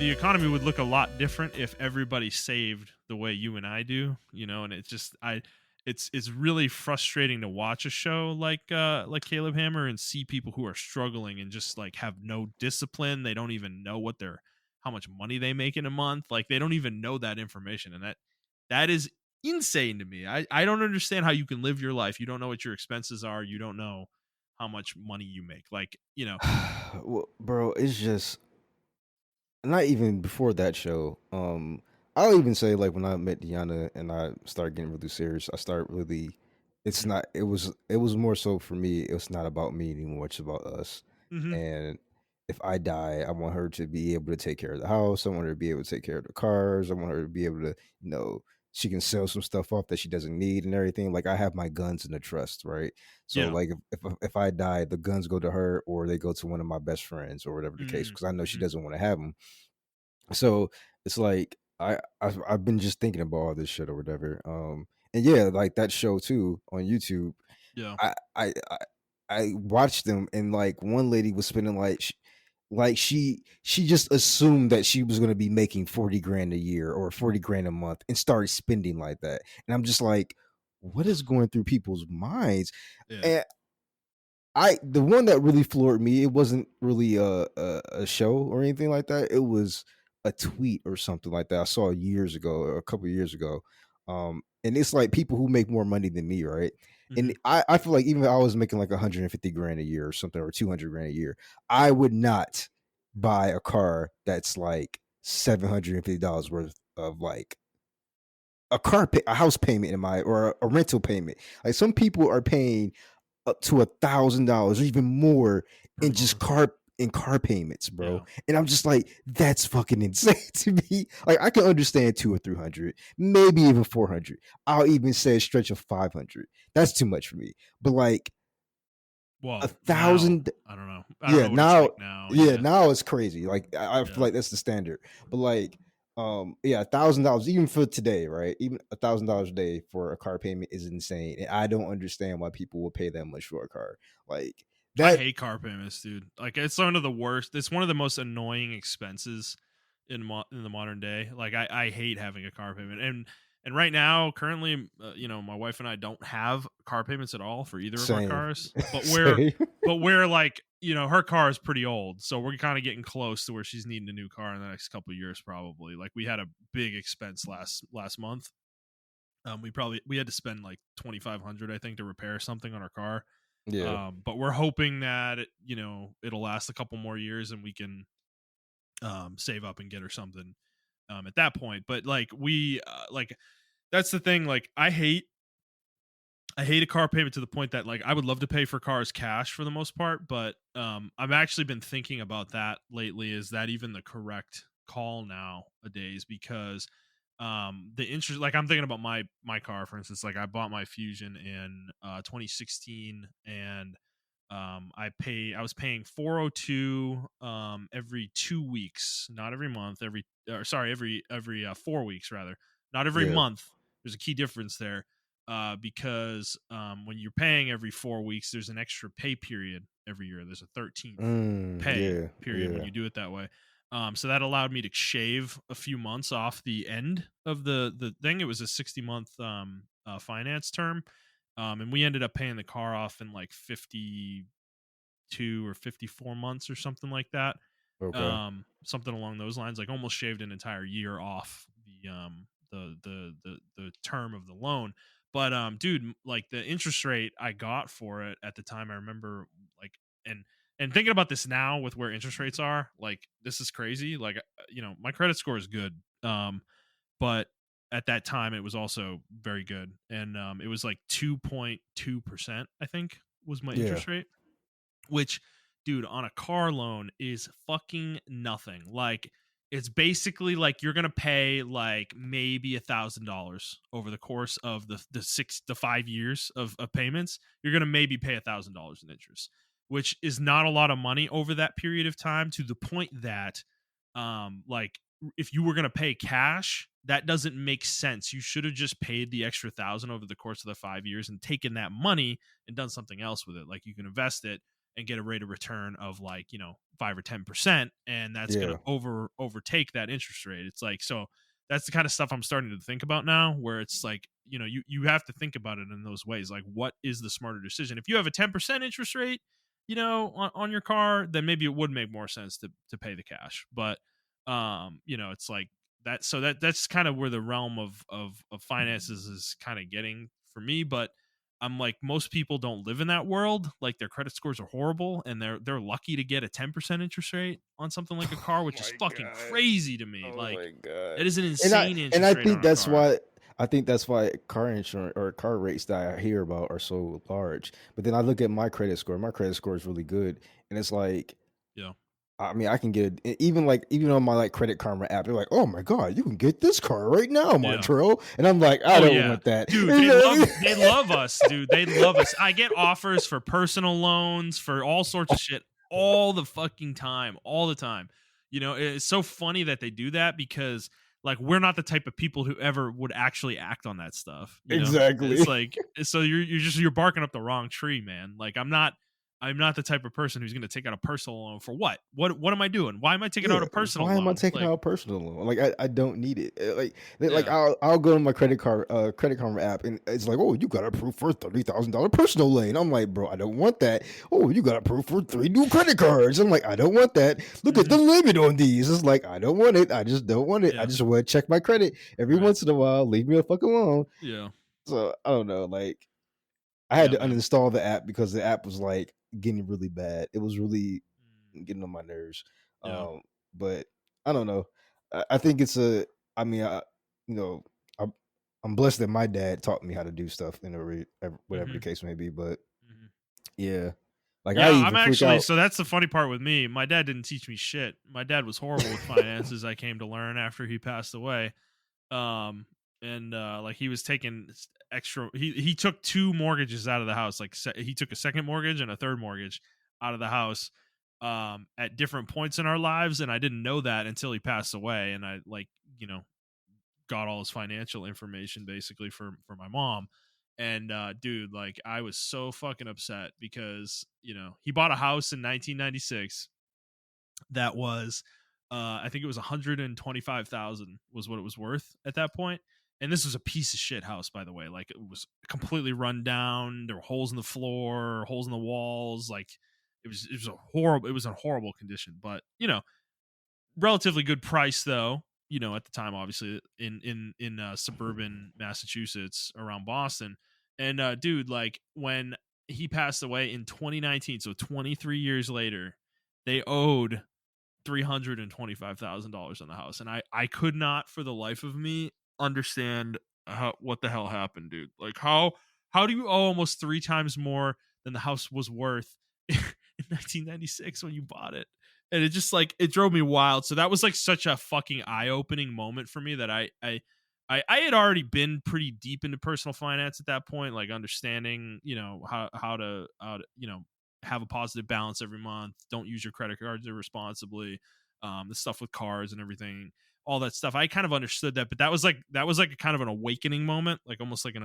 the economy would look a lot different if everybody saved the way you and I do, and it's just it's really frustrating to watch a show like Caleb Hammer and see people who are struggling and just like have no discipline. They don't even know how much money they make in a month. Like they don't even know that information, and that is insane to me. I don't understand how you can live your life. You don't know what your expenses are. You don't know how much money you make. Well, bro, it's just not even before that show. I'll even say like when I met Deanna and I started getting really serious, I started really. It's Mhm. not. It was more so for me. It's not about me anymore. It's about us. Mhm. And if I die, I want her to be able to take care of the house. I want her to be able to take care of the cars. I want her to be able to, she can sell some stuff off that she doesn't need and everything. Like I have my guns in the trust, right? So Yeah. like if I die, the guns go to her or they go to one of my best friends or whatever the case, Mhm. because I know she Mhm. doesn't want to have them. So it's like I've been just thinking about all this shit or whatever. And yeah, like that show too on YouTube. Yeah. I I I, I watched them and like one lady was spending like she just assumed that she was gonna be making 40 grand a year or 40 grand a month and started spending like that. And I'm just like, what is going through people's minds? Yeah. And the one that really floored me, it wasn't really a show or anything like that. It was a tweet or something like that I saw years ago, or a couple of years ago. And it's like people who make more money than me, right? And Mhm. I feel like even if I was making like 150 grand a year or something, or 200 grand a year, I would not buy a car that's like $750 worth of like a house payment in my or a rental payment. Like some people are paying up to $1,000 or even more Per in just month. car payments, bro. Yeah. And I'm just like, that's fucking insane to me. Like I can understand 200 or 300, maybe even 400. I'll even say a stretch of 500. That's too much for me. But like a Well, now thousand, I don't know. I don't yeah, know what it's now, like now. yeah, Yeah. now it's crazy. Like I feel Yeah. like that's the standard. But like, yeah, $1,000 even for today, right? Even $1,000 a day for a car payment is insane, and I don't understand why people would pay that much for a car. Like I that, hate car payments, dude. Like it's one of the worst. It's one of the most annoying expenses in the modern day. Like I hate having a car payment. And right now, currently, my wife and I don't have car payments at all for either of our same, cars. But we're same. but we're like, her car is pretty old, so we're kind of getting close to where she's needing a new car in the next couple of years, probably. Like we had a big expense last month. We had to spend like 2,500, I think, to repair something on our car. Yeah, But we're hoping that it'll last a couple more years and we can save up and get her something at that point. But like that's the thing. Like I hate a car payment to the point that like I would love to pay for cars cash for the most part, but I've actually been thinking about that lately. Is that even the correct call nowadays? Because the interest, like I'm thinking about my car, for instance. Like I bought my Fusion in 2016, and I was paying 402 every 2 weeks, not every month, every 4 weeks rather, not every yeah, month. There's a key difference there, because when you're paying every 4 weeks, there's an extra pay period every year. There's a 13th pay yeah, period when yeah, you do it that way. So that allowed me to shave a few months off the end of the thing. It was a 60-month finance term, and we ended up paying the car off in like 52 or 54 months or something like that. okay, Something along those lines. Like almost shaved an entire year off the term of the loan. But dude, like the interest rate I got for it at the time, I remember like and and thinking about this now with where interest rates are, like this is crazy. Like my credit score is good. But at that time it was also very good, and it was like 2.2%, I think, was my yeah, interest rate, which, dude, on a car loan is fucking nothing. Like it's basically like you're gonna pay like maybe $1,000 over the course of the 6 to 5 years of payments. You're gonna maybe pay $1,000 in interest, which is not a lot of money over that period of time, to the point that like if you were going to pay cash, that doesn't make sense. You should have just paid the extra 1,000 over the course of the 5 years and taken that money and done something else with it. Like you can invest it and get a rate of return of like, 5 or 10%, and that's going Yeah. to overtake that interest rate. It's like, so that's the kind of stuff I'm starting to think about now, where it's like, you have to think about it in those ways. Like, what is the smarter decision? If you have a 10% interest rate, on your car, then maybe it would make more sense to pay the cash. But it's like that. So that's kind of where the realm of finances is kind of getting for me. But I'm like, most people don't live in that world. Like, their credit scores are horrible, and they're lucky to get a 10% interest rate on something like a car, Oh which is my fucking god. crazy to me. Oh Like, my god. that is an And I insane and I interest rate think on a that's car. why car insurance or car rates that I hear about are so large. But then I look at my credit score. My credit score is really good, and it's like, Yeah. I mean, I can get even on my like Credit Karma app. They're like, "Oh my god, you can get this car right now, Yeah. Montrell," and I'm like, "I Oh don't yeah. want that." Dude, they love us, dude. They love us. I get offers for personal loans, for all sorts of shit all the fucking time, all the time. It's so funny that they do that, because like, we're not the type of people who ever would actually act on that stuff. It's Exactly. like, so you're barking up the wrong tree, man. Like, I'm not the type of person who's going to take out a personal loan for what? What am I doing? Why am I taking out Yeah, a personal why am I loan? taking Like, out a personal loan? Like I don't need it. Like yeah. I'll go to my Credit Karma app and it's like, oh, you got approved for a $30,000 personal loan. I'm like, bro, I don't want that. Oh, you got approved for 3 new credit cards. I'm like, I don't want that. Look at Hmm. the limit on these. It's like, I don't want it. I just don't want it. I Yeah. just want to check my credit every Right. once in a while. Leave me a fucking alone. Yeah. So I don't know. Like I had Yeah, to man. uninstall the app because the app was like getting really bad. It was really Mm. getting on my nerves. Yeah. But I don't know. I think it's a. I mean, you know, I'm, I'm blessed that my dad taught me how to do stuff in whatever the Mhm. case may be. But Mhm. yeah, like I Yeah, I'm even freak actually, out. so that's the funny part with me. My dad didn't teach me shit. My dad was horrible with finances, I came to learn after he passed away. Um and like, he was taking extra, he took two mortgages out of the house. Like, he took a second mortgage and a third mortgage out of the house at different points in our lives, and I didn't know that until he passed away. And I, like, got all his financial information basically for my mom. And dude, like, I was so fucking upset because he bought a house in 1996 that was I think it was 125,000 was what it was worth at that point. And this was a piece of shit house, by the way. Like, it was completely run down. There were holes in the floor, holes in the walls. Like, it was in horrible condition. But relatively good price, though, at the time, obviously, in suburban Massachusetts around Boston. And dude, like, when he passed away in 2019, so 23 years later, they owed $325,000 on the house. And I could not for the life of me understand what the hell happened, dude. Like, how do you owe almost three times more than the house was worth in 1996 when you bought it? And it just, like, it drove me wild. So that was like such a fucking eye-opening moment for me, that I had already been pretty deep into personal finance at that point, like understanding, how to have a positive balance every month. Don't use your credit cards irresponsibly. The stuff with cars and everything, all that stuff. I kind of understood that, but that was like a kind of an awakening moment, like almost like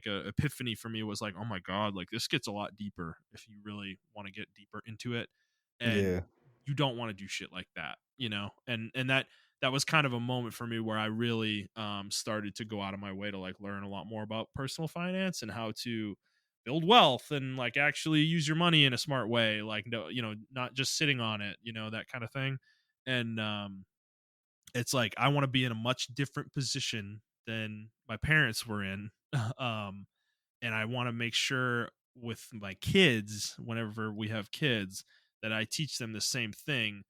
a epiphany for me. Was like, oh my god, like, this gets a lot deeper if you really want to get deeper into it, and Yeah, you don't want to do shit like that. And that was kind of a moment for me where I really started to go out of my way to, like, learn a lot more about personal finance and how to build wealth and, like, actually use your money in a smart way, like, no, not just sitting on it, that kind of thing. And it's like, I want to be in a much different position than my parents were in. um and I want to make sure with my kids, whenever we have kids, that I teach them the same thing.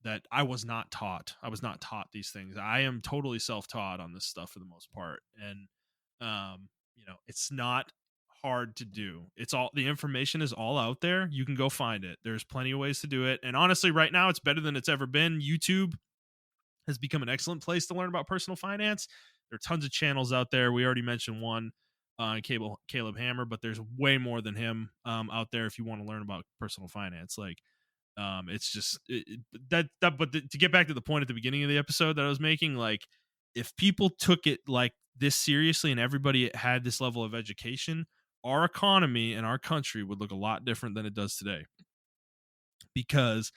That I was not taught. I was not taught these things. I am totally self-taught on this stuff for the most part. And it's not hard to do. It's all, the information is all out there. You can go find it. There's plenty of ways to do it. And honestly, right now it's better than it's ever been. YouTube has become an excellent place to learn about personal finance. There are tons of channels out there. We already mentioned one, Caleb Hammer, but there's way more than him out there if you want to learn about personal finance. Like, it's just to get back to the point at the beginning of the episode that I was making, like, if people took it like this seriously and everybody had this level of education, our economy and our country would look a lot different than it does today, because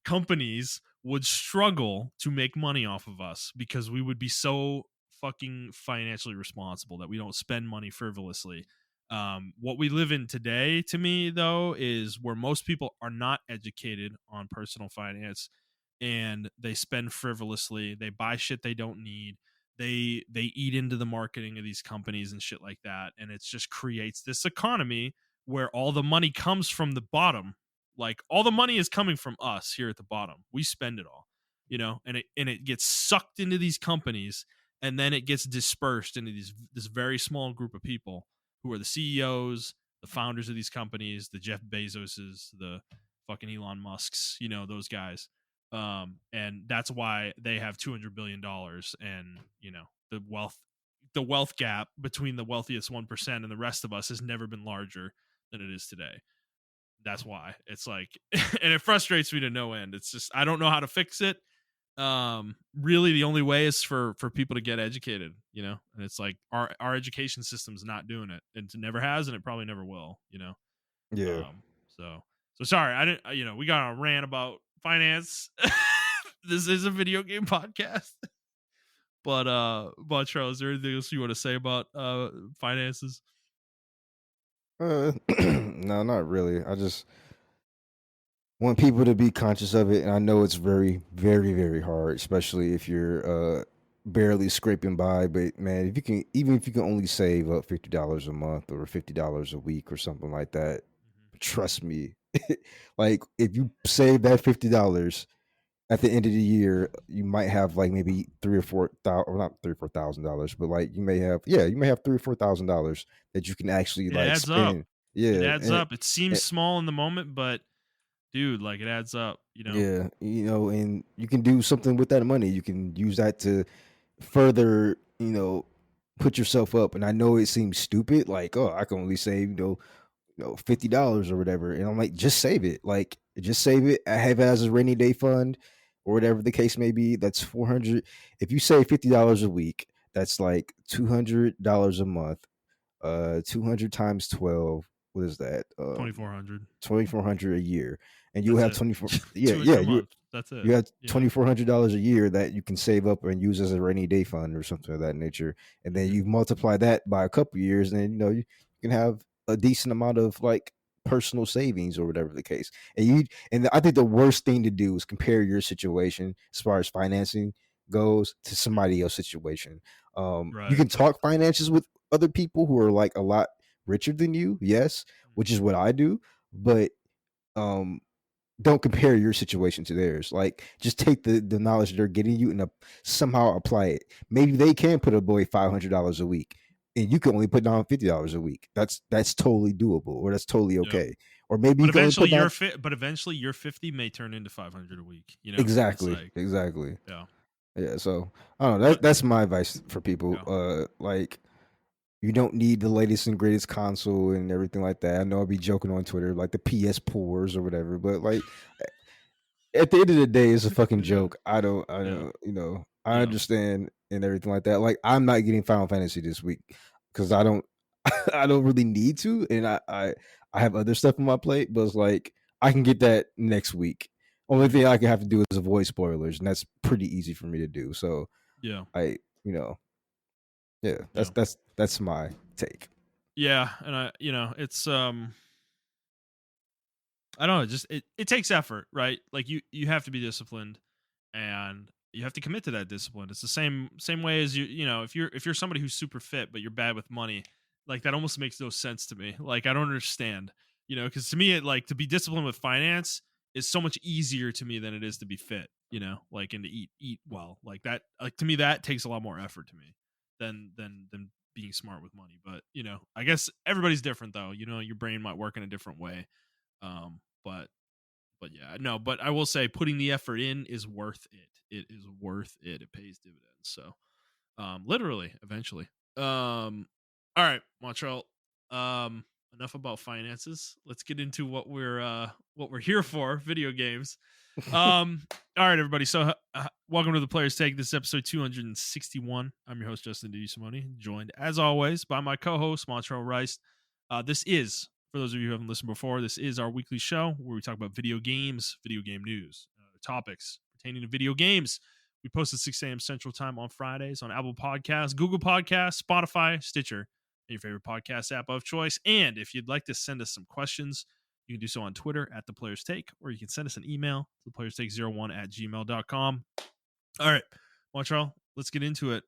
companies would struggle to make money off of us because we would be so fucking financially responsible that we don't spend money frivolously. What we live in today, to me, though, is where most people are not educated on personal finance, and they spend frivolously. They buy shit they don't need. They eat into the marketing of these companies and shit like that, and it just creates this economy where all the money comes from the bottom. Like, all the money is coming from us here at the bottom. We spend it all, and it gets sucked into these companies, and then it gets dispersed into this very small group of people who are the CEOs, the founders of these companies, the Jeff Bezoses, the fucking Elon Musks, those guys. And that's why they have $200 billion, and the wealth gap between the wealthiest 1% and the rest of us has never been larger than it is today. That's why it's like, and it frustrates me to no end. It's just, I don't know how to fix it. Really the only way is for people to get educated, and it's like our education system's not doing it, and it never has, and it probably never will. Yeah. So sorry, I didn't, we got on a rant about finance. This is a video game podcast. But Charles, is there anything else you want to say about finances? No, not really. I just want people to be conscious of it, and I know it's very, very, very hard, especially if you're barely scraping by. But man, if you can, even if you can only save up $50 a month or $50 a week or something like that, trust me, like if you save that $50 at the end of the year, you might have like maybe three or four thousand, or not $3,000 or $4,000, but like you may have, yeah, you may have $3,000 or $4,000 that you can actually It like adds up. spend. It Yeah, adds and up. It seems small in the moment, but dude, like, it adds up. yeah, and you can do something with that money. You can use that to further, put yourself up. And I know it seems stupid, like, oh, I can only save, $50 or whatever. And I'm like, just save it. Like, just save it. I have it as a rainy day fund or whatever the case may be. That's 400. If you save $50 a week, that's like $200 a month. 200 times 12. What is that? 2,400. 2,400 a year. And you That's have it. 24. Yeah, 200 yeah. a month. That's it. You have $2,400 a year that you can save up and use as a rainy day fund or something of that nature. And then you multiply that by a couple years, and you can have a decent amount of like personal savings or whatever the case. And I think the worst thing to do is compare your situation as far as financing goes to somebody else's situation. You Right. can talk finances with other people who are like a lot richer than you, yes, which is what I do, but um don't compare your situation to theirs. Like, just take the knowledge they're getting you and somehow apply it. Maybe they can put away $500 a week, and you can only put down $50 a week. That's totally doable, or that's totally Yep. okay. Or maybe But you can only eventually put down your 50 may turn into 500 a week. It's exactly, like, exactly. yeah. Yeah. So I don't know. But That's my advice for people. yeah. Like, you don't need the latest and greatest console and everything like that. I know I'll be joking on Twitter, like the PS poors or whatever, but like at the end of the day, it's a fucking Yeah. joke. I Yeah. don't, I Yeah. understand and everything like that. Like, I'm not getting Final Fantasy this week because I don't, I don't really need to, and I have other stuff on my plate. But it's like I can get that next week. Only thing I can have to do is avoid spoilers, and that's pretty easy for me to do. So Yeah. I, yeah, Yeah. that's my take. Yeah. And it's I don't know, just it takes effort, right? Like, you have to be disciplined, and you have to commit to that discipline. It's the same way as if you're somebody who's super fit but you're bad with money, like, that almost makes no sense to me. Like, I don't understand, because to me, it, like, to be disciplined with finance is so much easier to me than it is to be fit, like, and to eat well. Like that, like, to me, that takes a lot more effort to me than being smart with money. But I guess everybody's different, though. Your brain might work in a different way. Um but but yeah, no, but I will say putting the effort in is worth it. It is worth it. It pays dividends. So, literally, eventually. All right, Montrell. Enough about finances. Let's get into what we're here for, video games. All right, everybody. So, welcome to the Players Take. This is episode 261. I'm your host, Justin Simone, joined as always by my co-host, Montrell Rice. This is, for those of you who haven't listened before, this is our weekly show where we talk about video games, video game news, topics pertaining to video games. We post at 6 a.m. Central Time on Fridays on Apple Podcasts, Google Podcasts, Spotify, Stitcher, and your favorite podcast app of choice. And if you'd like to send us some questions, you can do so on Twitter at The Players Take, or you can send us an email to theplayerstake01@gmail.com. All right, Montrell, let's get into it.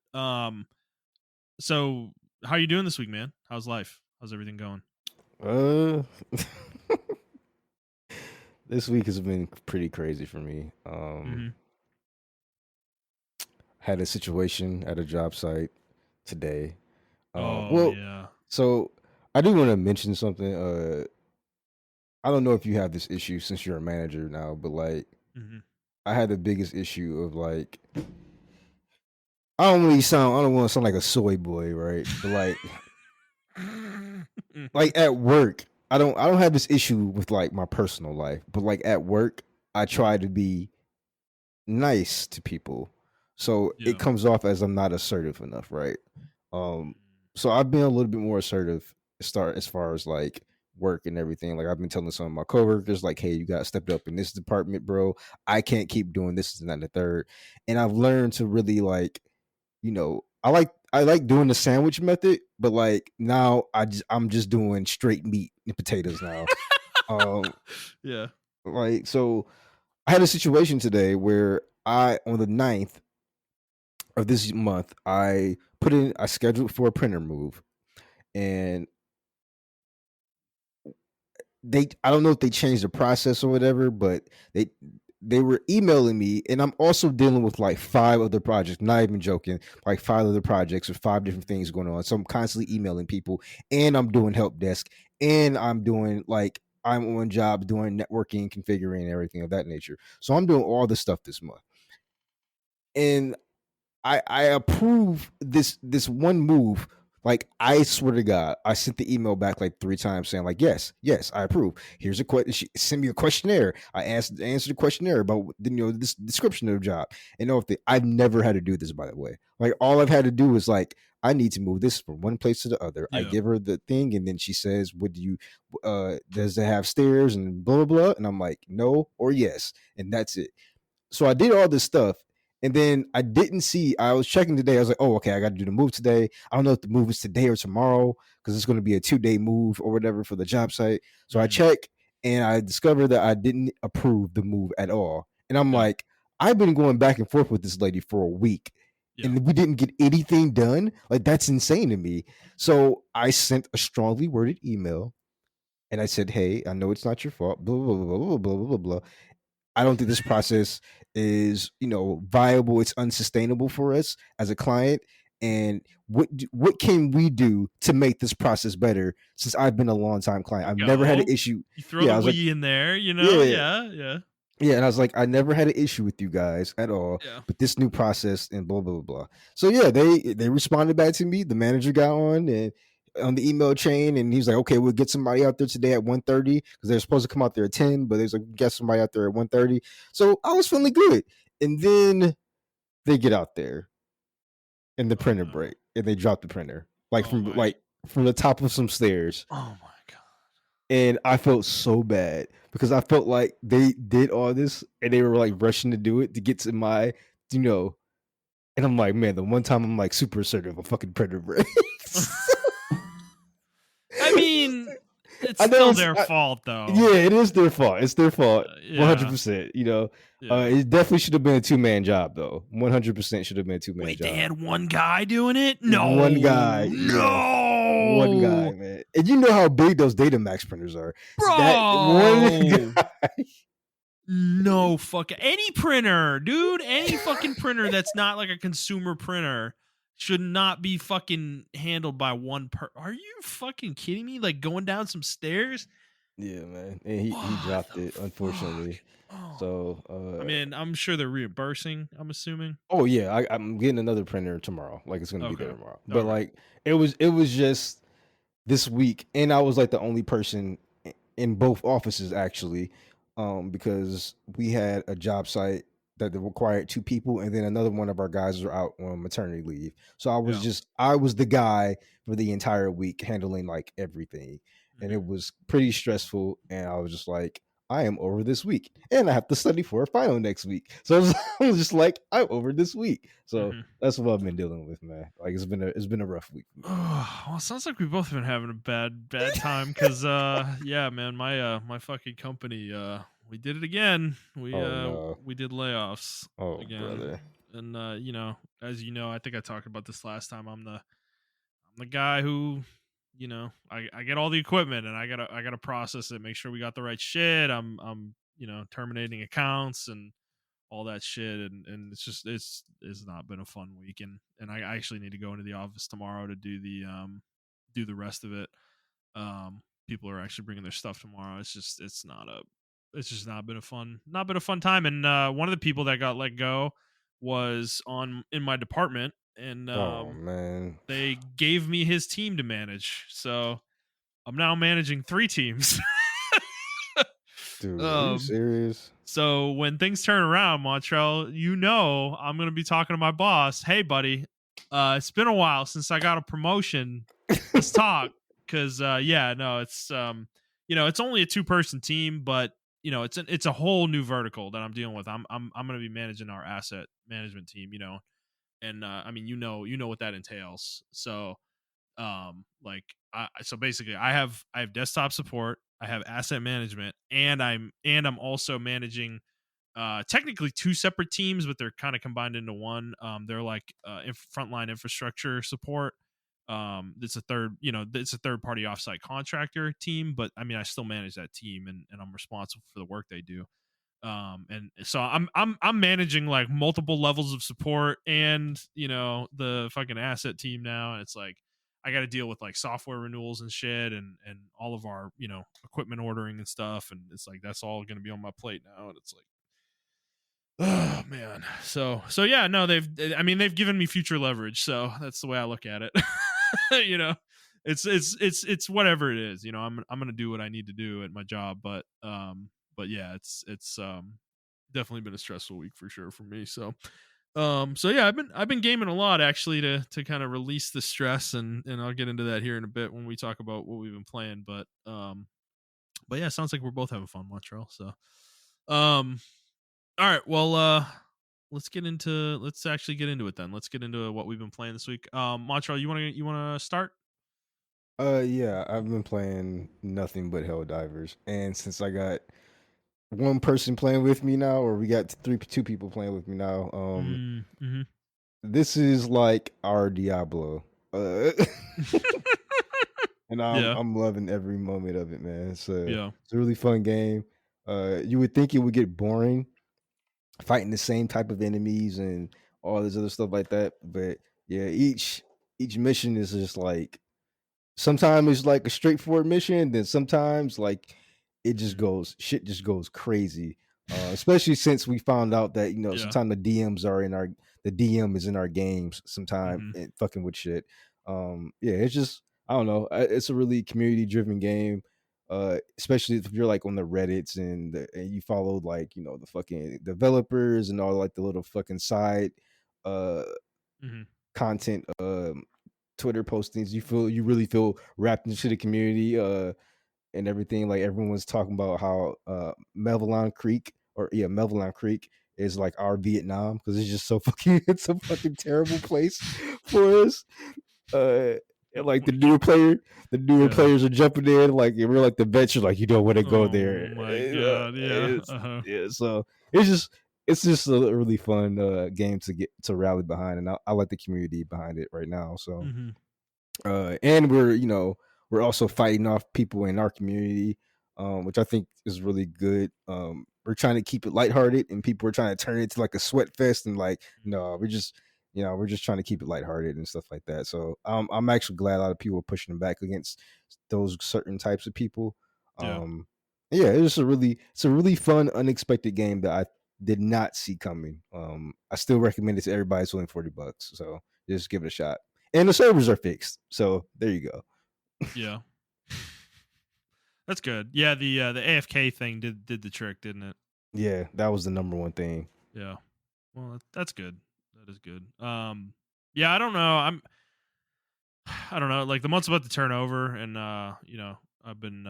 So how you doing this week, man? How's life? How's everything going? Uh, this week has been pretty crazy for me. Had a situation at a job site today. Oh Well, yeah. so I do want to mention something. I don't know if you have this issue since you're a manager now, but like I had the biggest issue of like I don't want to sound like a soy boy, right? But like at work, I don't have this issue with like my personal life, but like at work, I try to be nice to people. So Yeah. it comes off as I'm not assertive enough, right? So I've been a little bit more assertive as far as like work and everything. Like I've been telling some of my coworkers, like, hey, you got stepped up in this department, bro. I can't keep doing this and that and the third. And I've learned to really like, I like doing the sandwich method, but like now I'm just doing straight meat and potatoes now. Yeah. Like so I had a situation today where on the 9th of this month, I scheduled for a printer move, and I don't know if they changed the process or whatever, but they were emailing me, and I'm also dealing with like 5 other projects, not even joking, like 5 other projects with 5 different things going on. So I'm constantly emailing people, and I'm doing help desk, and I'm on job doing networking, configuring, and everything of that nature. So I'm doing all this stuff this month. And I approve this one move. Like I swear to God, I sent the email back like 3 times saying like, yes, I approve. Here's a question. She sent me a questionnaire. I answered the questionnaire about this description of the job. And I've never had to do this, by the way. Like all I've had to do is like, I need to move this from one place to the other. Yeah. I give her the thing, and then she says, "Would you? Does it have stairs?" And blah blah blah. And I'm like, no or yes, and that's it. So I did all this stuff, and then I was checking today. I was like, oh, okay, I got to do the move today. I don't know if the move is today or tomorrow because it's going to be a 2-day move or whatever for the job site. So I check, and I discovered that I didn't approve the move at all. And I'm like, I've been going back and forth with this lady for a week, and we didn't get anything done. Like, that's insane to me. So I sent a strongly worded email, and I said, hey, I know it's not your fault, blah, blah, blah, blah, blah, blah, blah, blah. I don't think this process is, viable. It's unsustainable for us as a client. And what can we do to make this process better? Since I've been a long time client, I've never had an issue. You throw the we in there, Yeah. And I was like, I never had an issue with you guys at all. Yeah. But this new process and blah blah blah. So yeah, they responded back to me. The manager got on the email chain, and he was like, okay, we'll get somebody out there today at 1:30 because they're supposed to come out there at 10, but there's like, get somebody out there at 1:30. So I was feeling good. And then they get out there and the printer break, and they drop the printer from the top of some stairs. Oh my God. And I felt so bad because I felt like they did all this and they were like rushing to do it to get to my, and I'm like, man, the one time I'm like super assertive, a fucking printer breaks. I mean, it's still their fault, though. Yeah, it is their fault. It's their fault. 100%. It definitely should have been a 2-man job, though. 100% should have been a 2-man job. Wait, they had one guy doing it? No. One guy. No. Yeah. One guy, man. And you know how big those Datamax printers are. Bro. That one guy. No fucking any printer, dude. Any fucking printer that's not like a consumer printer should not be fucking handled by one Are you fucking kidding me? Like going down some stairs? Yeah, man. And he dropped it, unfortunately. Oh. So I mean, I'm sure they're reimbursing, I'm assuming. Oh yeah, I'm getting another printer tomorrow. Like it's gonna be there tomorrow. But like it was just this week, and I was like the only person in both offices actually, because we had a job site that required two people, and then another one of our guys are out on maternity leave. So Yeah. I was the guy for the entire week handling like everything, and Hmm. it was pretty stressful. And I was just like, I am over this week, and I have to study for a final next week. So I was just like, I'm over this week. So Hmm. that's what I've been dealing with, man. Like it's been a rough week for me. Oh, well, it sounds like we both been having a bad time because yeah, man, my fucking company we did it again. Oh no. We did layoffs Oh again. brother. And as you know, I think I talked about this last time. I'm the guy who, I get all the equipment and I gotta process it, make sure we got the right shit. I'm terminating accounts and all that shit, and it's not been a fun week, and I actually need to go into the office tomorrow to do the rest of it. People are actually bringing their stuff tomorrow. It's just not been a fun time. And one of the people that got let go was on in my department, and Oh man. they gave me his team to manage. So I'm now managing three teams. Dude, are you um serious? So when things turn around, Montrell, I'm gonna be talking to my boss. Hey, buddy, it's been a while since I got a promotion. Let's talk. Cause yeah, no, it's only a two-person team, but it's a whole new vertical that I'm dealing with. I'm gonna be managing our asset management team, and I mean, you know what that entails. So like so basically I have desktop support, I have asset management, and I'm also managing technically two separate teams, but they're kind of combined into one. They're like frontline infrastructure support. It's a it's a third party offsite contractor team, but I mean I still manage that team, and I'm responsible for the work they do. And so I'm managing like multiple levels of support and the fucking asset team now, and it's like I got to deal with like software renewals and shit, and all of our equipment ordering and stuff, and it's like that's all going to be on my plate now, and it's like, oh man. So yeah, no, they've given me future leverage, so that's the way I look at it. you know, it's whatever it is. I'm gonna do what I need to do at my job, but yeah, it's definitely been a stressful week for sure for me. So yeah, I've been gaming a lot actually to kind of release the stress, and I'll get into that here in a bit when we talk about what we've been playing. But yeah, it sounds like we're both having fun, Montreal. So um all right. Well, let's actually get into it then. Let's get into what we've been playing this week. Montreal, you wanna start? Yeah, I've been playing nothing but Helldivers, and since I got one person playing with me now, or we got two people playing with me now, Mm-hmm. this is like our Diablo, and Yeah. I'm loving every moment of it, man. Yeah. It's a really fun game. You would think it would get boring fighting the same type of enemies and all this other stuff like that, but yeah, each mission is just like sometimes it's like a straightforward mission, then sometimes like it just Mhm. goes shit just goes crazy. Especially since we found out that Yeah. sometimes the DM is in our games sometime Mhm. and fucking with shit. Yeah, it's just I don't know. It's a really community driven game. Especially if you're like on the Reddits and you follow like the fucking developers and all like the little fucking side uh Mhm. content Twitter postings, you really feel wrapped into the community, and everything. Like everyone's talking about how Melvillon Creek is like our Vietnam because it's just so fucking it's a fucking terrible place for us. Uh and like the newer Yeah. players are jumping in, like and we're like the vets are like you don't want to go Oh there. my god. Yeah. Uh-huh. Yeah, so it's just a really fun game to get to rally behind, and I like the community behind it right now. So Mhm. and we're also fighting off people in our community, which I think is really good. We're trying to keep it lighthearted, and people are trying to turn it to like a sweat fest, and like no, we're just trying to keep it lighthearted and stuff like that. So I'm actually glad a lot of people are pushing back against those certain types of people. Yeah. Um, yeah, it's a really fun, unexpected game that I did not see coming. I still recommend it to everybody. It's only $40, so just give it a shot, and the servers are fixed. So there you go. Yeah. That's good. Yeah, the AFK thing did the trick, didn't it? Yeah, that was the number one thing. Yeah. Well, that's good. That is good. Yeah, I don't know. I don't know. Like the month's about to turn over, and I've been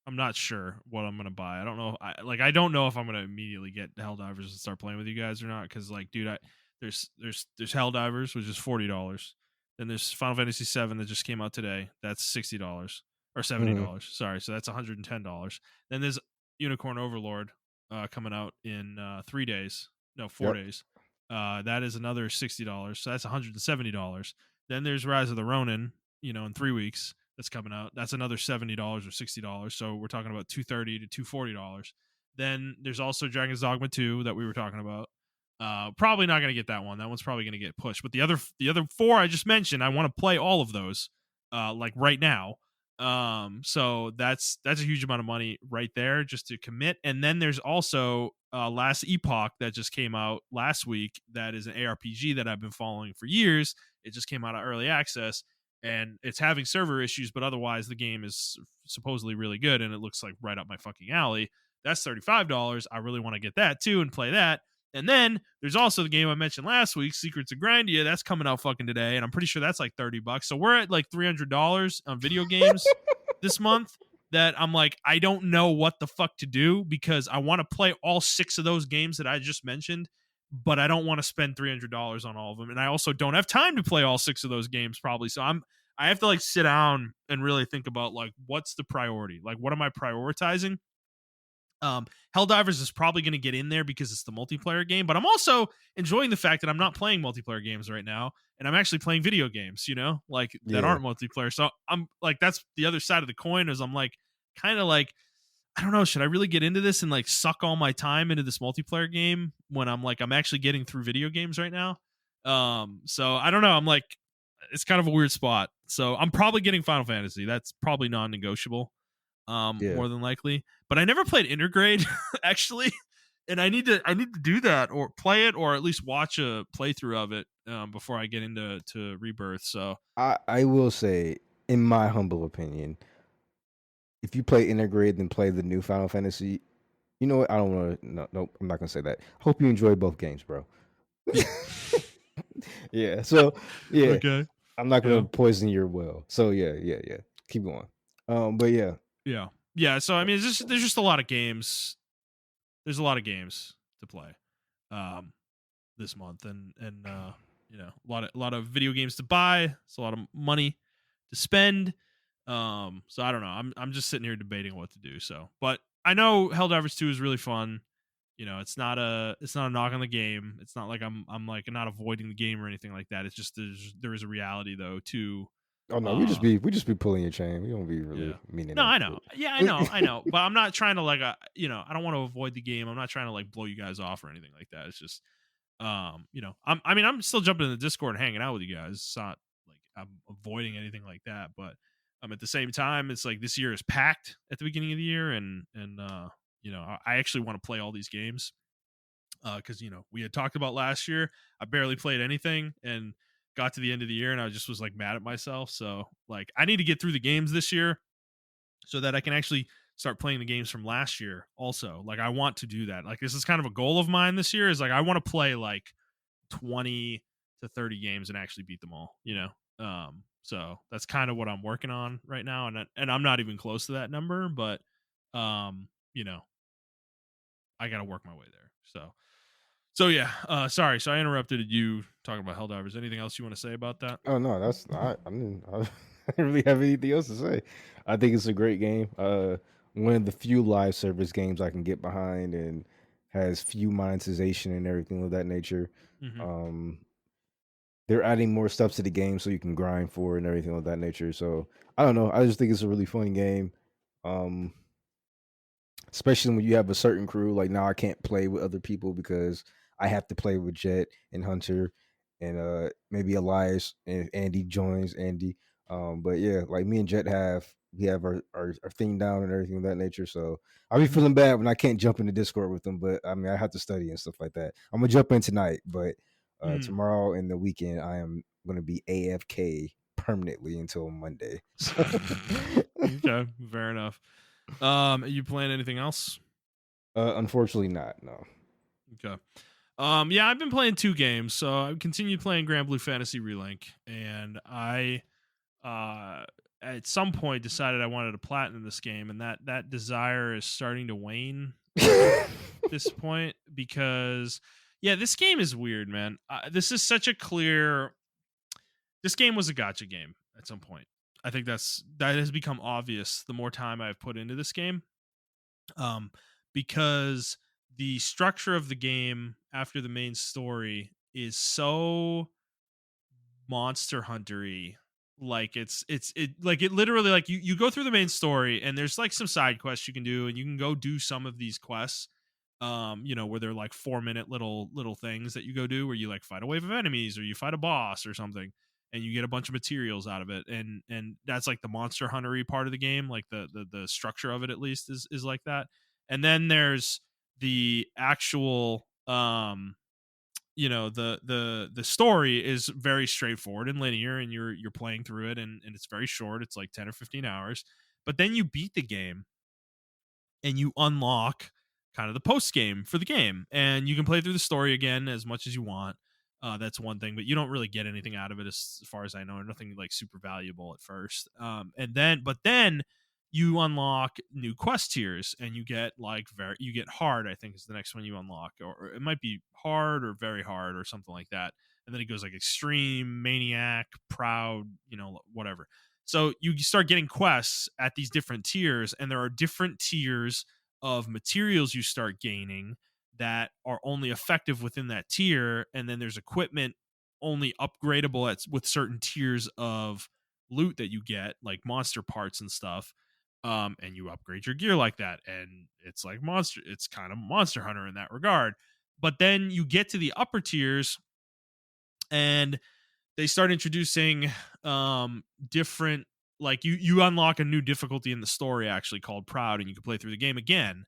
I'm not sure what I'm gonna buy. I don't know. I don't know if I'm gonna immediately get Helldivers and start playing with you guys or not. Because like, dude, there's Helldivers, which is $40. Then there's Final Fantasy VII that just came out today. That's $60 or seventy Hmm. dollars. Sorry, so that's $110. Then there's Unicorn Overlord coming out in 3 days. No, four Yep. days. That is another $60. So that's $170. Then there's Rise of the Ronin. In 3 weeks that's coming out. That's another $70 or $60. So we're talking about $230 to $240. Then there's also Dragon's Dogma 2 that we were talking about. Probably not going to get that one. That one's probably going to get pushed. But the other four I just mentioned, I want to play all of those like right now. So that's a huge amount of money right there just to commit. And then there's also Last Epoch that just came out last week. That is an ARPG that I've been following for years. It just came out of early access, and it's having server issues, but otherwise the game is supposedly really good, and it looks like right up my fucking alley. That's $35. I really want to get that too and play that. And then there's also the game I mentioned last week, Secrets of Grandia. That's coming out fucking today, and I'm pretty sure that's like $30. So we're at like $300 on video games this month. That I'm like, I don't know what the fuck to do because I want to play all 6 of those games that I just mentioned, but I don't want to spend $300 on all of them, and I also don't have time to play all 6 of those games probably. So I have to like sit down and really think about like what's the priority, like what am I prioritizing. Helldivers is probably going to get in there because it's the multiplayer game, but I'm also enjoying the fact that I'm not playing multiplayer games right now, and I'm actually playing video games, like that Yeah. aren't multiplayer. So I'm like, that's the other side of the coin. Is I'm like, kind of like, I don't know, should I really get into this and like suck all my time into this multiplayer game when I'm actually getting through video games right now? So I don't know. I'm like, it's kind of a weird spot. So I'm probably getting Final Fantasy. That's probably non-negotiable, Yeah. more than likely. But I never played Intergrade actually, and I need to do that or play it or at least watch a playthrough of it before I get into Rebirth. So I will say, in my humble opinion, if you play Integrate then play the new Final Fantasy, you know what? I don't want to. No, nope. I'm not gonna say that. Hope you enjoy both games, bro. Yeah. So yeah, okay, I'm not gonna yeah, poison your well. So yeah. Keep going. But yeah, yeah, yeah. So I mean, there's just a lot of games. There's a lot of games to play um, this month, and a lot of video games to buy. It's a lot of money to spend. So I don't know. I'm just sitting here debating what to do. So, but I know Helldivers 2 is really fun. It's not a knock on the game. It's not like I'm like not avoiding the game or anything like that. It's just there is a reality though to oh no, uh we just be pulling your chain. We don't be yeah. really meaning No, that I know. shit. Yeah, I know. But I'm not trying to like I don't want to avoid the game. I'm not trying to like blow you guys off or anything like that. It's just I'm still jumping in the Discord and hanging out with you guys. It's not like I'm avoiding anything like that, but at the same time, it's like this year is packed at the beginning of the year, and I actually want to play all these games because we had talked about last year. I barely played anything and got to the end of the year, and I just was like mad at myself. So like I need to get through the games this year so that I can actually start playing the games from last year also. Like I want to do that. Like this is kind of a goal of mine this year is like I want to play like 20 to 30 games and actually beat them all. So that's kind of what I'm working on right now, and I'm not even close to that number, but um, you know, I got to work my way there. So yeah, sorry. So I interrupted you talking about Helldivers. Anything else you want to say about that? Oh no, that's I didn't really have anything else to say. I think it's a great game. One of the few live service games I can get behind and has few monetization and everything of that nature. Hmm. Um, they're adding more stuff to the game so you can grind for it and everything of that nature. So I don't know. I just think it's a really fun game. Um, especially when you have a certain crew. Like now, I can't play with other people because I have to play with Jet and Hunter, and maybe Elias and if Andy joins Andy. But yeah, like me and Jet we have our thing down and everything of that nature. So I'll be Hmm. feeling bad when I can't jump in the Discord with them. But I mean, I have to study and stuff like that. I'm gonna jump in tonight, but Hmm. tomorrow and the weekend I am gonna be AFK permanently until Monday. So Okay, fair enough. You plan anything else? unfortunately, not. No. Okay. Yeah, I've been playing two games. So I continued playing Grand Blue Fantasy Relink, and I uh at some point decided I wanted to platinum this game, and that desire is starting to wane at this point because yeah, this game is weird, man. This is such a clear. This game was a gotcha game at some point. I think that has become obvious the more time I've put into this game. Um, because the structure of the game after the main story is so monster huntery. Like it like it literally, like you go through the main story and there's like some side quests you can do, and you can go do some of these quests, where they're like 4 minute little things that you go do, where you like fight a wave of enemies or you fight a boss or something, and you get a bunch of materials out of it. And that's like the monster huntery part of the game, like the structure of it at least is like that. And then there's the actual the story is very straightforward and linear, and you're playing through it, and it's very short. It's like 10 or 15 hours. But then you beat the game and you unlock kind of the post game for the game, and you can play through the story again as much as you want. That's one thing, but you don't really get anything out of it as far as I know. Nothing like super valuable at first. But then you unlock new quest tiers, and you get like you get hard. I think is the next one you unlock, or it might be hard or very hard or something like that. And then it goes like extreme, maniac, proud, whatever. So you start getting quests at these different tiers, and there are different tiers of materials you start gaining that are only effective within that tier. And then there's equipment only upgradable with certain tiers of loot that you get, like monster parts and stuff. And you upgrade your gear like that. And it's kind of Monster Hunter in that regard. But then you get to the upper tiers, and they start introducing different, like you unlock a new difficulty in the story actually called Proud, and you can play through the game again.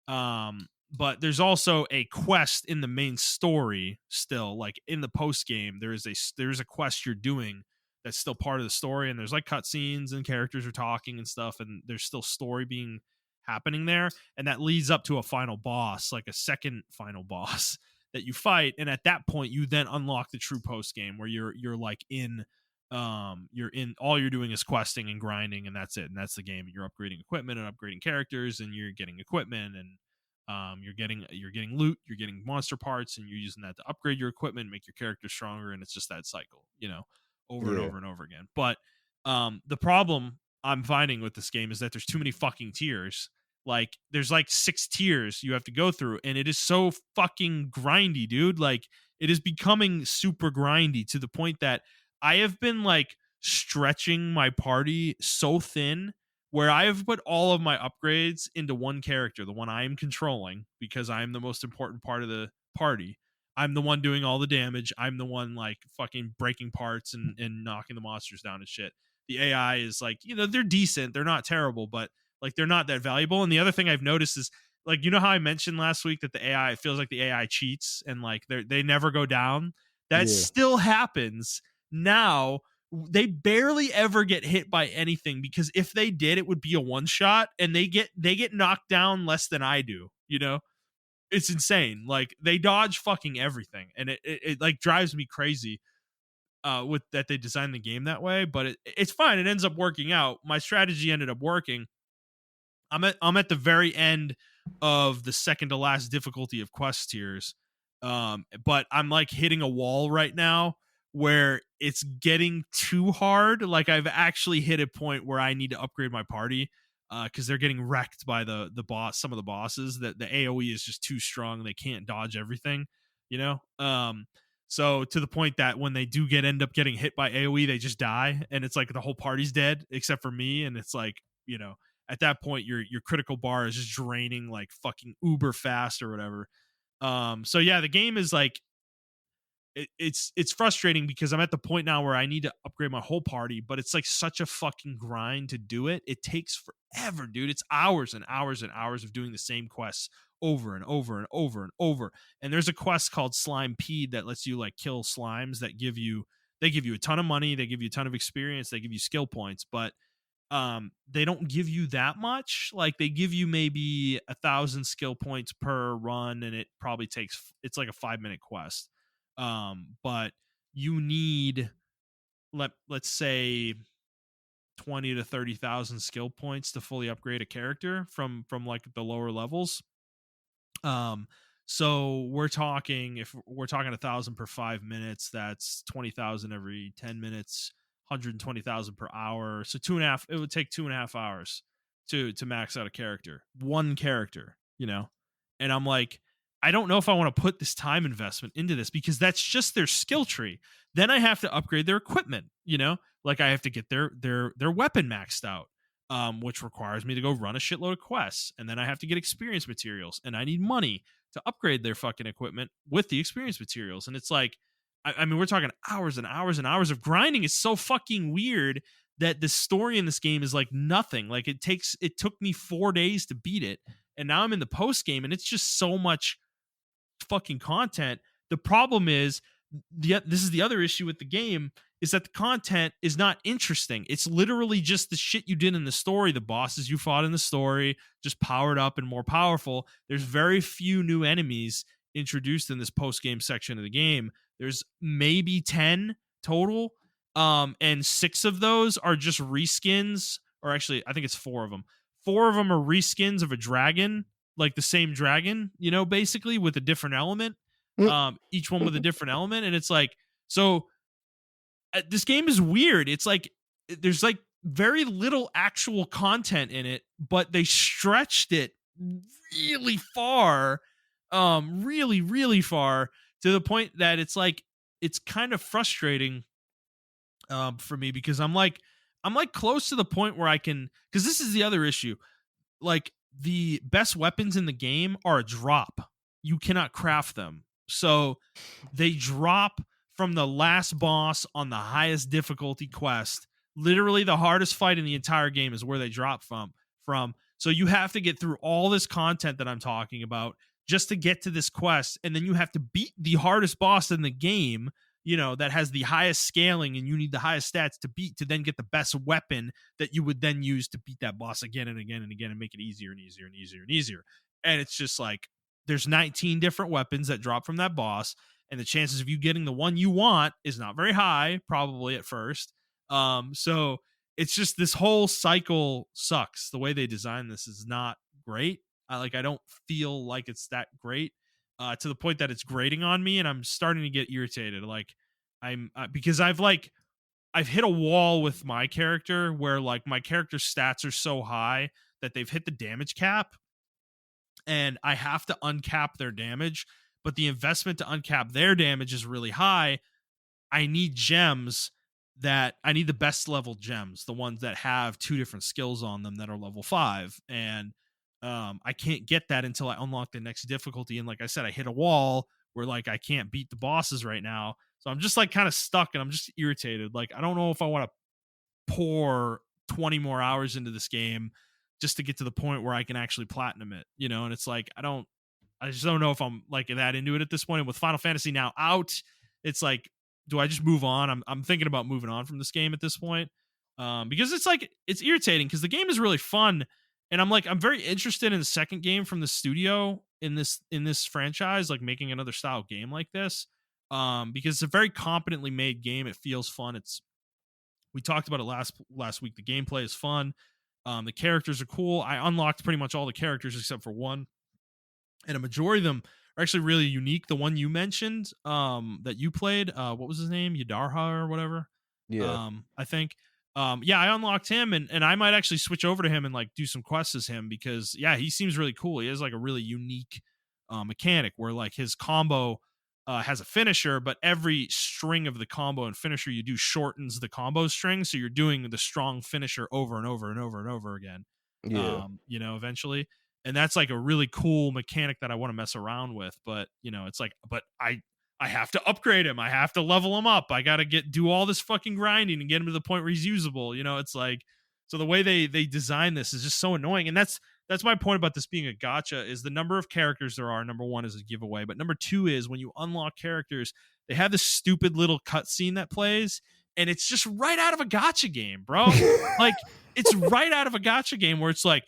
But there's also a quest in the main story still, like in the post game there's a quest you're doing that's still part of the story, and there's like cutscenes and characters are talking and stuff, and there's still story being happening there, and that leads up to a final boss, like a second final boss that you fight. And at that point you then unlock the true post game, where you're like you're in, all you're doing is questing and grinding, and that's it, and that's the game. And you're upgrading equipment and upgrading characters, and you're getting equipment, and you're getting loot, you're getting monster parts, and you're using that to upgrade your equipment, make your character stronger. And it's just that cycle, over and Yeah. over and over again. But the problem I'm finding with this game is that there's too many fucking tiers. Like there's like 6 tiers you have to go through, and it is so fucking grindy, dude. Like it is becoming super grindy to the point that I have been like stretching my party so thin, where I have put all of my upgrades into one character, the one I am controlling, because I am the most important part of the party. I'm the one doing all the damage. I'm the one like fucking breaking parts and knocking the monsters down and shit. The AI is like, they're decent. They're not terrible, but like they're not that valuable. And the other thing I've noticed is, like, how I mentioned last week that the AI, it feels like the AI cheats and like they never go down. That Yeah. still happens now. They barely ever get hit by anything, because if they did, it would be a one shot, and they get knocked down less than I do. It's insane. Like they dodge fucking everything, and it like drives me crazy with that they designed the game that way. But it's fine. It ends up working out. My strategy ended up working. I'm at the very end of the second to last difficulty of quest tiers. But I'm like hitting a wall right now where it's getting too hard. Like I've actually hit a point where I need to upgrade my party, because they're getting wrecked by the boss. Some of the bosses, that the AOE is just too strong. They can't dodge everything, you know. So to the point that when they do end up getting hit by AOE, they just die, and it's like the whole party's dead except for me. And it's like, at that point your critical bar is just draining like fucking uber fast or whatever. So yeah, the game is like, it's frustrating because I'm at the point now where I need to upgrade my whole party, but it's like such a fucking grind to do it. It takes forever, dude. It's hours and hours and hours of doing the same quests over and over and over and over. And there's a quest called Slime Pede that lets you like kill slimes that give you a ton of money, they give you a ton of experience, they give you skill points, but they don't give you that much. Like they give you maybe 1,000 skill points per run, and it probably it's like a 5-minute quest. But you need, let's say 20 to 30,000 skill points to fully upgrade a character from like the lower levels. Um, so if we're talking 1,000 per 5 minutes, that's 20,000 every 10 minutes, 120,000 per hour. So it would take 2.5 hours to max out a character, one character, you know? And I'm like, I don't know if I want to put this time investment into this because that's just their skill tree. Then I have to upgrade their equipment, like I have to get their weapon maxed out, which requires me to go run a shitload of quests, and then I have to get experience materials, and I need money to upgrade their fucking equipment with the experience materials. And it's like, I mean, we're talking hours and hours and hours of grinding. It's so fucking weird that the story in this game is like nothing. Like it took me 4 days to beat it, and now I'm in the post game, and it's just so much fucking content. The problem is, this is the other issue with the game, is that the content is not interesting. It's literally just the shit you did in the story, the bosses you fought in the story, just powered up and more powerful. There's very few new enemies introduced in this post-game section of the game. There's maybe 10 total, and 6 of those are just reskins, or actually, I think it's 4 of them. 4 of them are reskins of a dragon, like the same dragon, basically with a different element. Each one with a different element, and it's like, so this game is weird. It's like there's like very little actual content in it, but they stretched it really far, really, really far, to the point that it's like it's kind of frustrating for me, because I'm like close to the point where I can, because this is the other issue. Like the best weapons in the game are a drop. You cannot craft them. So they drop from the last boss on the highest difficulty quest. Literally the hardest fight in the entire game is where they drop from. So you have to get through all this content that I'm talking about just to get to this quest, and then you have to beat the hardest boss in the game, that has the highest scaling, and you need the highest stats to beat to then get the best weapon that you would then use to beat that boss again and again and again and make it easier and easier and easier and easier. And it's just like there's 19 different weapons that drop from that boss, and the chances of you getting the one you want is not very high, probably at first. So it's just, this whole cycle sucks. The way they design this is not great. I don't feel like it's that great, to the point that it's grating on me, and I'm starting to get irritated. Like because I've hit a wall with my character where like my character's stats are so high that they've hit the damage cap, and I have to uncap their damage, but the investment to uncap their damage is really high. I need the best level gems, the ones that have 2 different skills on them that are level 5. And I can't get that until I unlock the next difficulty. And like I said, I hit a wall where like I can't beat the bosses right now. So I'm just like kind of stuck, and I'm just irritated. Like I don't know if I want to pour 20 more hours into this game just to get to the point where I can actually platinum it, and it's like I just don't know if I'm like that into it at this point. And with Final Fantasy now out, it's like, do I just move on? I'm thinking about moving on from this game at this point, because it's irritating, because the game is really fun, and I'm very interested in the second game from the studio in this franchise, like making another style game like this, because it's a very competently made game. It feels fun. We talked about it last week. The gameplay is fun. The characters are cool. I unlocked pretty much all the characters except for one, and a majority of them are actually really unique. The one you mentioned, that you played, what was his name? Yadarha or whatever. Yeah. I think. Yeah, I unlocked him, and I might actually switch over to him and like do some quests as him, because yeah, he seems really cool. He has like a really unique mechanic where like his combo has a finisher, but every string of the combo and finisher you do shortens the combo string, so you're doing the strong finisher over and over and over and over again. Yeah. Eventually. And that's like a really cool mechanic that I want to mess around with. But it's like, but I have to upgrade him. I have to level him up. I gotta do all this fucking grinding and get him to the point where he's usable. It's like, so the way they design this is just so annoying. And that's my point about this being a gacha, is the number of characters there are. Number 1 is a giveaway, but number 2 is when you unlock characters, they have this stupid little cutscene that plays, and it's just right out of a gotcha game, bro. Like it's right out of a gotcha game where it's like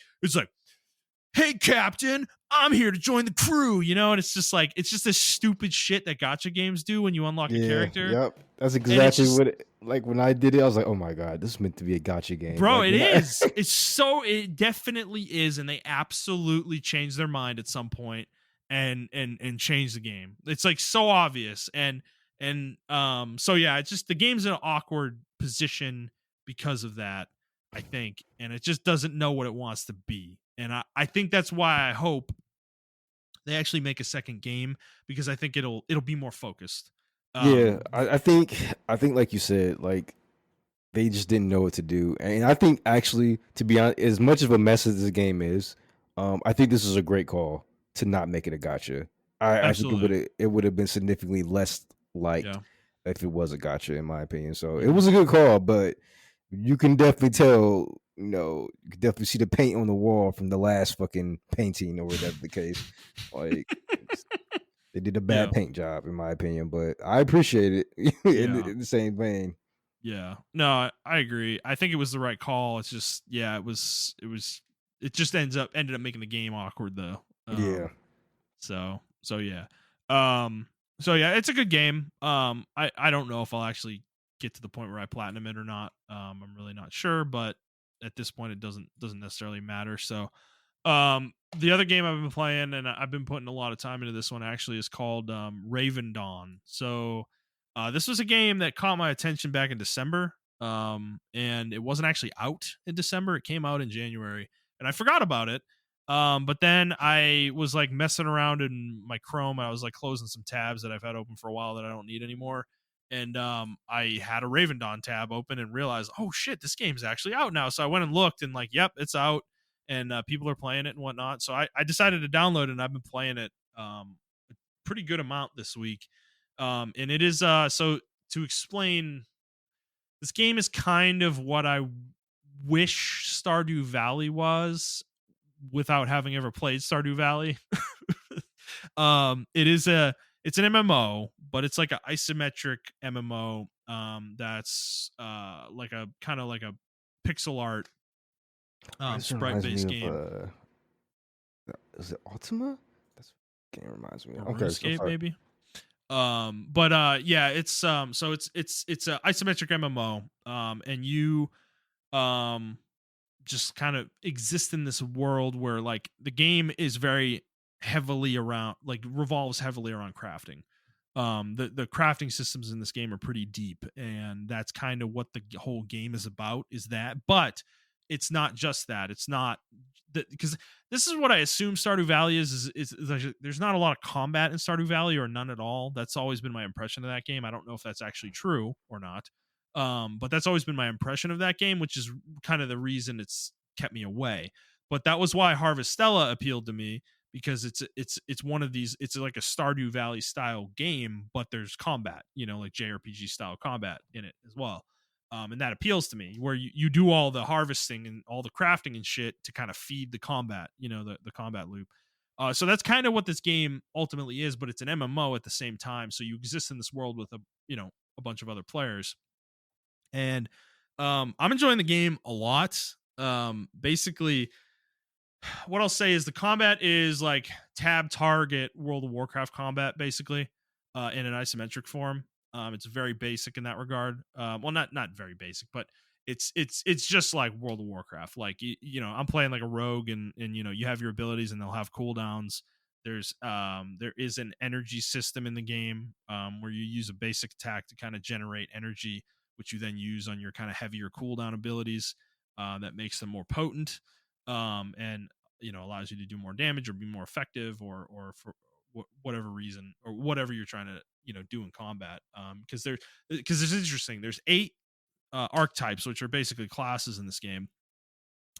hey captain, I'm here to join the crew, and it's just like it's just this stupid shit that gotcha games do when you unlock a Yeah, character. yep. That's And it's exactly just, what like when I did it, I was like, "Oh my god, this is meant to be a gotcha game." bro, Like it when I is. It definitely is, and they absolutely changed their mind at some point and changed the game. It's like so obvious. And so yeah, it's just the game's in an awkward position because of that, I think. And it just doesn't know what it wants to be. And I think that's why I hope they actually make a second game, because I think it'll be more focused. Yeah, Um I think like you said, like they just didn't know what to do. And I think actually, to be honest, as much of a mess as the game is, I think this is a great call to not make it a gotcha. I think Absolutely. it would have been significantly less liked Yeah. if it was a gotcha, in my opinion. So it Mhm. was a good call, but you can definitely tell, you can definitely see the paint on the wall from the last fucking painting or whatever the case. Like they did a bad Yeah. paint job, in my opinion, but I appreciate it Yeah. in the same vein. Yeah. No, I agree. I think it was the right call. It's just, yeah, it just ended up making the game awkward though. Yeah. So yeah. Um so yeah, it's a good game. I don't know if I'll actually get to the point where I platinum it or not. I'm really not sure, but at this point it doesn't necessarily matter. So the other game I've been playing, and I've been putting a lot of time into this one actually, is called Raven Dawn. So this was a game that caught my attention back in December. And it wasn't actually out in December. It came out in January, and I forgot about it. But then I was like messing around in my Chrome. I was like closing some tabs that I've had open for a while that I don't need anymore. And I had a Raven Dawn tab open and realized, oh shit, this game's actually out now. So I went and looked, and like, yep, it's out, and people are playing it and whatnot. So I decided to download it, and I've been playing it a pretty good amount this week. And it is so to explain, this game is kind of what I wish Stardew Valley was without having ever played Stardew Valley. It's an MMO, but it's like an isometric MMO that's like a kind of like a pixel art This sprite reminds me based of game, is it Ultima? That's what game reminds me of. or Okay, so RuneScape sorry. maybe. But yeah, so it's a isometric MMO. And you um just kind of exist in this world where like the game is very heavily around, like revolves heavily around crafting. The crafting systems in this game are pretty deep, and that's kind of what the whole game is about, is that. But it's not just that. It's not that, because this is what I assume Stardew Valley is like, there's not a lot of combat in Stardew Valley, or none at all. That's always been my impression of that game. I don't know if that's actually true or not. But that's always been my impression of that game, which is kind of the reason it's kept me away. But that was why Harvestella appealed to me, because it's one of these, it's like a Stardew Valley style game, but there's combat, like JRPG style combat in it as well. And that appeals to me, where you do all the harvesting and all the crafting and shit to kind of feed the combat, the combat loop. So that's kind of what this game ultimately is, but it's an MMO at the same time. So you exist in this world with a bunch of other players. And I'm enjoying the game a lot. Basically, what I'll say is the combat is like tab target World of Warcraft combat, basically, in an isometric form. It's very basic in that regard. Well, not very basic, but it's just like World of Warcraft. Like I'm playing like a rogue, and you have your abilities, and they'll have cooldowns. There is an energy system in the game, where you use a basic attack to kind of generate energy, which you then use on your kind of heavier cooldown abilities. That makes them more potent, and allows you to do more damage or be more effective, or for whatever reason, or whatever you're trying to do in combat. Because it's interesting. There's 8 archetypes, which are basically classes in this game.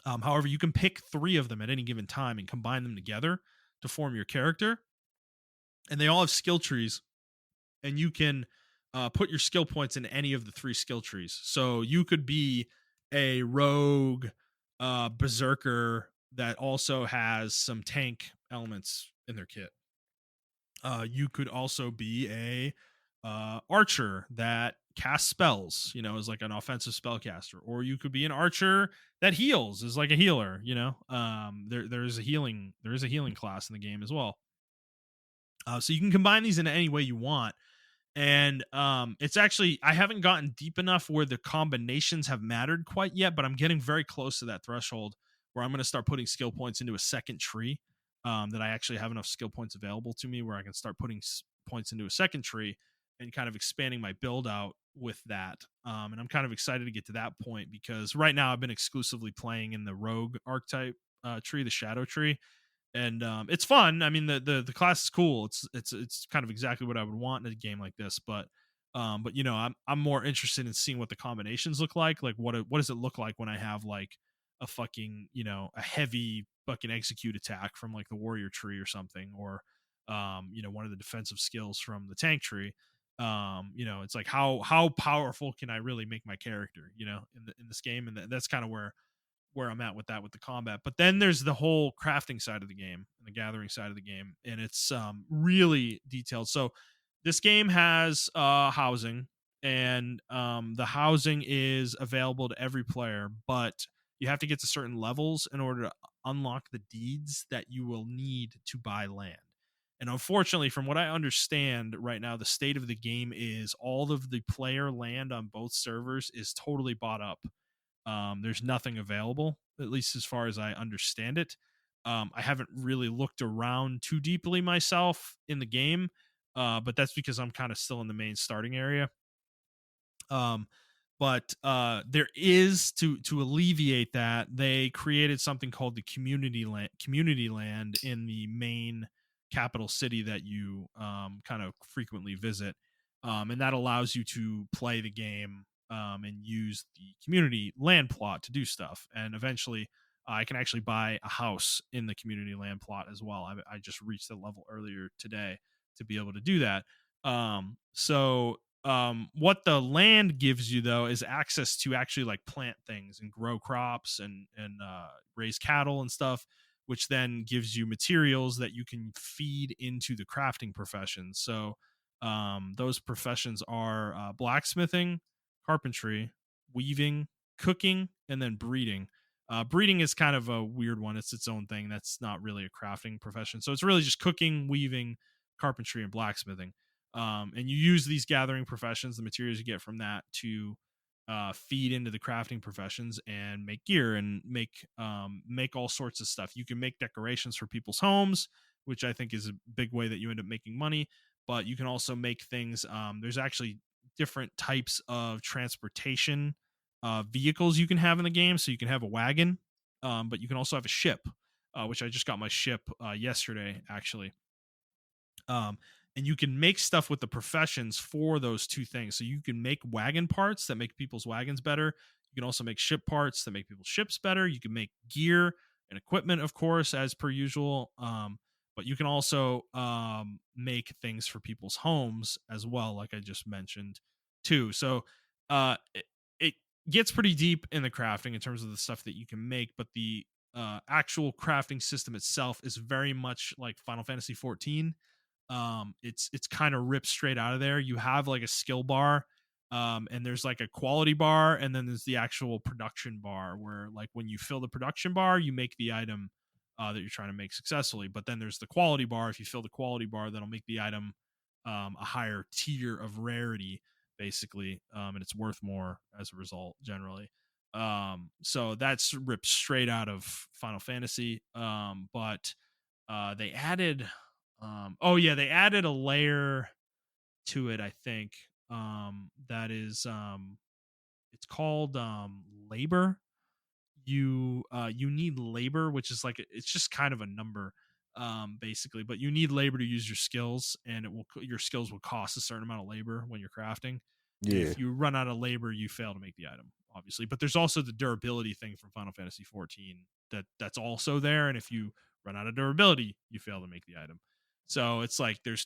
However, you can pick 3 of them at any given time and combine them together to form your character, and they all have skill trees, and you can put your skill points in any of the 3 skill trees. So you could be a rogue berserker that also has some tank elements in their kit. You could also be a archer that casts spells, is like an offensive spellcaster, or you could be an archer that heals, is like a healer. There is a healing class in the game as well. So you can combine these in any way you want. And it's actually, I haven't gotten deep enough where the combinations have mattered quite yet, but I'm getting very close to that threshold where I'm going to start putting skill points into a second tree. That I actually have enough skill points available to me where I can start putting points into a second tree and kind of expanding my build out with that. And I'm kind of excited to get to that point because right now I've been exclusively playing in the rogue archetype tree, the shadow tree, and it's fun. I mean, the class is cool. It's kind of exactly what I would want in a game like this. But I'm more interested in seeing what the combinations look like. Like what does it look like when I have like a fucking a heavy fucking execute attack from like the warrior tree or something, or one of the defensive skills from the tank tree. It's like how powerful can I really make my character, in this game, and that's kind of where I'm at with that with the combat. But then there's the whole crafting side of the game and the gathering side of the game, and it's really detailed. So this game has housing, and the housing is available to every player, but you have to get to certain levels in order to unlock the deeds that you will need to buy land. And unfortunately, from what I understand right now, the state of the game is all of the player land on both servers is totally bought up. There's nothing available, at least as far as I understand it. I haven't really looked around too deeply myself in the game, but that's because I'm kind of still in the main starting area. Um, but there is to alleviate that, they created something called the community land in the main capital city that you kind of frequently visit, and that allows you to play the game and use the community land plot to do stuff. And eventually, I can actually buy a house in the community land plot as well. I just reached the level earlier today to be able to do that. So what the land gives you though is access to actually like plant things and grow crops and raise cattle and stuff, which then gives you materials that you can feed into the crafting professions. So those professions are blacksmithing, carpentry, weaving, cooking, and then breeding. Breeding is kind of a weird one. It's its own thing. That's not really a crafting profession. So it's really just cooking, weaving, carpentry, and blacksmithing. And you use these gathering professions, the materials you get from that, to feed into the crafting professions and make gear and make all sorts of stuff. You can make decorations for people's homes, which I think is a big way that you end up making money. But you can also make things. There's actually different types of transportation vehicles you can have in the game. So you can have a wagon, but you can also have a ship, which I just got my ship yesterday, actually. um, and you can make stuff with the professions for those two things. So you can make wagon parts that make people's wagons better. You can also make ship parts that make people's ships better. You can make gear and equipment, of course, as per usual. But you can also make things for people's homes as well, like I just mentioned too. So it gets pretty deep in the crafting in terms of the stuff that you can make, but the actual crafting system itself is very much like Final Fantasy 14. It's kind of ripped straight out of there. You have like a skill bar, and there's like a quality bar, and then there's the actual production bar where like when you fill the production bar you make the item that you're trying to make successfully. But then there's the quality bar. If you fill the quality bar, that'll make the item a higher tier of rarity, basically, and it's worth more as a result generally. So that's ripped straight out of Final Fantasy. But they added oh yeah, they added a layer to it, I think. That is it's called labor. You need labor, which is like it's just kind of a number, basically, but you need labor to use your skills, and your skills will cost a certain amount of labor when you're crafting. And Yeah. if you run out of labor, you fail to make the item, obviously. But there's also the durability thing from Final Fantasy 14 that's also there, and if you run out of durability, you fail to make the item. So it's like there's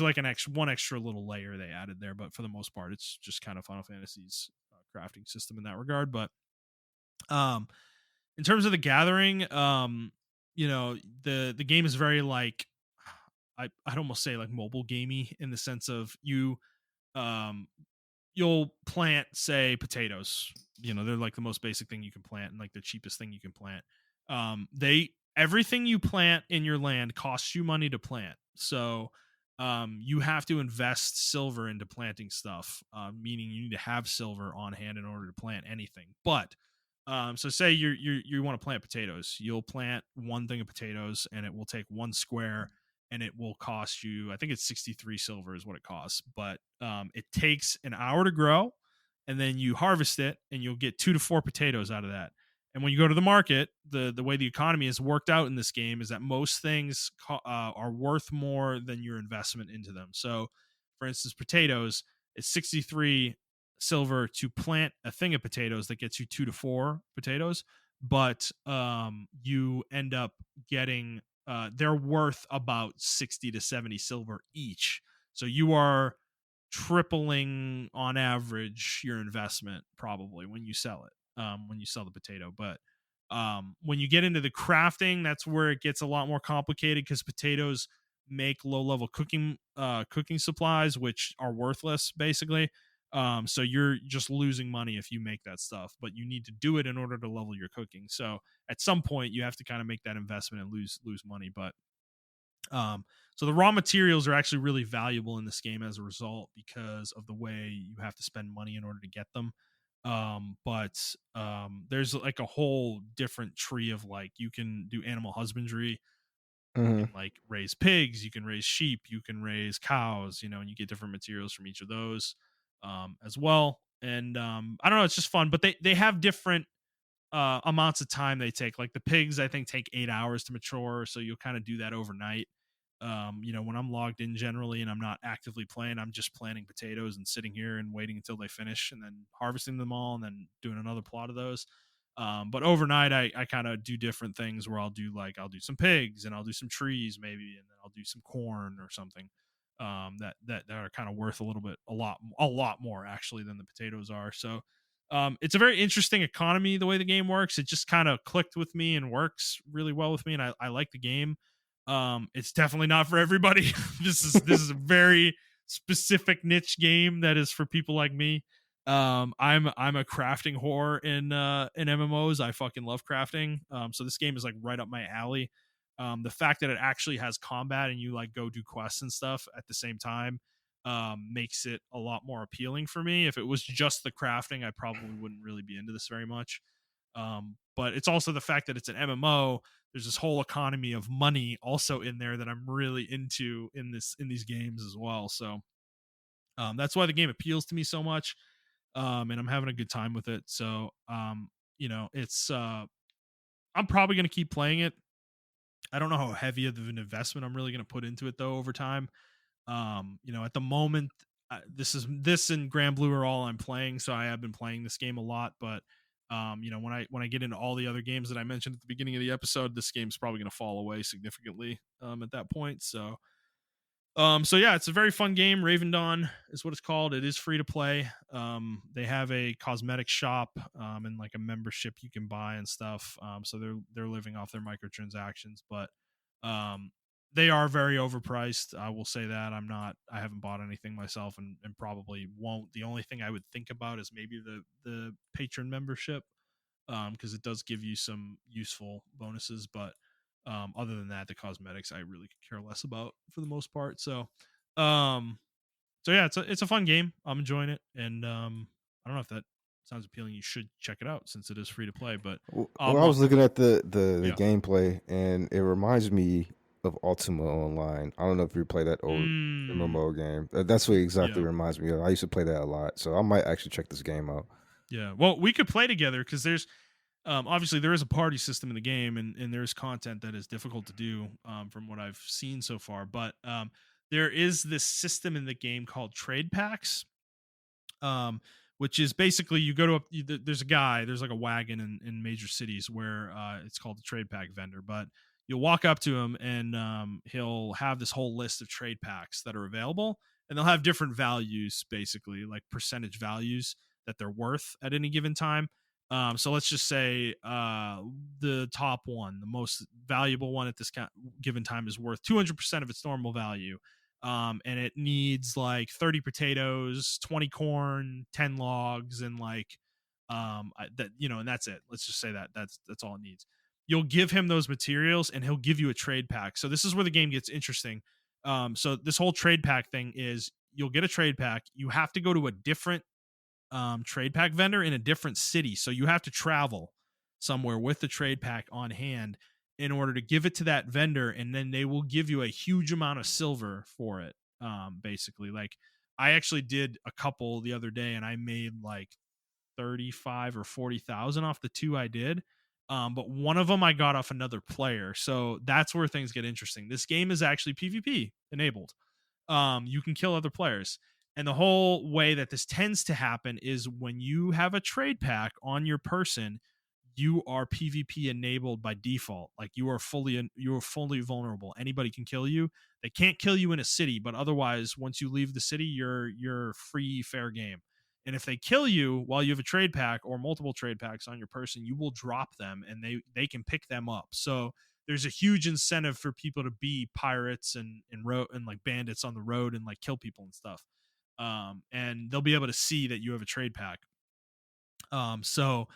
like one extra little layer they added there, but for the most part, it's just kind of Final Fantasy's crafting system in that regard. But um in terms of the gathering, the game is very like, I'd almost say like mobile gamey in the sense of um, you'll plant, say, potatoes. They're like the most basic thing you can plant and like the cheapest thing you can plant. They Everything you plant in your land costs you money to plant. So you have to invest silver into planting stuff, meaning you need to have silver on hand in order to plant anything. But so say you want to plant potatoes, you'll plant one thing of potatoes, and it will take one square, and it will cost you, I think it's 63 silver is what it costs. But it takes an hour to grow, and then you harvest it, and you'll get 2 to 4 potatoes out of that. And when you go to the market, the way the economy is worked out in this game is that most things are worth more than your investment into them. So, for instance, potatoes, it's 63 silver to plant a thing of potatoes that gets you 2 to 4 potatoes, but you end up getting they're worth about 60 to 70 silver each. So you are tripling on average your investment probably when you sell it, when you sell the potato. But when you get into the crafting, that's where it gets a lot more complicated, because potatoes make low level cooking supplies, which are worthless basically. So you're just losing money if you make that stuff, but you need to do it in order to level your cooking. So at some point you have to kind of make that investment and lose money. But um, so the raw materials are actually really valuable in this game as a result, because of the way you have to spend money in order to get them. But there's like a whole different tree of, like, you can do animal husbandry. You Hmm. can like raise pigs, you can raise sheep, you can raise cows, and you get different materials from each of those as well. And I don't know, it's just fun. But they have different amounts of time they take. Like the pigs, I think, take 8 hours to mature, so you'll kind of do that overnight. When I'm logged in generally and I'm not actively playing, I'm just planting potatoes and sitting here and waiting until they finish, and then harvesting them all and then doing another plot of those. But overnight, I kind of do different things where I'll do some pigs, and I'll do some trees maybe, and then I'll do some corn or something. That are kind of worth a lot more actually than the potatoes are. So it's a very interesting economy the way the game works. It just kind of clicked with me and works really well with me, and I like the game. It's definitely not for everybody. This is a very specific niche game that is for people like me. I'm a crafting whore in MMOs. I fucking love crafting. So this game is like right up my alley. The fact that it actually has combat and you like go do quests and stuff at the same time makes it a lot more appealing for me. If it was just the crafting, I probably wouldn't really be into this very much. But it's also the fact that it's an MMO. There's this whole economy of money also in there that I'm really into in these games as well. So that's why the game appeals to me so much, and I'm having a good time with it. So it's I'm probably going to keep playing it. I don't know how heavy of an investment I'm really going to put into it though over time. At the moment, this and Grand Blue are all I'm playing, so I have been playing this game a lot. But when I get into all the other games that I mentioned at the beginning of the episode, this game's probably going to fall away significantly at that point. So yeah, it's a very fun game. Raven Dawn is what it's called. It is free to play. They have a cosmetic shop and like a membership you can buy and stuff. So they're living off their microtransactions, but um, they are very overpriced. I will say that I haven't bought anything myself, and probably won't. The only thing I would think about is maybe the patron membership, because it does give you some useful bonuses, but other than that, the cosmetics I really could care less about for the most part. Um, so yeah, it's a fun game. I'm enjoying it, and I don't know if that sounds appealing. You should check it out since it is free to play. But Well, I was looking at the yeah, gameplay, and it reminds me of Ultima Online. I don't know if you play that old mm, MMO game. That's what it exactly yeah, reminds me of. I used to play that a lot, so I might actually check this game out. yeah. Well, we could play together, because there's obviously there is a party system in the game, and there's content that is difficult to do from what I've seen so far. But there is this system in the game called trade packs, um, which is basically you go to there's like a wagon in major cities where it's called the trade pack vendor. But you'll walk up to him, and he'll have this whole list of trade packs that are available, and they'll have different values, basically like percentage values that they're worth at any given time. So let's just say the top one, the most valuable one at this given time, is worth 200% of its normal value. and it needs like 30 potatoes, 20 corn, 10 logs, and like that, and that's it. Let's just say that that's all it needs. You'll give him those materials and he'll give you a trade pack. So this is where the game gets interesting. So this whole trade pack thing is you'll get a trade pack. You have to go to a different trade pack vendor in a different city. So you have to travel somewhere with the trade pack on hand in order to give it to that vendor, and then they will give you a huge amount of silver for it. Basically, like I actually did a couple the other day, and I made like 35 or 40,000 off the two I did. But one of them I got off another player, so that's where things get interesting. This game is actually PvP enabled. You can kill other players. And the whole way that this tends to happen is when you have a trade pack on your person, you are PvP enabled by default. Like you are fully vulnerable. Anybody can kill you. They can't kill you in a city, but otherwise, once you leave the city, you're free, fair game. And if they kill you while you have a trade pack or multiple trade packs on your person, you will drop them, and they can pick them up. So there's a huge incentive for people to be pirates and like bandits on the road and like kill people and stuff. And they'll be able to see that you have a trade pack. So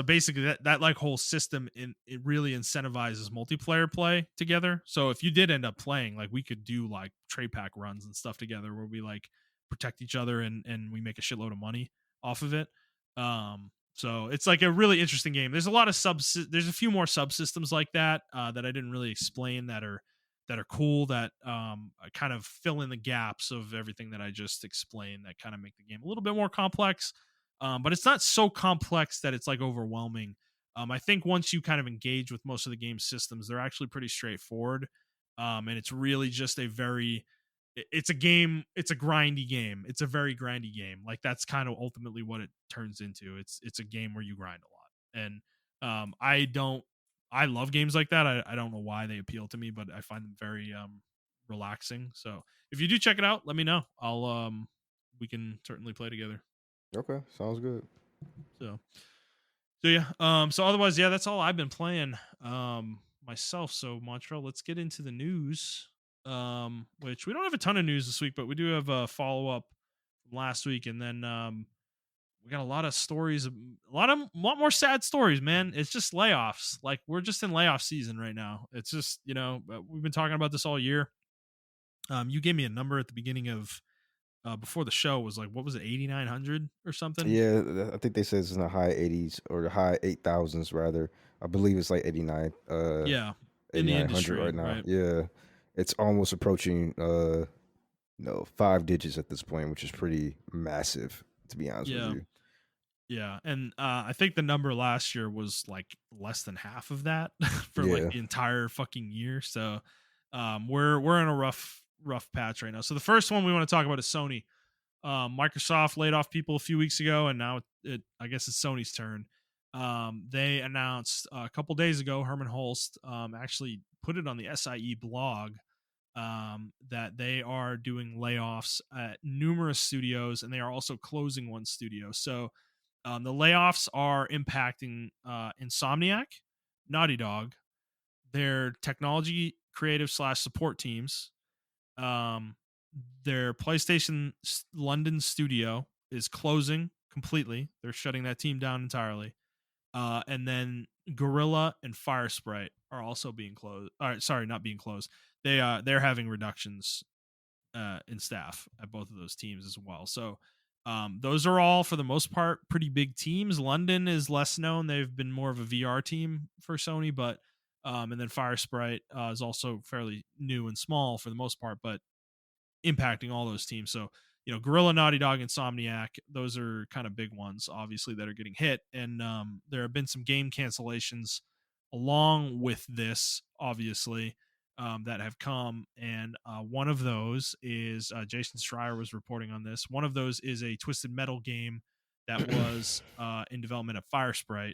basically that like whole system it really incentivizes multiplayer play together. So if you did end up playing, like we could do like trade pack runs and stuff together where we like protect each other and we make a shitload of money off of it. So it's like a really interesting game. There's a lot of there's a few more subsystems like that that I didn't really explain that are cool that kind of fill in the gaps of everything that I just explained that kind of make the game a little bit more complex. But it's not so complex that it's like overwhelming. I think once you kind of engage with most of the game systems, they're actually pretty straightforward. And it's really just it's a game. It's a grindy game. It's a very grindy game. Like that's kind of ultimately what it turns into. It's a game where you grind a lot. And I love games like that. I don't know why they appeal to me, but I find them very relaxing. So if you do check it out, let me know. We can certainly play together. Okay, sounds good. So yeah. So otherwise, yeah, that's all I've been playing myself. So Montrell, let's get into the news. Which we don't have a ton of news this week, but we do have a follow up from last week, and then we got a lot of stories, a lot more sad stories, man. It's just layoffs. Like we're just in layoff season right now. It's just we've been talking about this all year. You gave me a number at the beginning of before the show was like what was it 8,900 or something? Yeah, I think they said it's in the high 80s or the high 8,000s rather. I believe it's like 89, Yeah, in the 8,900 industry, right now. right? Yeah, it's almost approaching no 5 digits at this point, which is pretty massive to be honest with Yeah. you. Yeah, and I think the number last year was like less than half of that for like Yeah, the entire fucking year. So we're in a rough patch right now. So the first one we want to talk about is Sony. Microsoft laid off people a few weeks ago, and now I guess it's Sony's turn. They announced a couple days ago. Herman Holst actually put it on the SIE blog that they are doing layoffs at numerous studios, and they are also closing one studio. So the layoffs are impacting Insomniac, Naughty Dog, their technology creative slash support teams. Um, their PlayStation London studio is closing completely. They're shutting that team down entirely. And then Gorilla and Firesprite are also being closed. All right, sorry, not being closed. They're having reductions in staff at both of those teams as well. So those are all for the most part pretty big teams. London is less known; they've been more of a VR team for Sony, but and then Firesprite is also fairly new and small for the most part, but impacting all those teams. So, Gorilla, Naughty Dog, Insomniac, those are kind of big ones, obviously, that are getting hit. And there have been some game cancellations along with this, obviously, that have come. And one of those is Jason Schreier was reporting on this. One of those is a Twisted Metal game that was in development at Firesprite.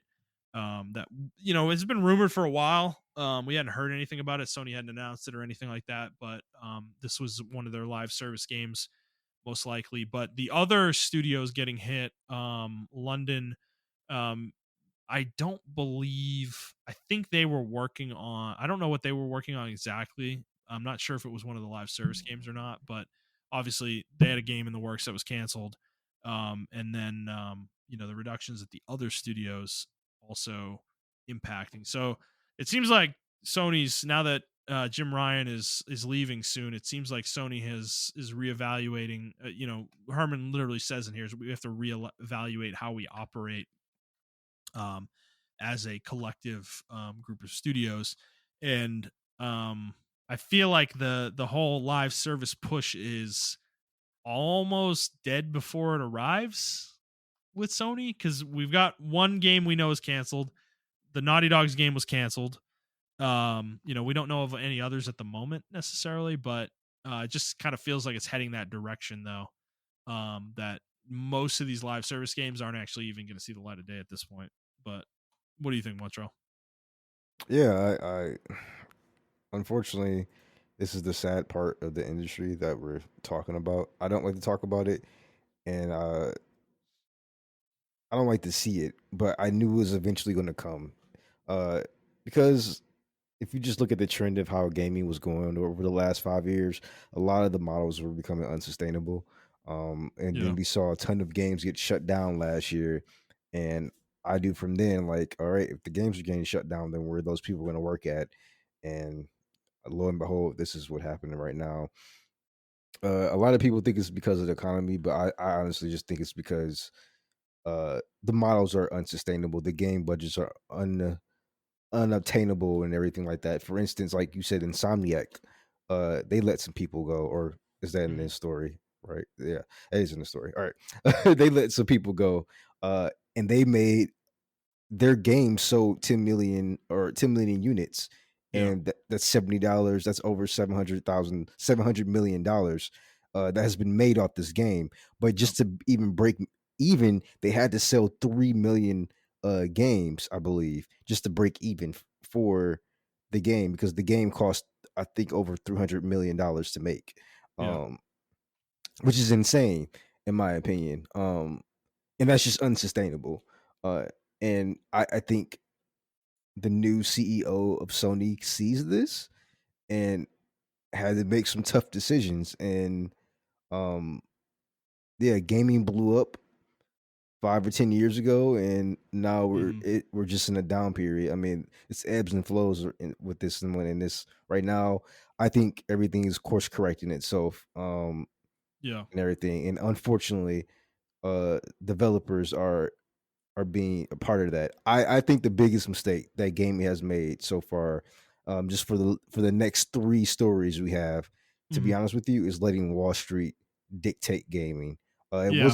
That it's been rumored for a while. We hadn't heard anything about it. Sony hadn't announced it or anything like that. But this was one of their live service games, most likely. But the other studios getting hit, London. Um, I don't believe. I think they were working on. I don't know what they were working on exactly. I'm not sure if it was one of the live service games or not, but obviously they had a game in the works that was canceled. And then the reductions at the other studios also impacting. So it seems like Sony's, now that Jim Ryan is leaving soon, it seems like Sony is reevaluating. Herman literally says in here is we have to reevaluate how we operate um, as a collective group of studios, and I feel like the whole live service push is almost dead before it arrives with Sony, because we've got one game we know is canceled. The Naughty Dogs game was canceled. We don't know of any others at the moment necessarily, but it just kind of feels like it's heading that direction though. That most of these live service games aren't actually even going to see the light of day at this point. But what do you think, Montreal? Yeah, I unfortunately, this is the sad part of the industry that we're talking about. I don't like to talk about it, and I don't like to see it, but I knew it was eventually going to come. Uh, because if you just look at the trend of how gaming was going over the last 5 years, a lot of the models were becoming unsustainable. And Yeah. then we saw a ton of games get shut down last year. And I do from then, like, all right, if the games are getting shut down, then where are those people going to work at? And lo and behold, this is what happening right now. A lot of people think it's because of the economy, but I honestly just think it's because the models are unsustainable. The game budgets are unobtainable and everything like that. For instance, like you said, Insomniac, they let some people go, or is that in Mhm. this story? Right? Yeah, that is in the story. All right, they let some people go, and they made their game sold 10 million or 10 million units, Yeah. and that's $70. That's over 700 million dollars that has been made off this game. But Yep. just to even break even, they had to sell 3 million games, I believe, just to break even for the game, because the game cost, I think, over $300 million to make, Yeah. um, which is insane in my opinion. And that's just unsustainable. Uh, and I think the new CEO of Sony sees this and had to make some tough decisions. And um, yeah, gaming blew up 5 or 10 years ago, and now Mhm. we're just in a down period. I mean, it's ebbs and flows with this and when in this right now. I think everything is course correcting itself, Yeah. and everything. And unfortunately, developers are being a part of that. I think the biggest mistake that gaming has made so far, just for the next three stories we have, to be Mhm. honest with you, is letting Wall Street dictate gaming. Yeah.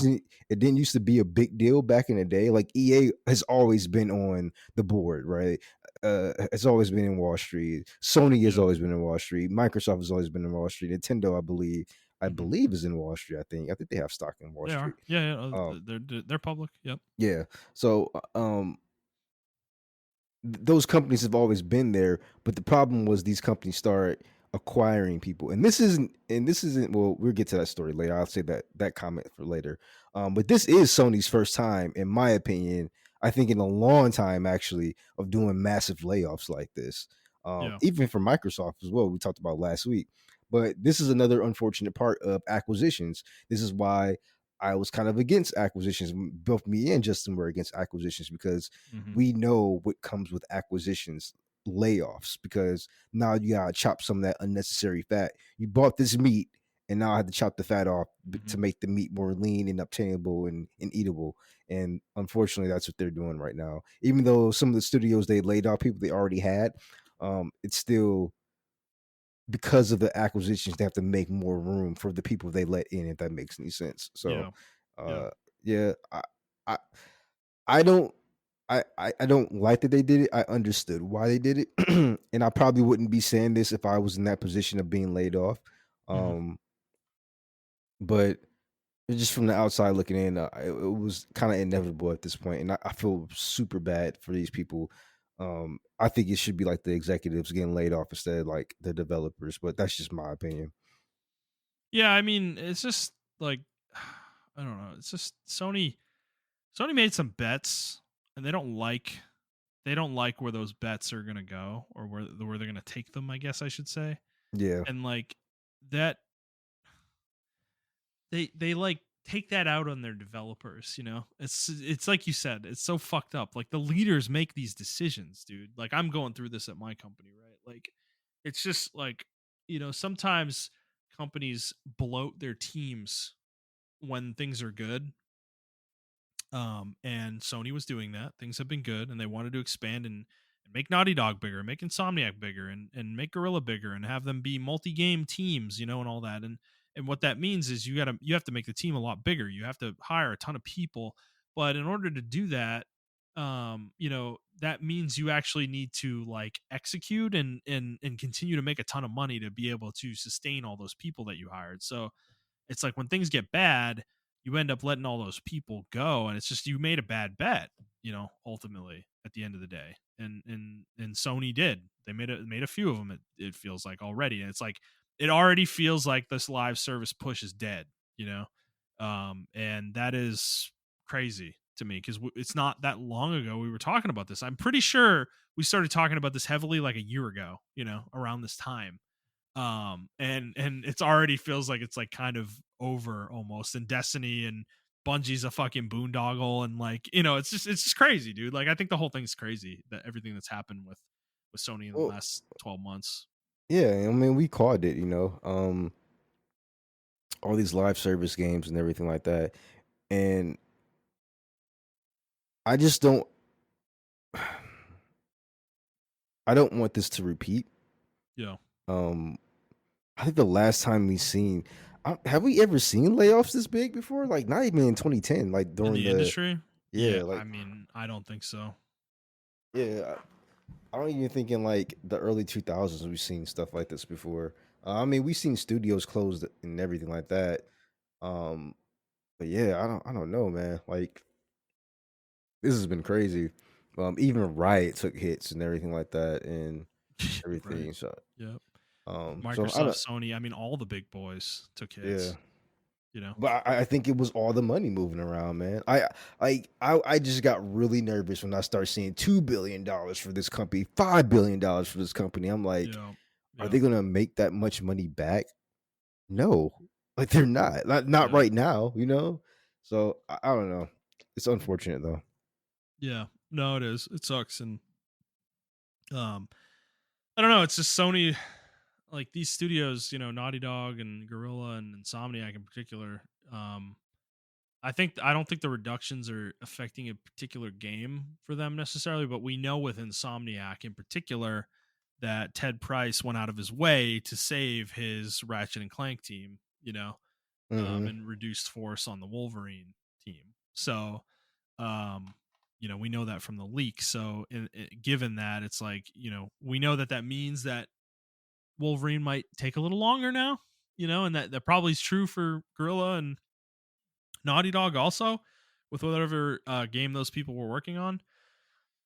It didn't used to be a big deal back in the day. Like EA has always been on the board, right? It's always been in Wall Street. Sony has Yeah. always been in Wall Street. Microsoft has always been in Wall Street. Nintendo, I Mhm. believe is in Wall Street. I think they have stock in Wall They Street. are. Yeah. Yeah. Um, They're public. Yep. yeah. So, those companies have always been there, but the problem was these companies started acquiring people, and this isn't well, we'll get to that story later. I'll say that comment for later. But this is Sony's first time, in my opinion, I think in a long time actually, of doing massive layoffs like this. Yeah. Even for Microsoft as well, we talked about last week. But this is another unfortunate part of acquisitions. This is why I was kind of against acquisitions. Both me and Justin were against acquisitions, because Mhm. we know what comes with acquisitions: layoffs. Because now you gotta chop some of that unnecessary fat. You bought this meat, and now I had to chop the fat off to Mhm. make the meat more lean and obtainable and eatable. And unfortunately, that's what they're doing right now. Even though some of the studios, they laid off people they already had, it's still because of the acquisitions, they have to make more room for the people they let in, if that makes any sense. So Yeah. Yeah. uh yeah, I I don't I don't like that they did it. I understood why they did it. And I probably wouldn't be saying this if I was in that position of being laid off. Mhm. Um, but just from the outside looking in, it was kind of inevitable at this point, and I feel super bad for these people. I think it should be like the executives getting laid off instead of like the developers, but that's just my opinion. Yeah. I mean, it's just like I don't know. It's just Sony. Sony made some bets, and they don't like where those bets are gonna go, or where they're gonna take them. I guess I should say. Yeah. And like that they like take that out on their developers, you know? It's like you said, it's so fucked up. Like the leaders make these decisions, dude. Like I'm going through this at my company, right? Like it's just like, sometimes companies bloat their teams when things are good. And Sony was doing that. Things have been good, and they wanted to expand and make Naughty Dog bigger, make Insomniac bigger, and make Gorilla bigger, and have them be multi-game teams, and all that. And what that means is you have to make the team a lot bigger. You have to hire a ton of people, but in order to do that, that means you actually need to like execute and continue to make a ton of money to be able to sustain all those people that you hired. So it's like when things get bad, you end up letting all those people go, and it's just you made a bad bet, ultimately at the end of the day. And Sony did. They made a few of them. It feels like already, and it's like it already feels like this live service push is dead, and that is crazy to me because it's not that long ago we were talking about this. I'm pretty sure we started talking about this heavily like a year ago, around this time. And it's already feels like it's like kind of over almost, and Destiny and Bungie's a fucking boondoggle, and like it's just crazy, dude. Like I think the whole thing's crazy, that everything that's happened with Sony in the Well, last 12 months. yeah, I mean, we called it, all these live service games and everything like that. And I just don't I don't want this to repeat. Yeah. Um I think the last time we seen have we ever seen layoffs this big before? Like not even in 2010, like In during the the industry. Yeah, yeah, I like mean, I don't think so. yeah, I don't even think in like the early 2000s we've seen stuff like this before. I mean, we've seen studios closed and everything like that. Um, but yeah, I don't know, man. Like this has been crazy. Even Riot took hits and everything like that and Right. everything. So, Yep. so I Microsoft, don't. Sony, I mean, all the big boys took Yeah, hits, you know. but I think it was all the money moving around, man. I just got really nervous when I started seeing $2 billion for this company, $5 billion for this company. I'm like, Yeah. are Yeah. they gonna make that much money back? No, like they're not. Not Yeah. right now, you know. So I don't know. It's unfortunate though. Yeah. No, it is. It sucks. And um I don't know. It's just Sony, like these studios, Naughty Dog and Gorilla and Insomniac in particular. Um, I don't think the reductions are affecting a particular game for them necessarily, but we know with Insomniac in particular that Ted Price went out of his way to save his Ratchet and Clank team, Hmm. and reduced force on the Wolverine team. So, um, we know that from the leak. So, given that, it's like, we know that that means that Wolverine might take a little longer now, and that probably is true for Gorilla and Naughty Dog also, with whatever game those people were working on.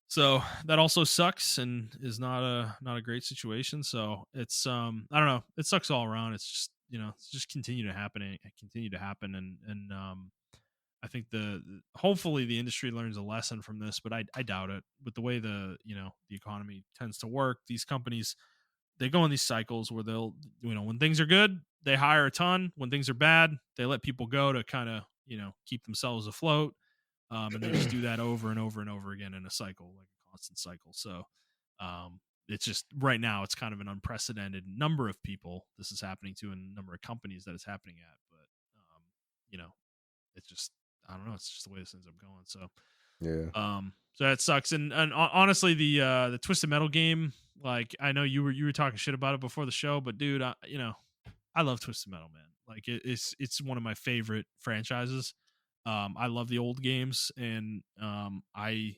So that also sucks and is not a great situation. So it's I don't know, it sucks all around. It's just it's just continue to happen, and I think hopefully the industry learns a lesson from this, but I doubt it. With the way the economy tends to work, these companies, they go in these cycles where they'll, when things are good, they hire a ton. When things are bad, they let people go to kind of, keep themselves afloat. And they just do that over and over and over again in a cycle, like a constant cycle. So, it's just right now, it's kind of an unprecedented number of people this is happening to, and number of companies that it's happening at. But, you know, it's just, I don't know. It's just the way this ends up going. Yeah. So that sucks. And honestly, the Twisted Metal game, like I know you were talking shit about it before the show, but dude, I love Twisted Metal, man. Like it's one of my favorite franchises. I love the old games, and I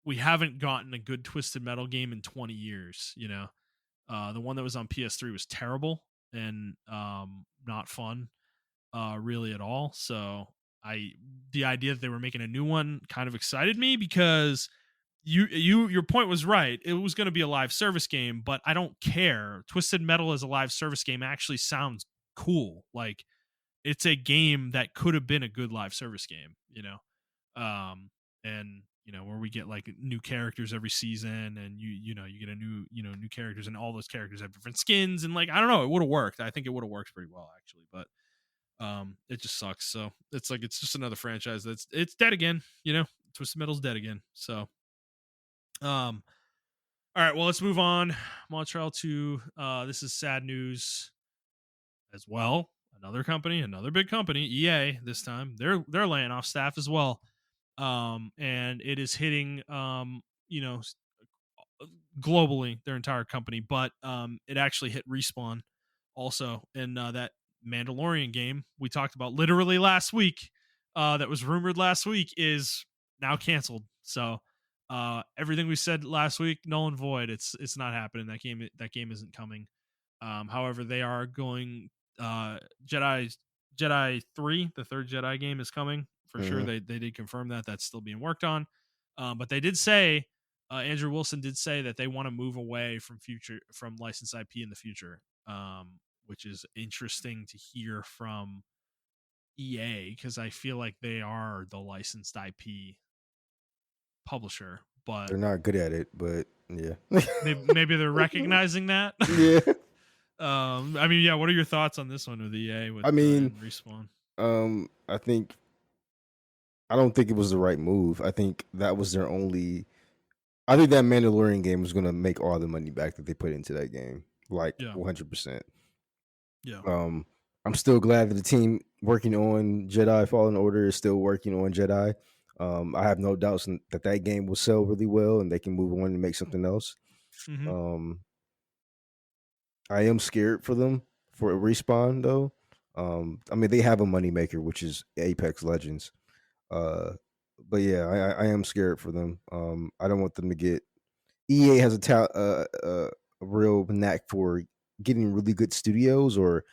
we haven't gotten a good Twisted Metal game in 20 years. The one that was on PS3 was terrible and not fun really at all. So I the idea that they were making a new one kind of excited me because your point was right. It was going to be a live service game, but I don't care. Twisted Metal as a live service game actually sounds cool. Like it's a game that could have been a good live service game, um and where we get like new characters every season, and you get a new characters, and all those characters have different skins, and like I don't know, it would have worked. I think it would have worked pretty well actually, but it just sucks. So it's like it's just another franchise it's dead again. Twisted Metal's dead again. So um all right, well, let's move on. Montreal to this is sad news as well. Another company, another big company, EA this time. They're laying off staff as well. And it is hitting globally their entire company, but it actually hit Respawn also in that Mandalorian game we talked about literally last week. That was rumored last week is now canceled. So everything we said last week, null and void. It's not happening. That game isn't coming. However, they are going. Jedi 3, the third Jedi game, is coming for sure. Mm-hmm. They did confirm that that's still being worked on. But they did say Andrew Wilson did say that they want to move away from licensed IP in the future, which is interesting to hear from EA because I feel like they are the licensed IP publisher, but They're not good at it, but yeah. maybe they're recognizing that. Yeah. I mean, yeah. What are your thoughts on this one with EA with I mean, and Respawn? I don't think it was the right move. I think that was their only. I think that Mandalorian game was gonna make all the money back that they put into that game, like Yeah, 100%. yeah, I'm still glad that the team working on Jedi Fallen Order is still working on Jedi. I have no doubts that that game will sell really well and they can move on and make something else. mm-hmm. Um, I am scared for them for a Respawn though. I mean they have a moneymaker, which is Apex Legends. Uh, but yeah, I am scared for them. I don't want them to get. EA has a real knack for getting really good studios or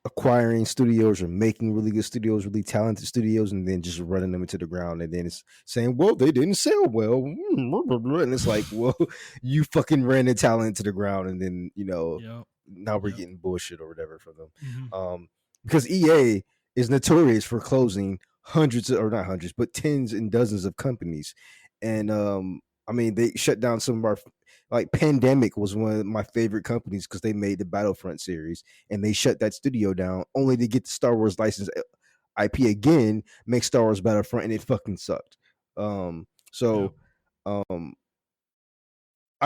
acquiring studios or making really good studios, really talented studios, and then just running them into the ground. And then it's saying, well, they didn't sell well. And it's like, well, you fucking ran the talent to the ground. And then, Yep, now we're yep, getting bullshit or whatever from them. mm-hmm. Because EA is notorious for closing hundreds or not hundreds, but tens and dozens of companies. And I mean, they shut down some of our like Pandemic was one of my favorite companies because they made the Battlefront series and they shut that studio down only to get the Star Wars license IP again, make Star Wars Battlefront, and it fucking sucked. Yeah, So I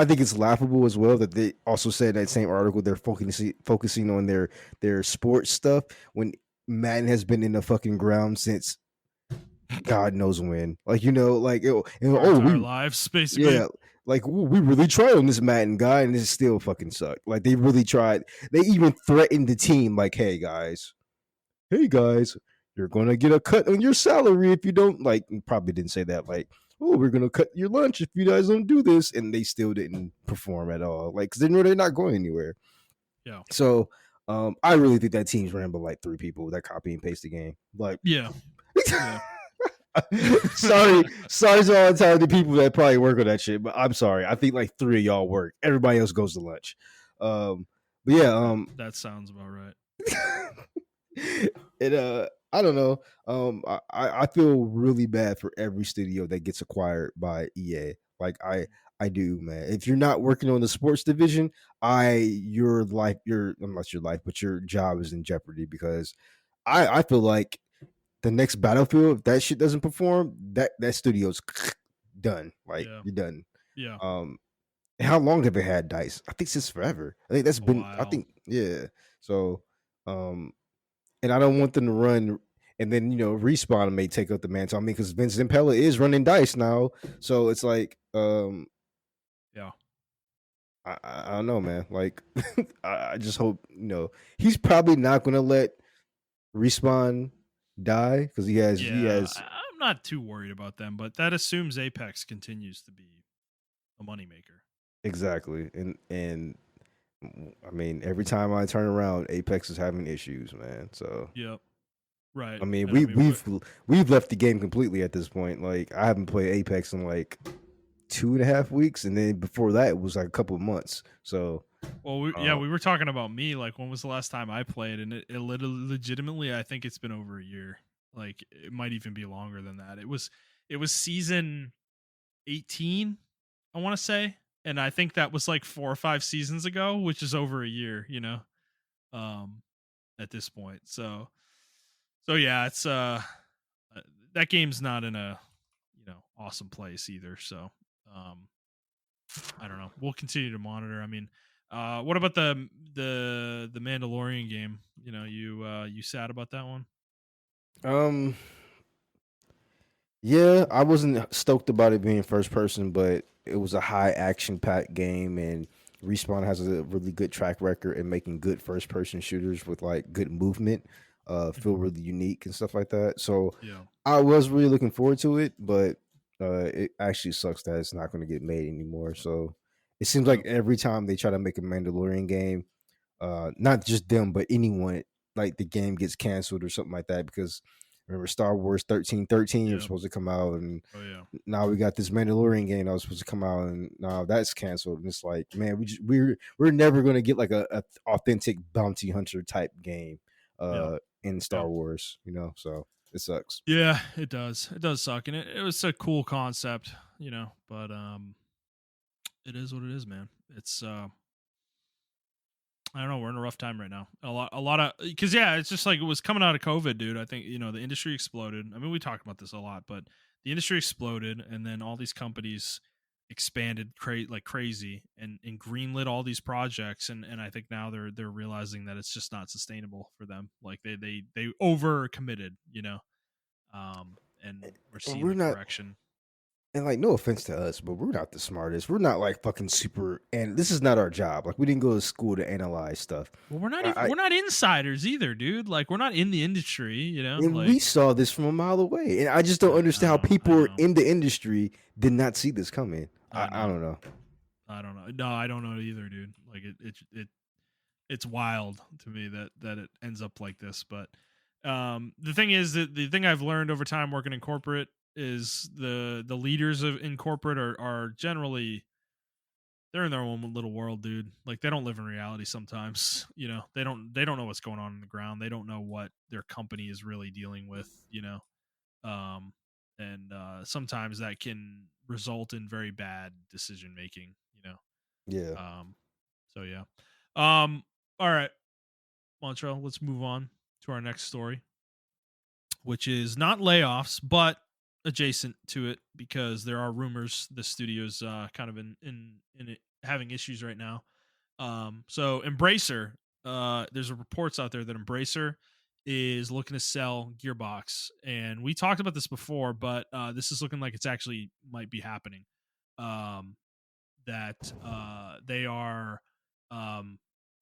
think it's laughable as well that they also said in that same article they're focusing on their sports stuff when Madden has been in the fucking ground since God knows when. Like our oh entire we lives basically. yeah like we really tried on this Madden guy and it still fucking sucked. Like they really tried. They even threatened the team like, hey guys, you're gonna get a cut on your salary if you don't like. Probably didn't say that like, oh, we're gonna cut your lunch if you guys don't do this, and they still didn't perform at all. Like, because they know they're not going anywhere. Yeah, So, I really think that team's ran by like 3 people that copy and paste the game. Like, yeah, yeah. sorry to all the talented people that probably work on that shit, but I'm sorry. I think like 3 of y'all work. Everybody else goes to lunch. But yeah, That sounds about right. it I don't know. I feel really bad for every studio that gets acquired by EA. Like I do, man. If you're not working on the sports division, your life, unless your life, but your job is in jeopardy because I feel like the next Battlefield, if that shit doesn't perform, that studio's done. Like Yeah, you're done. yeah. How long have it had Dice? I think since forever. I think that's A been. I while. think yeah. So, and I don't want them to run. And then Respawn may take up the mantle. I mean, because Vince Zampella is running Dice now, so it's like, Yeah, I don't know, man. Like, I just hope he's probably not going to let Respawn die because he yeah. has I'm not too worried about them, but that assumes Apex continues to be a moneymaker. exactly, and I mean, every time I turn around, Apex is having issues, man. So Yep. Right. I mean, And I mean, we've left the game completely at this point. Like I haven't played Apex in like 2.5 weeks, and then before that it was like a couple of months. So we were talking about me. Like, when was the last time I played? And it legitimately, I think it's been over a year. Like, it might even be longer than that. It was season 18, I want to say. And I think that was like 4 or 5 seasons ago, which is over a year, um, at this point. So yeah, it's uh, that game's not in a awesome place either. So um, I don't know. We'll continue to monitor. I mean, what about the Mandalorian game? You sad about that one? Um, yeah, I wasn't stoked about it being first person, but it was a high action packed game, and Respawn has a really good track record in making good first person shooters with like good movement, feel Mhm. really unique and stuff like that. So Yeah. I was really looking forward to it, but it actually sucks that it's not going to get made anymore. So it seems like Yep. every time they try to make a Mandalorian game, not just them, but anyone, like the game gets canceled or something like that. Because remember, Star Wars 1313 was Yep. supposed to come out, and Oh yeah. now we got this Mandalorian game that was supposed to come out, and now that's canceled. And it's like, man, we're never gonna get like a authentic bounty hunter type game Yeah. in Yep. Star Wars, So it sucks. Yeah, it does. It does suck, and it was a cool concept, but it is what it is, man. It's I don't know. We're in a rough time right now. A lot of because yeah, it's just like it was coming out of COVID, dude. I think the industry exploded. I mean, we talk about this a lot, but the industry exploded, and then all these companies expanded like crazy, and greenlit all these projects, and I think now they're realizing that it's just not sustainable for them. Like they over committed, and we're And seeing we're the not, correction. and like, no offense to us, but we're not the smartest. We're not like fucking super, and this is not our job. Like, we didn't go to school to analyze stuff. Well, we're not even I we're not insiders either, dude. Like we're not in the industry, And like we saw this from a mile away, and I just don't understand how I people know. in the industry did not see this coming. I I know. don't know. I don't know. No, I don't know either, dude. Like it's wild to me that it ends up like this. But the thing is that the thing I've learned over time working in corporate is the leaders in corporate are generally they're in their own little world, dude. Like they don't live in reality sometimes. They don't know what's going on in the ground. They don't know what their company is really dealing with. Um and sometimes that can result in very bad decision making. Yeah, Um, so yeah. Um, all right, Montrell, let's move on to our next story, which is not layoffs, but adjacent to it because there are rumors the studio's kind of in it, having issues right now. So Embracer, there's reports out there that Embracer is looking to sell Gearbox, and we talked about this before, but this is looking like it's actually might be happening. Um, that they are um,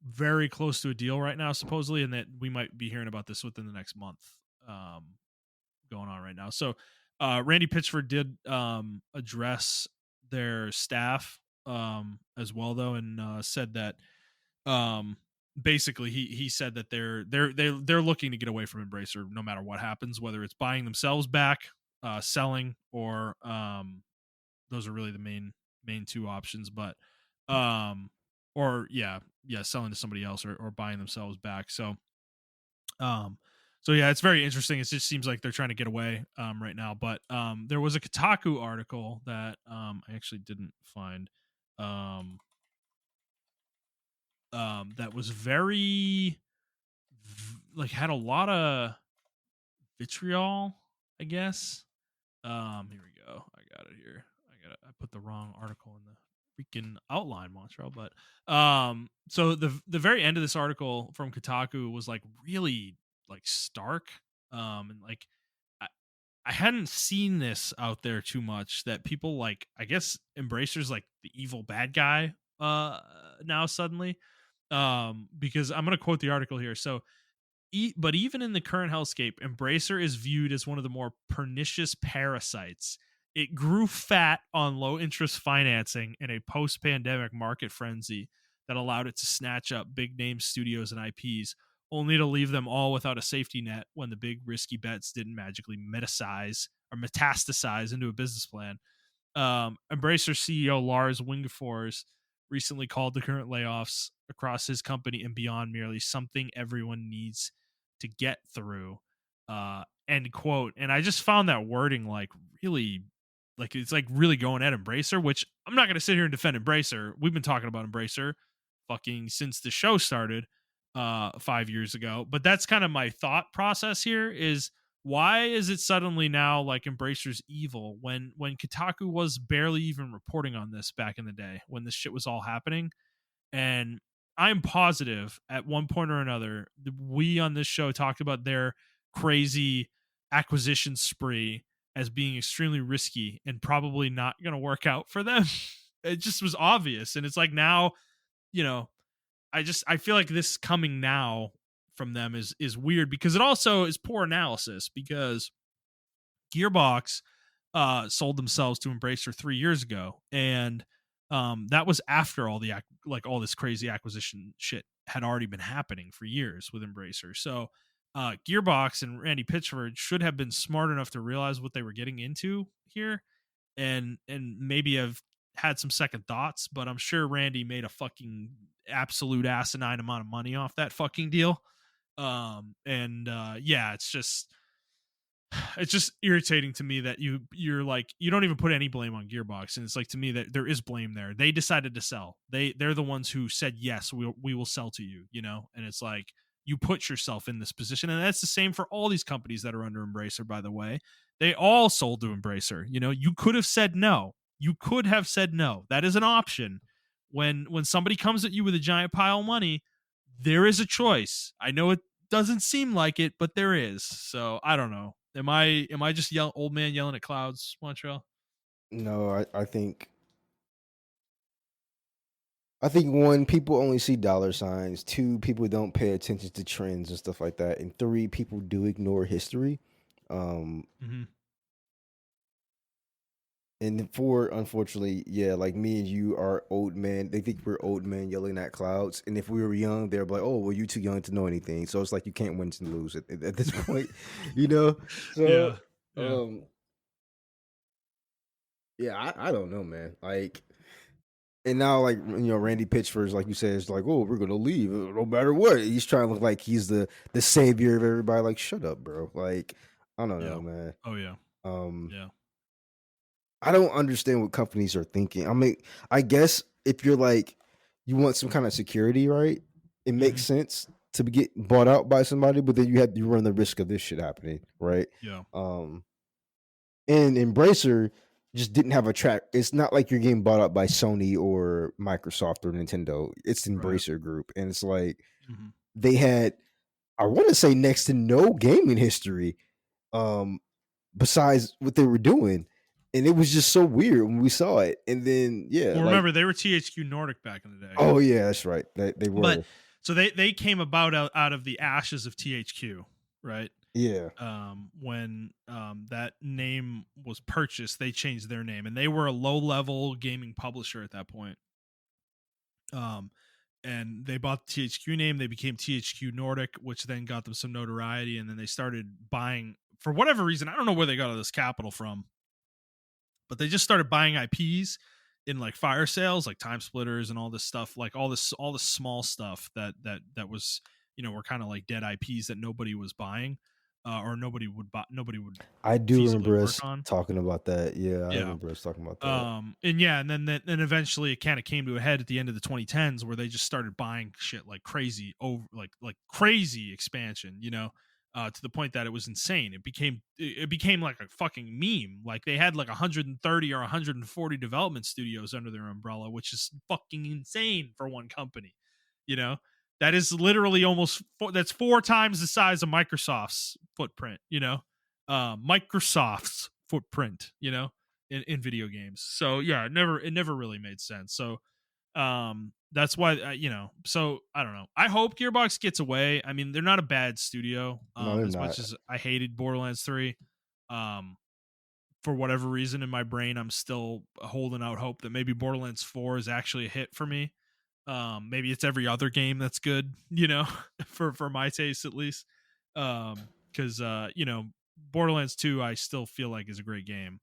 very close to a deal right now, supposedly, and that we might be hearing about this within the next month. Um, Going on right now. So, Randy Pitchford did address their staff as well, though, and said that um, basically he said that they're looking to get away from Embracer no matter what happens, whether it's buying themselves back, selling, or those are really the main two options. But um or yeah, selling to somebody else or buying themselves back. Um so yeah, it's very interesting. It just seems like they're trying to get away right now. But there was a Kotaku article that I actually didn't find um that was very like had a lot of vitriol, I guess. Here we go. I got it here. I put the wrong article in the freaking outline, Montreal. But so the very end of this article from Kotaku was like really like stark. And like I I hadn't seen this out there too much that people like I guess Embracer's like the evil bad guy now suddenly. Because I'm gonna quote the article here. So but even in the current hellscape, Embracer is viewed as one of the more pernicious parasites. It grew fat on low interest financing in a post pandemic market frenzy that allowed it to snatch up big name studios and IPs, only to leave them all without a safety net when the big risky bets didn't magically metastasize into a business plan. Embracer CEO Lars Wingefors recently called the current layoffs across his company and beyond merely something everyone needs to get through. End quote. And I just found that wording like really like it's like really going at Embracer, which I'm not gonna sit here and defend Embracer. We've been talking about Embracer fucking since the show started 5 years ago. But that's kind of my thought process here is why is it suddenly now like Embracer's evil when Kotaku was barely even reporting on this back in the day when this shit was all happening? And I'm positive at one point or another, we on this show talked about their crazy acquisition spree as being extremely risky and probably not going to work out for them. It just was obvious. And it's like now, you know, I feel like this coming now from them is weird because it also is poor analysis because Gearbox sold themselves to Embracer 3 years ago, and that was after all the like all this crazy acquisition shit had already been happening for years with Embracer. So Gearbox and Randy Pitchford should have been smart enough to realize what they were getting into here, and maybe have had some second thoughts. But I'm sure Randy made a fucking absolute asinine amount of money off that fucking deal. And yeah, it's just irritating to me that you're like you don't even put any blame on Gearbox, and it's like to me that there is blame there. They decided to sell. They're the ones who said yes, we will sell to you, you know. And it's like you put yourself in this position, and that's the same for all these companies that are under Embracer. By the way, they all sold to Embracer. You know, you could have said no. You could have said no. That is an option. When somebody comes at you with a giant pile of money, there is a choice. I know it doesn't seem like it, but there is. So I don't know. Am I just old man yelling at clouds, Montreal? No, I think one, people only see dollar signs. Two, people don't pay attention to trends and stuff like that. And three, people do ignore history. Um, Mm-hmm. and four, unfortunately, yeah, like me and you are old men. They think we're old men yelling at clouds. And if we were young, they're like, "Oh, well, you're too young to know anything." So it's like you can't win and lose at this point, you know. So, Yeah. Yeah. um, yeah, I don't know, man. Like, and now, like Randy Pitchford's like you said, is like, oh, we're gonna leave no matter what. He's trying to look like he's the savior of everybody. Like, shut up, bro. Like, I don't know, Yeah. man. Oh yeah. Um, Yeah. I don't understand what companies are thinking. I mean, I guess if you're like you want some kind of security, right? It makes Mm-hmm. sense to get bought out by somebody, but then you run the risk of this shit happening, right? Yeah. Um, and Embracer just didn't have a track. It's not like you're getting bought up by Sony or Microsoft or Nintendo. It's Right. Embracer Group, and it's like Mm-hmm. they had, I want to say, next to no gaming history, um, besides what they were doing, and it was just so weird when we saw it. And then yeah, Well, like, remember they were THQ Nordic back in the day, oh yeah, that's right, they but were, so they came about out of the ashes of THQ, right? yeah. When that name was purchased, they changed their name, and they were a low level gaming publisher at that point. Um, and they bought the THQ name. They became THQ Nordic, which then got them some notoriety. And then they started buying for whatever reason. I don't know where they got all this capital from, but they just started buying IPs in like fire sales, like Time Splitters and all this stuff, like all the small stuff that was were kind of like dead IPs that nobody was buying, or nobody would I do feasibly remember work us on. talking about that. Yeah, I Yeah, remember us talking about that. and yeah, and then eventually it kind of came to a head at the end of the 2010s where they just started buying shit like crazy over like crazy expansion, to the point that it was insane. It became like a fucking meme. Like they had like 130 or 140 development studios under their umbrella, which is fucking insane for one company. You know, that is literally that's 4 times the size of Microsoft's footprint. Microsoft's footprint. In video games. So yeah, it never really made sense. So that's why so I don't know. I hope Gearbox gets away. I mean, they're not a bad studio. No, they're As not. much as I hated Borderlands 3, um for whatever reason in my brain I'm still holding out hope that maybe Borderlands 4 is actually a hit for me. Maybe it's every other game that's good, for my taste at least. Cuz Borderlands 2 I still feel like is a great game.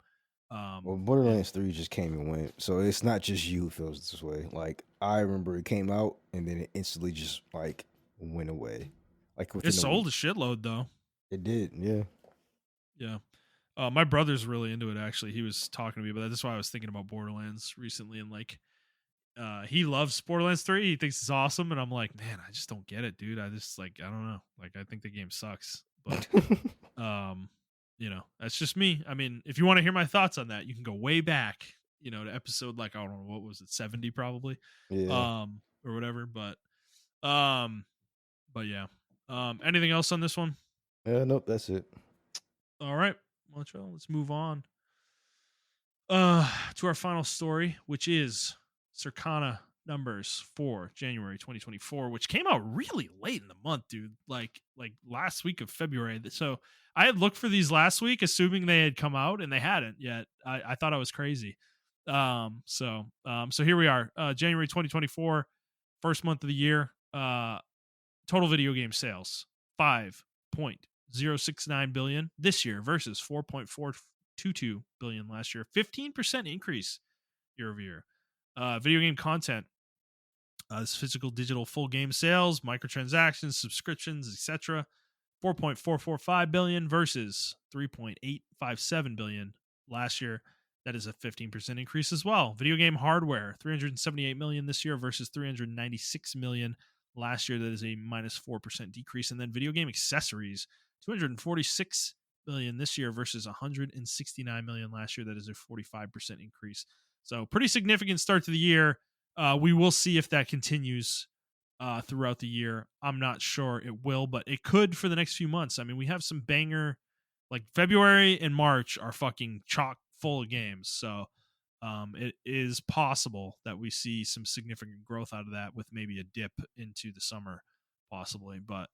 Well, And Borderlands 3 just came and went, so it's not just you who feels this way. Like, I remember it came out and then it instantly just like went away, like it within a sold week. a shitload though. It did, yeah. Yeah. My brother's really into it. Actually, he was talking to me, but that's why I was thinking about Borderlands recently, and like, he loves Borderlands 3. He thinks it's awesome, and I'm like, man, I just don't get it, dude. I just like, I don't know. Like, I think the game sucks, but um, that's just me. I mean, if you want to hear my thoughts on that, you can go way back, to episode like I don't know what was it, 70 probably, Yeah. or whatever. Um, but yeah. Anything else on this one? Nope, that's it. All right, Montrell, let's move on. To our final story, which is Circana numbers for January 2024, which came out really late in the month, dude. Like last week of February. So I had looked for these last week, assuming they had come out, and they hadn't yet. I thought I was crazy. So here we are, January 2024, first month of the year. Total video game sales 5.069 billion this year versus 4.422 billion last year. 15% increase year over year. Video game content, this physical, digital, full game sales, microtransactions, subscriptions, etc. 4.445 billion versus 3.857 billion last year. That is a 15% increase as well. Video game hardware, 378 million this year versus 396 million last year. That is a minus 4% decrease. And then video game accessories, 246 million this year versus 169 million last year. That is a 45% increase. So pretty significant start to the year. We will see if that continues throughout the year. I'm not sure it will, but it could for the next few months. I mean, we have some banger, like February and March are fucking chock full of games. So it is possible that we see some significant growth out of that with maybe a dip into the summer, possibly. But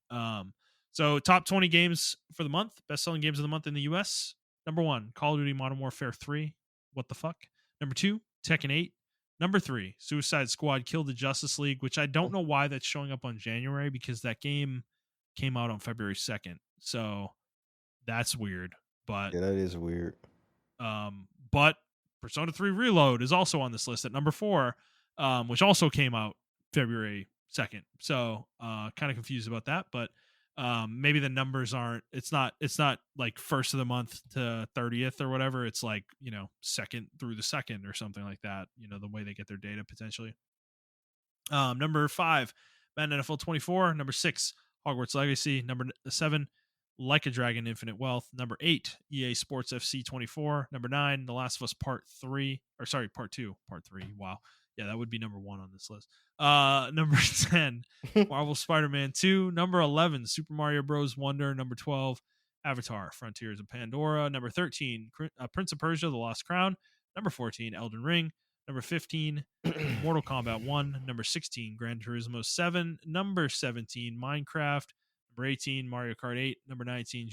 so top 20 games for the month, best selling games of the month in the US. Number 1, Call of Duty Modern Warfare 3. What the fuck? Number 2, Tekken 8. Number 3, Suicide Squad Kill the Justice League, which I don't know why that's showing up on January because that game came out on February 2nd. So that's weird. But Yeah, that is weird. But Persona 3 Reload is also on this list at number 4, which also came out February 2nd. So kind of confused about that, but maybe the numbers aren't, it's not like first of the month to 30th or whatever. It's like, second through the second or something like that, the way they get their data potentially. Number 5, Madden NFL 24. Number 6, Hogwarts Legacy. Number 7, Like a Dragon Infinite Wealth. Number 8, EA Sports FC 24. Number 9, The Last of Us Part 2. Part 3. Wow. Yeah, that would be number 1 on this list. Number 10, Marvel Spider-Man 2. Number 11, Super Mario Bros. Wonder. Number 12, Avatar, Frontiers of Pandora. Number 13, Prince of Persia, The Lost Crown. Number 14, Elden Ring. Number 15, Mortal Kombat 1. Number 16, Gran Turismo 7. Number 17, Minecraft. Number 18, Mario Kart 8. Number 19,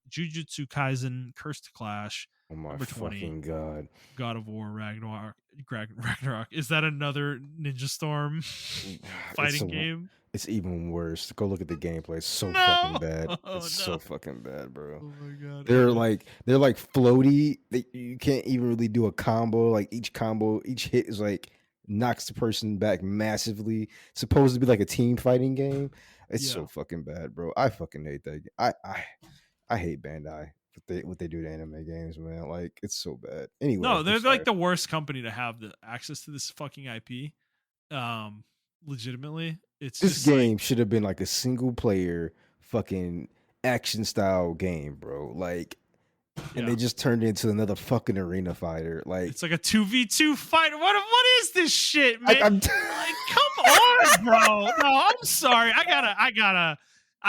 Jujutsu Kaisen Cursed Clash. Oh my Number 20, fucking god. God of War Ragnarok. Is that another Ninja Storm fighting game? It's even worse. Go look at the gameplay. It's so No! fucking bad. Oh, It's so fucking bad, bro. Oh my god. They're like floaty. You can't even really do a combo. Like each hit is like knocks the person back massively. It's supposed to be like a team fighting game. It's so fucking bad, bro. I fucking hate that. I hate Bandai. What they do to anime games, man. Like it's so bad. Anyway, no, they're like the worst company to have the access to this fucking IP. Legitimately, it's this game should have been like a single player fucking action style game, bro. Like, and they just turned it into another fucking arena fighter. Like it's like a 2v2 fight. What is this shit, man? Like, come on, bro. No, I'm sorry. I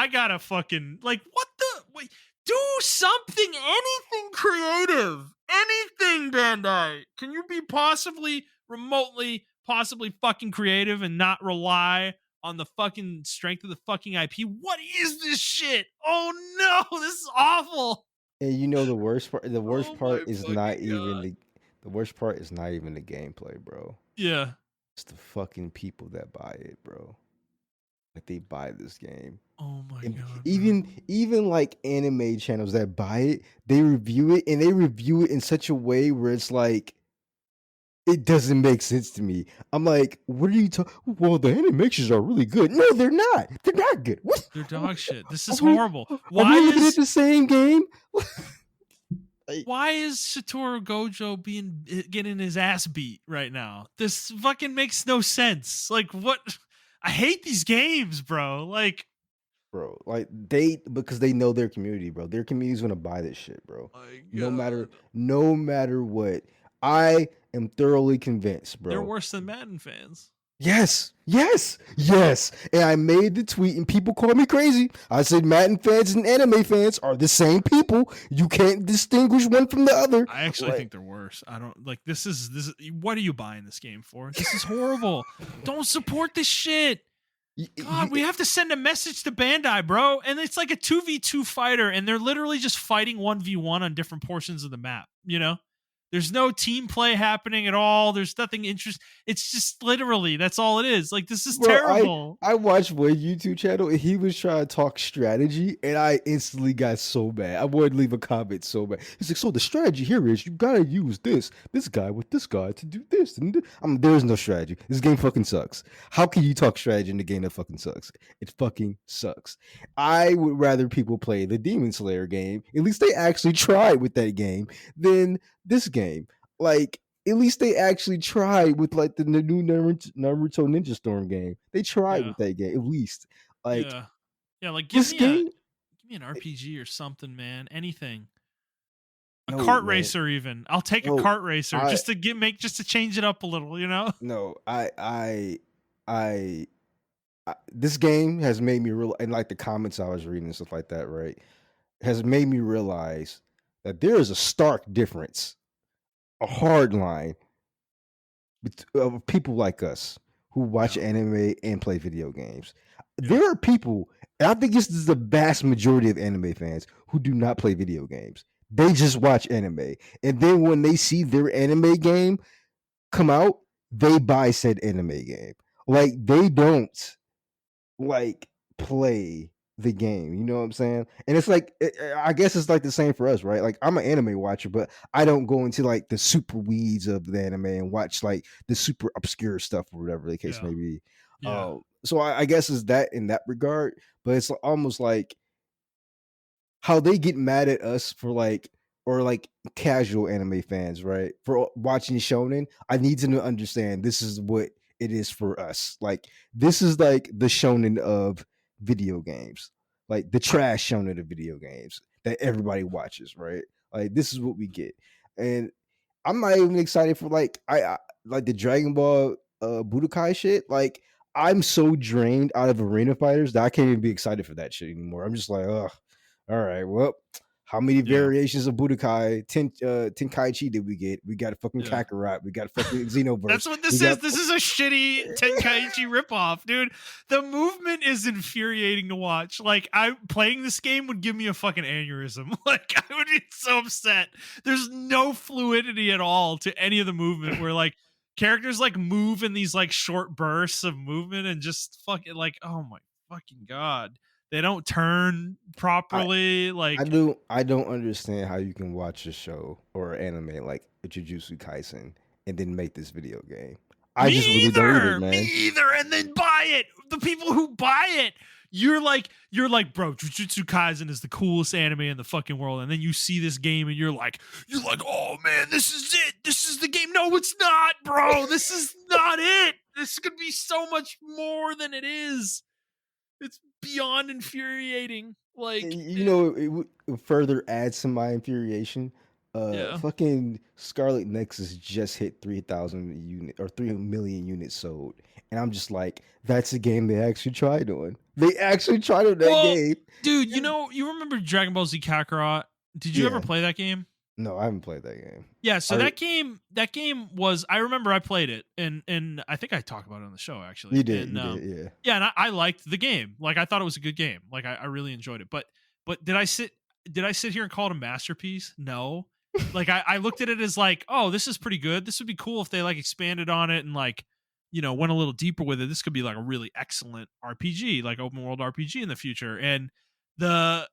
gotta fucking like what the wait. Do something, anything creative, anything, Bandai. Can you be remotely fucking creative and not rely on the fucking strength of the fucking IP? What is this shit? Oh no, this is awful. And the worst part, the worst part is not even the worst part is not even the gameplay, bro. Yeah. It's the fucking people that buy it, bro. Like they buy this game. Oh my and god. Even like anime channels that buy it, they review it and they review it in such a way where it's like it doesn't make sense to me. I'm like, what are you talking? Well, the animations are really good. No, they're not. They're not good. What? They're dog shit. This is horrible. Why are we looking at the same game? Like, why is Satoru Gojo getting his ass beat right now? This fucking makes no sense. Like what? I hate these games, bro. Like, bro, like because they know their community, bro. Their community's gonna buy this shit, bro. my No matter God, no matter what. I am thoroughly convinced, they're bro. worse than Madden fans. Yes, yes, yes. And I made the tweet, and people called me crazy. I said Madden fans and anime fans are the same people. You can't distinguish one from the other. I actually Like, think they're worse. I don't like this. Is what are you buying this game for? This is horrible. Don't support this shit. God, we have to send a message to Bandai, bro. And it's like a 2v2 fighter, and they're literally just fighting 1v1 on different portions of the map, you know? There's no team play happening at all. There's nothing interesting. It's just literally that's all it is. Like this is bro, I terrible. I watched one YouTube channel and he was trying to talk strategy, and I instantly got so mad. I wanted to leave a comment so bad. He's like, "So the strategy here is you gotta use this guy with this guy to do this." And there is no strategy. This game fucking sucks. How can you talk strategy in a game that fucking sucks? It fucking sucks. I would rather people play the Demon Slayer game. At least they actually tried with that game than this game. Like, at least they actually tried with like the new Naruto Ninja Storm game. They tried Yeah. with that game at least. Like Yeah. Yeah, like this game, give me an RPG or something, man. Anything. A no kart man, racer even. I'll take a no. kart racer I just to change it up a little, you know? no. I this game has made me real, and like the comments I was reading and stuff like that, right, has made me realize that there is a stark difference, a hard line of people like us who watch Yeah. anime and play video games. Yeah. There are people, and I think this is the vast majority of anime fans who do not play video games. They just watch anime. And then when they see their anime game come out, they buy said anime game. Like they don't like play the game. You know what I'm saying? And it's like I guess it's like the same for us, right? Like I'm an anime watcher, but I don't go into like the super weeds of the anime and watch like the super obscure stuff or whatever the case Yeah. may be. Yeah. So I guess it's that in that regard, but it's almost like how they get mad at us for like or like casual anime fans, right? For watching shonen, I need to understand this is what it is for us. Like this is like the shonen of video games, like the trash shonen of video games that everybody watches, right? Like this is what we get, and I'm not even excited for like I like the Dragon Ball Budokai shit. Like I'm so drained out of arena fighters that I can't even be excited for that shit anymore. I'm just like, ugh. All right, well, how many Yeah. variations of Budokai Tenkaichi did we get? We got a fucking Yeah. Kakarot. We got a fucking Xenoverse. That's what We this is. got This is a shitty Tenkaichi ripoff, dude. The movement is infuriating to watch. Like, I playing this game would give me a fucking aneurysm. Like, I would be so upset. There's no fluidity at all to any of the movement where like characters like move in these like short bursts of movement and just fucking like, oh my fucking god. They don't turn I properly. I Like, don't understand how you can watch a show or anime like Jujutsu Kaisen and then make this video game. I me just really don't get it, either, me man. either, and then buy it. The people who buy it, you're like, bro, Jujutsu Kaisen is the coolest anime in the fucking world, and then you see this game, and you're like, oh man, this is it. This is the game. No, it's not, bro. This is not it. This could be so much more than it is. It's beyond infuriating. Like, You know, it would further add to my infuriation. yeah. Fucking Scarlet Nexus just hit 3,000 unit or 3 million units sold, and I'm just like, that's a game they actually tried on. They actually tried on that Well, game. dude, you remember Dragon Ball Z Kakarot? Did you ever Yeah, play that game? no, I haven't played that game. Yeah, so I that game was, I remember I played it and I think I talked about it on the show actually. And you did, yeah. yeah, and I liked the game. Like I thought it was a good game. Like I really enjoyed it. But did I sit here and call it a masterpiece? No. Like I looked at it as like, oh, this is pretty good. This would be cool if they like expanded on it and like, you know, went a little deeper with it. This could be like a really excellent RPG, like open world RPG in the future. And the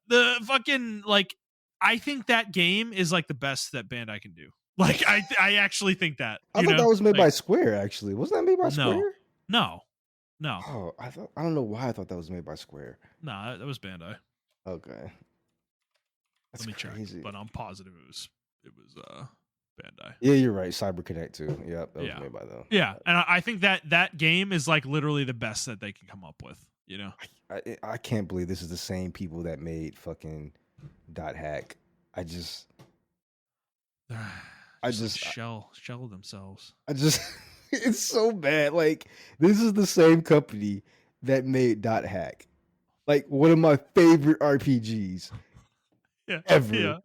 fucking like, I think that game is like the best that Bandai can do. Like I actually think that, I you thought that know, was made like by Square. Actually, wasn't that made by no, Square? no, no, Oh, I don't know why I thought that was made by Square. no, that was Bandai. Okay, that's Let me check, crazy. but I'm positive it was. It was Bandai. Yeah, you're right. CyberConnect too. Yep, that was Yeah. made by them. Yeah, and I think that game is like literally the best that they can come up with, you know. I can't believe this is the same people that made fucking Dot Hack. I just I Just like just shell themselves. I just it's so bad. Like this is the same company that made Dot Hack. Like one of my favorite RPGs Yeah. ever. Yeah.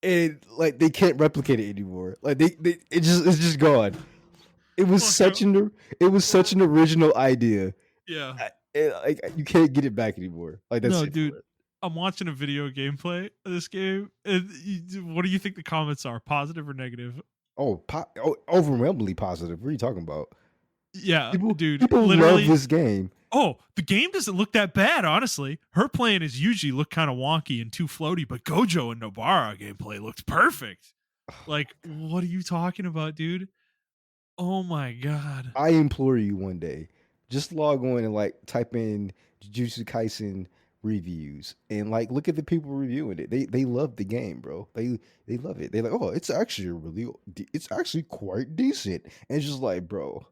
And like they can't replicate it anymore. Like it's just gone. It was Well, such an original idea. yeah. Like you can't get it back anymore. Like that's No, it for dude. it. I'm watching a video gameplay of this game. And what do you think the comments are? Positive or negative? Overwhelmingly positive. What are you talking about? Yeah, dude. People love Literally. this game. Oh, the game doesn't look that bad, honestly. Her playing is usually look kind of wonky and too floaty, but Gojo and Nobara gameplay looked perfect. Like, what are you talking about, dude? Oh my god. I implore you one day, just log on and like type in Jujutsu Kaisen reviews and like look at the people reviewing it. They love the game, bro. They love it. They're like, oh, it's actually quite decent. And it's just like, bro,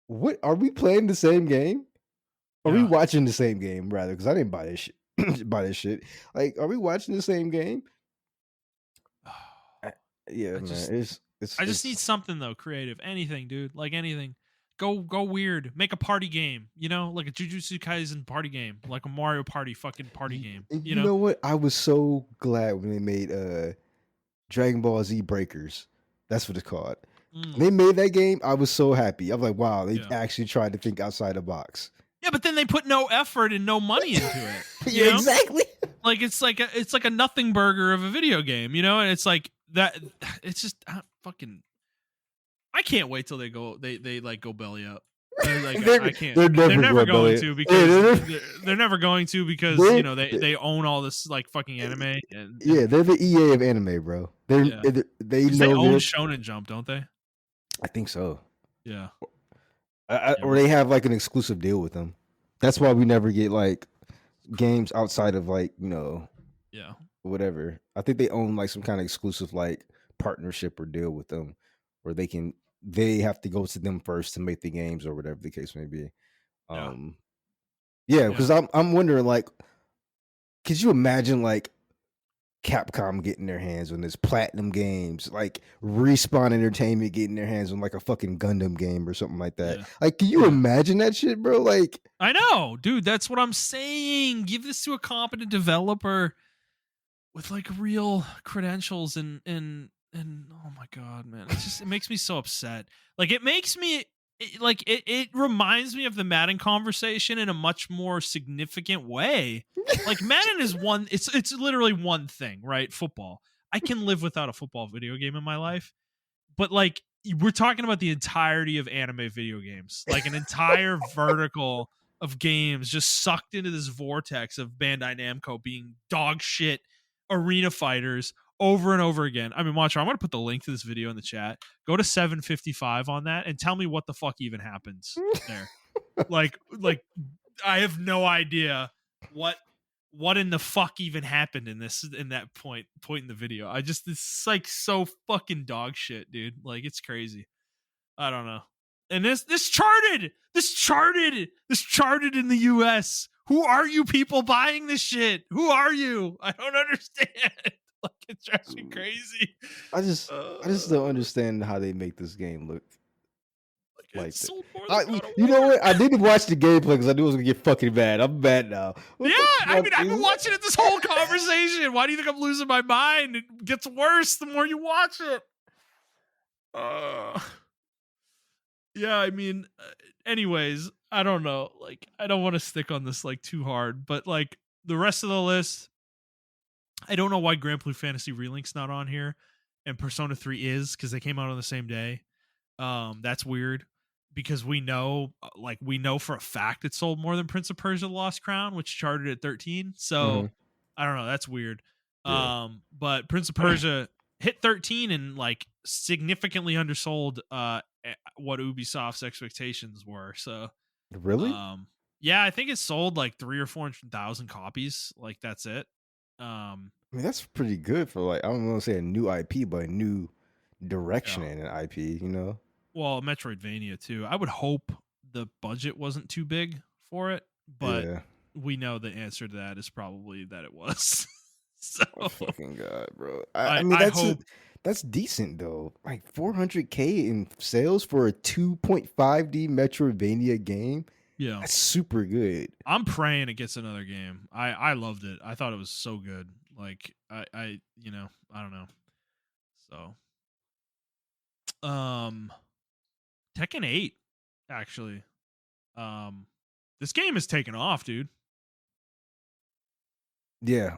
what are we playing the same game? Are we Yeah. watching the same game rather? Because I didn't buy this shit. buy this shit. Like, are we watching the same game? I- yeah, I man. just I just need It's something though, creative. Anything, dude. Like anything. Go weird. Make a party game, you know? Like a Jujutsu Kaisen party game. Like a Mario Party fucking party game. You you know? know what? I was so glad when they made Dragon Ball Z Breakers. That's what it's called. When they made that game, I was so happy. I'm like, wow, they Yeah. actually tried to think outside the box. Yeah, but then they put no effort and no money into it. You Yeah, know? exactly. Like it's like a nothing burger of a video game, you know? And it's like that it's just fucking I can't wait till they like go belly up. Like I can't. They're They're never never going going to to Yeah, because they're never going to because you know they own all this like fucking anime and yeah, they're the EA of anime, bro. yeah, They because they know own they're. Shonen Jump, don't they? I think so. Yeah, yeah, Or they have like an exclusive deal with them. That's why we never get like games outside of like yeah, whatever. I think they own like some kind of exclusive like partnership or deal with them, where they have to go to them first to make the games or whatever the case may be. yeah, Um, yeah, yeah. because I'm wondering like, could you imagine like Capcom getting their hands on this Platinum Games, like Respawn Entertainment getting their hands on like a fucking Gundam game or something like that? Yeah. Like, can you Yeah. imagine that shit, bro? Like, I know, dude. That's what I'm saying. Give this to a competent developer with like real credentials and oh my god, man, it makes me so upset. Like it makes me it reminds me of the Madden conversation in a much more significant way. Like Madden is one. It's literally one thing, right? Football. I can live without a football video game in my life, but like we're talking about the entirety of anime video games, like an entire vertical of games just sucked into this vortex of Bandai Namco being dog shit arena fighters over and over again. I mean, watch, I'm going to put the link to this video in the chat. Go to 755 on that and tell me what the fuck even happens there. like I have no idea what in the fuck even happened in that point in the video. It's like so fucking dog shit, dude. Like it's crazy. I don't know. And this charted in the US. Who are you people buying this shit? Who are you? I don't understand. Like it drives me crazy. I just don't understand how they make this game look Like like it's that. sold more than God of You know War. what? I didn't watch the gameplay because I knew it was gonna get fucking bad. I'm mad now. What Yeah, the I mean, fuck I've is been watching it this whole conversation. Why do you think I'm losing my mind? It gets worse the more you watch it. Yeah, I mean, anyways, I don't know. Like, I don't want to stick on this like too hard, but like the rest of the list, I don't know why Grand Blue Fantasy Relink's not on here, and Persona 3 is because they came out on the same day. That's weird because we know for a fact it sold more than Prince of Persia: The Lost Crown, which charted at 13. So I don't know. That's weird. Yeah. But Prince of Persia hit 13 and like significantly undersold what Ubisoft's expectations were. So Really? yeah, I think it sold like 300,000 or 400,000 copies. Like that's it. I mean, that's pretty good for like I don't want to say a new IP, but a new direction Yeah. in an IP. You know? Well, Metroidvania too. I would hope the budget wasn't too big for it, but Yeah. we know the answer to that is probably that it was. So Oh, fucking god, bro. I I mean, I hope that's decent though. Like 400K in sales for a 2.5D Metroidvania game. yeah. That's super good. I'm praying it gets another game. I loved it. I thought it was so good. Like I I don't know. So um Tekken 8 actually. Um this game is taking off, dude. Yeah.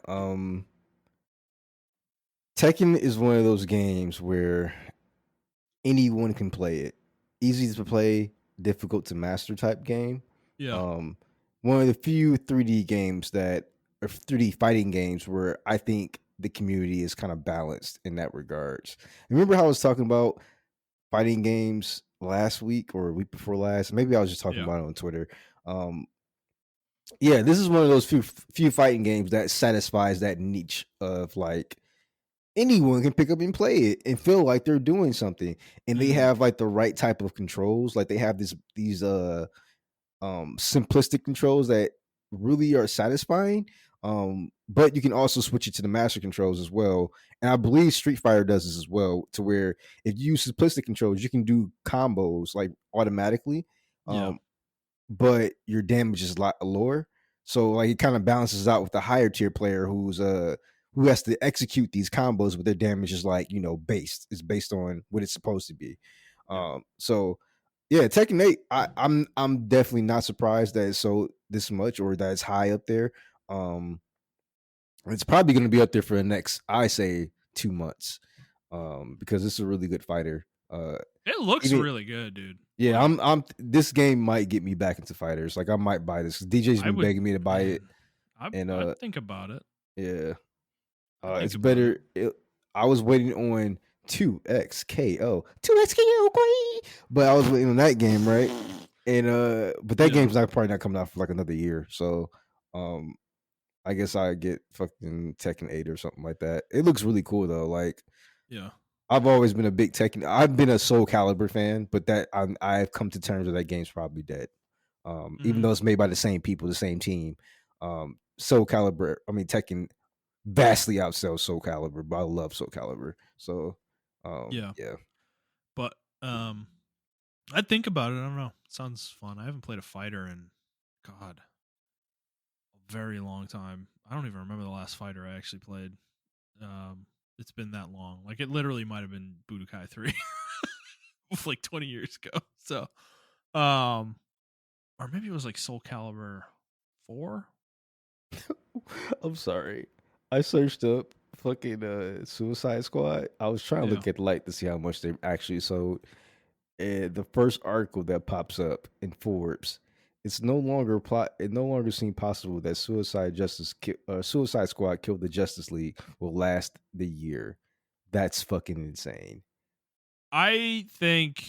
Tekken is one of those games where anyone can play it. Easy to play, difficult to master type game. Yeah. Um, one of the few 3D games that or 3D fighting games where I think the community is kind of balanced in that regards. Remember how I was talking about fighting games last week or week before last? Maybe I was just talking Yeah. about it on Twitter. Um, yeah, this is one of those few fighting games that satisfies that niche of like anyone can pick up and play it and feel like they're doing something, and they Mhm. have like the right type of controls. Like they have these simplistic controls that really are satisfying. But you can also switch it to the master controls as well, and I believe Street Fighter does this as well, to where if you use simplistic controls you can do combos like automatically. Yeah. um but your damage is a lot lower. So like it kind of balances out with the higher tier player who has to execute these combos, but their damage is like, based. It's based on what it's supposed to be. Yeah. So yeah, Tekken 8, I'm definitely not surprised that it's sold this much or that it's high up there. Um it's probably gonna be up there for the next, I say, 2 months. Because it's a really good fighter. It looks Even really good, dude. yeah, Like this game might get me back into fighters. Like I might buy this. DJ's I been would begging me to buy it, man, I and I'd think about it. yeah, I'd think it's about it. better. I was waiting on 2XKO, 2XKO, but I was waiting on that game, right? And but that Yeah. game's not probably not coming out for like another year. So, um, I guess I get fucking Tekken 8 or something like that. It looks really cool though. Like Yeah. I've always been a big Tekken. I've been a Soul Calibur fan, but I've come to terms with that game's probably dead. Even Mhm. though it's made by the same people, the same team. Soul Calibur, I mean Tekken vastly outsells Soul Calibur, but I love Soul Calibur. So Yeah. yeah. But I'd think about it. I don't know. Sounds fun. I haven't played a fighter in God, a very long time. I don't even remember the last fighter I actually played. It's been that long. Like it literally might have been Budokai 3 like 20 years ago. So, um or maybe it was like Soul Calibur 4? I'm sorry. I searched up fucking Suicide Squad. I was trying to Yeah. look at light to see how much they actually sold. And the first article that pops up in Forbes, it no longer seemed possible that Suicide Squad killed the Justice League will last the year. That's fucking insane. I think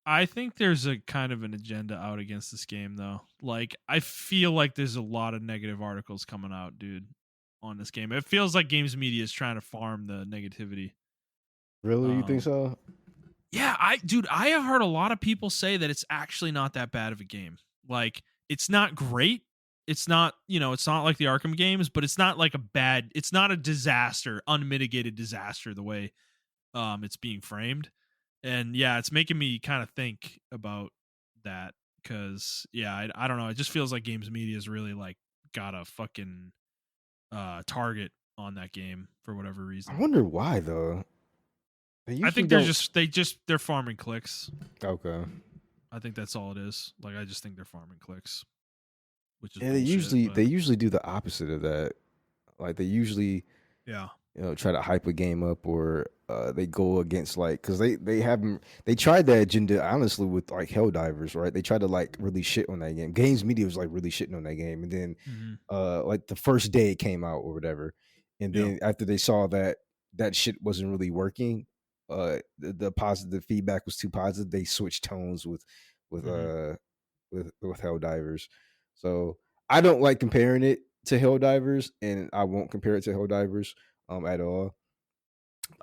I think there's a kind of an agenda out against this game though. Like I feel like there's a lot of negative articles coming out, dude, on this game. It feels like games media is trying to farm the negativity. Really, you think Um so? yeah, I have heard a lot of people say that it's actually not that bad of a game. Like it's not great. It's not, it's not like the Arkham games, but it's not like it's not a disaster, unmitigated disaster the way it's being framed. And yeah, it's making me kind of think about that because yeah, I don't know. It just feels like games media is really like got a fucking target on that game for whatever I reason. wonder why though. They I usually think don't. they're farming clicks. Okay. I think that's all it is. Like I just think they're farming clicks, which is Yeah, they bullshit. usually But they usually do the opposite of that. Like they usually yeah, try to hype a game up, or they go against like because they haven't they tried that agenda honestly with like Helldivers, right? They tried to like really shit on that game. Games media was like really shitting on that game, and then hmm like the first day it came out or whatever, and yeah, then after they saw that that shit wasn't really working, the positive feedback was too positive. They switched tones with hmm uh with Helldivers. So I don't like comparing it to Helldivers, and I won't compare it to Helldivers. at all.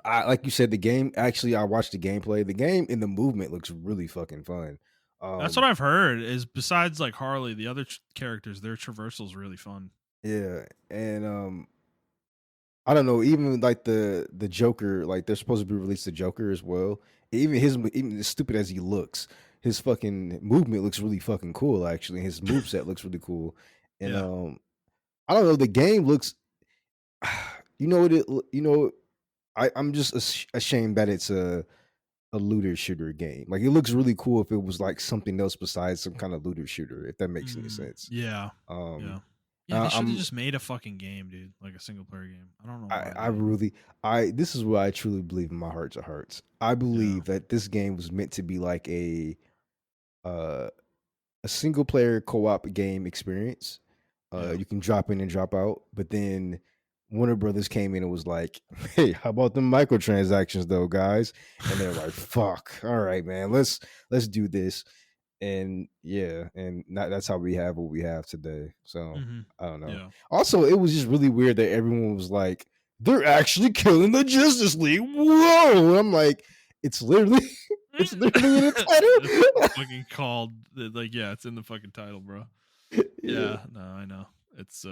I like you said, the game actually I watched the gameplay. The game and the movement looks really fucking fun. That's what Um I've heard. Is besides like Harley, the other characters, their traversal is really fun. yeah, and I don't know, even like the Joker, like they're supposed to be released the Joker as well. Even as stupid as he looks, his fucking movement looks really fucking cool actually. His move set looks really cool. And Yeah. I don't know, the game looks you know what I'm just ashamed that it's a looter shooter game. Like it looks really cool if it was like something else besides some kind of looter shooter, if that makes any sense. Yeah. Um Yeah. Yeah, they should have I'm just made a fucking game, dude. Like a single player game. I don't know I, why I they. really I this is what I truly believe in my heart of hearts. I Yeah. believe that this game was meant to be like uh a single player co-op game experience. Yeah. You can drop in and drop out, but then Warner Brothers came in and was like, "Hey, how about the microtransactions though, guys?" And they're like, "Fuck, all right, man, let's do this." And yeah, and that's how we have what we have today. So Mm-hmm. I don't know. Yeah. Also, it was just really weird that everyone was like, "They're actually killing the Justice League." Whoa! And I'm like, it's literally, it's literally in the It's title. fucking called like yeah, it's in the fucking title, bro. Yeah. Yeah, no, I know. It's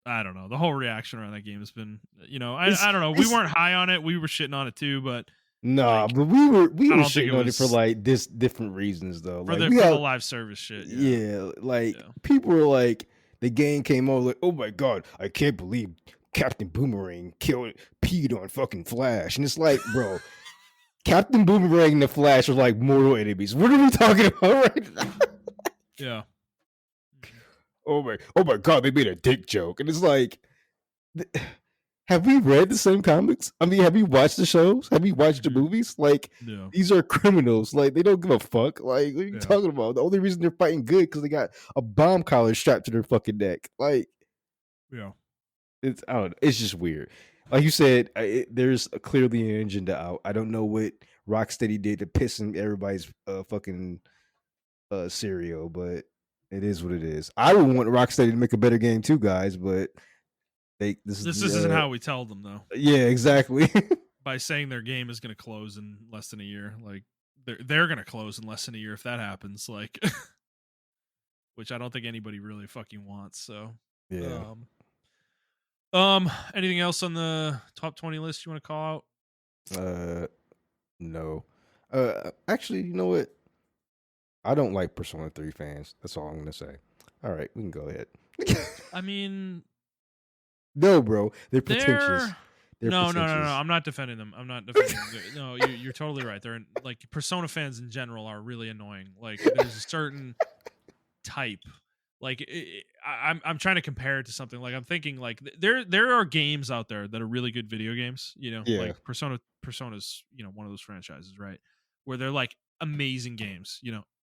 I don't know. The whole reaction around that game has been, It's I don't know. We it's weren't high on it. We were shitting on it too, but nah, like but we I were don't think it shitting on it for was like this different reasons though. for Like the we have live service shit. Yeah, yeah, like yeah. people were like the game came out like, oh my god, I can't believe Captain Boomerang peed on fucking Flash. And it's like, bro, Captain Boomerang and the Flash are like mortal enemies. What are we talking about right now? Yeah. Mhm. Oh my god, they made a dick joke. And it's like have we read the same comics? I mean, have you watched the shows? Have you watched the Mhm. movies? Like, Yeah. these are criminals. Like, they don't give a fuck. Like, what are you Yeah. talking about? The only reason they're fighting good because they got a bomb collar strapped to their fucking neck. Like, Yeah. it's I don't know. It's just weird. Like you said, there's clearly an agenda out. I don't know what Rocksteady did to piss in everybody's fucking cereal, but it is what it is. I would want Rocksteady to make a better game too, guys, but this is This the isn't how we tell them though. yeah, exactly. By saying their game is going to close in less than a year, like they're going to close in less than a year if that happens. Like, which I don't think anybody really fucking wants. So, Yeah. um, anything else on the top 20 list you want to call out? No. Actually, you know what? I don't like Persona 3 fans. That's all I'm gonna say. All right, we can go ahead. I mean, No, bro. They're pretentious. they're They're no. pretentious. I'm not defending them. I'm not defending them. No, you're totally right. They're like Persona fans in general are really annoying. Like, there's a certain type. Like, I'm trying to compare it to something. Like, I'm thinking like there are games out there that are really good video games. Yeah. Like Persona's one of those franchises, right? Where they're like amazing games.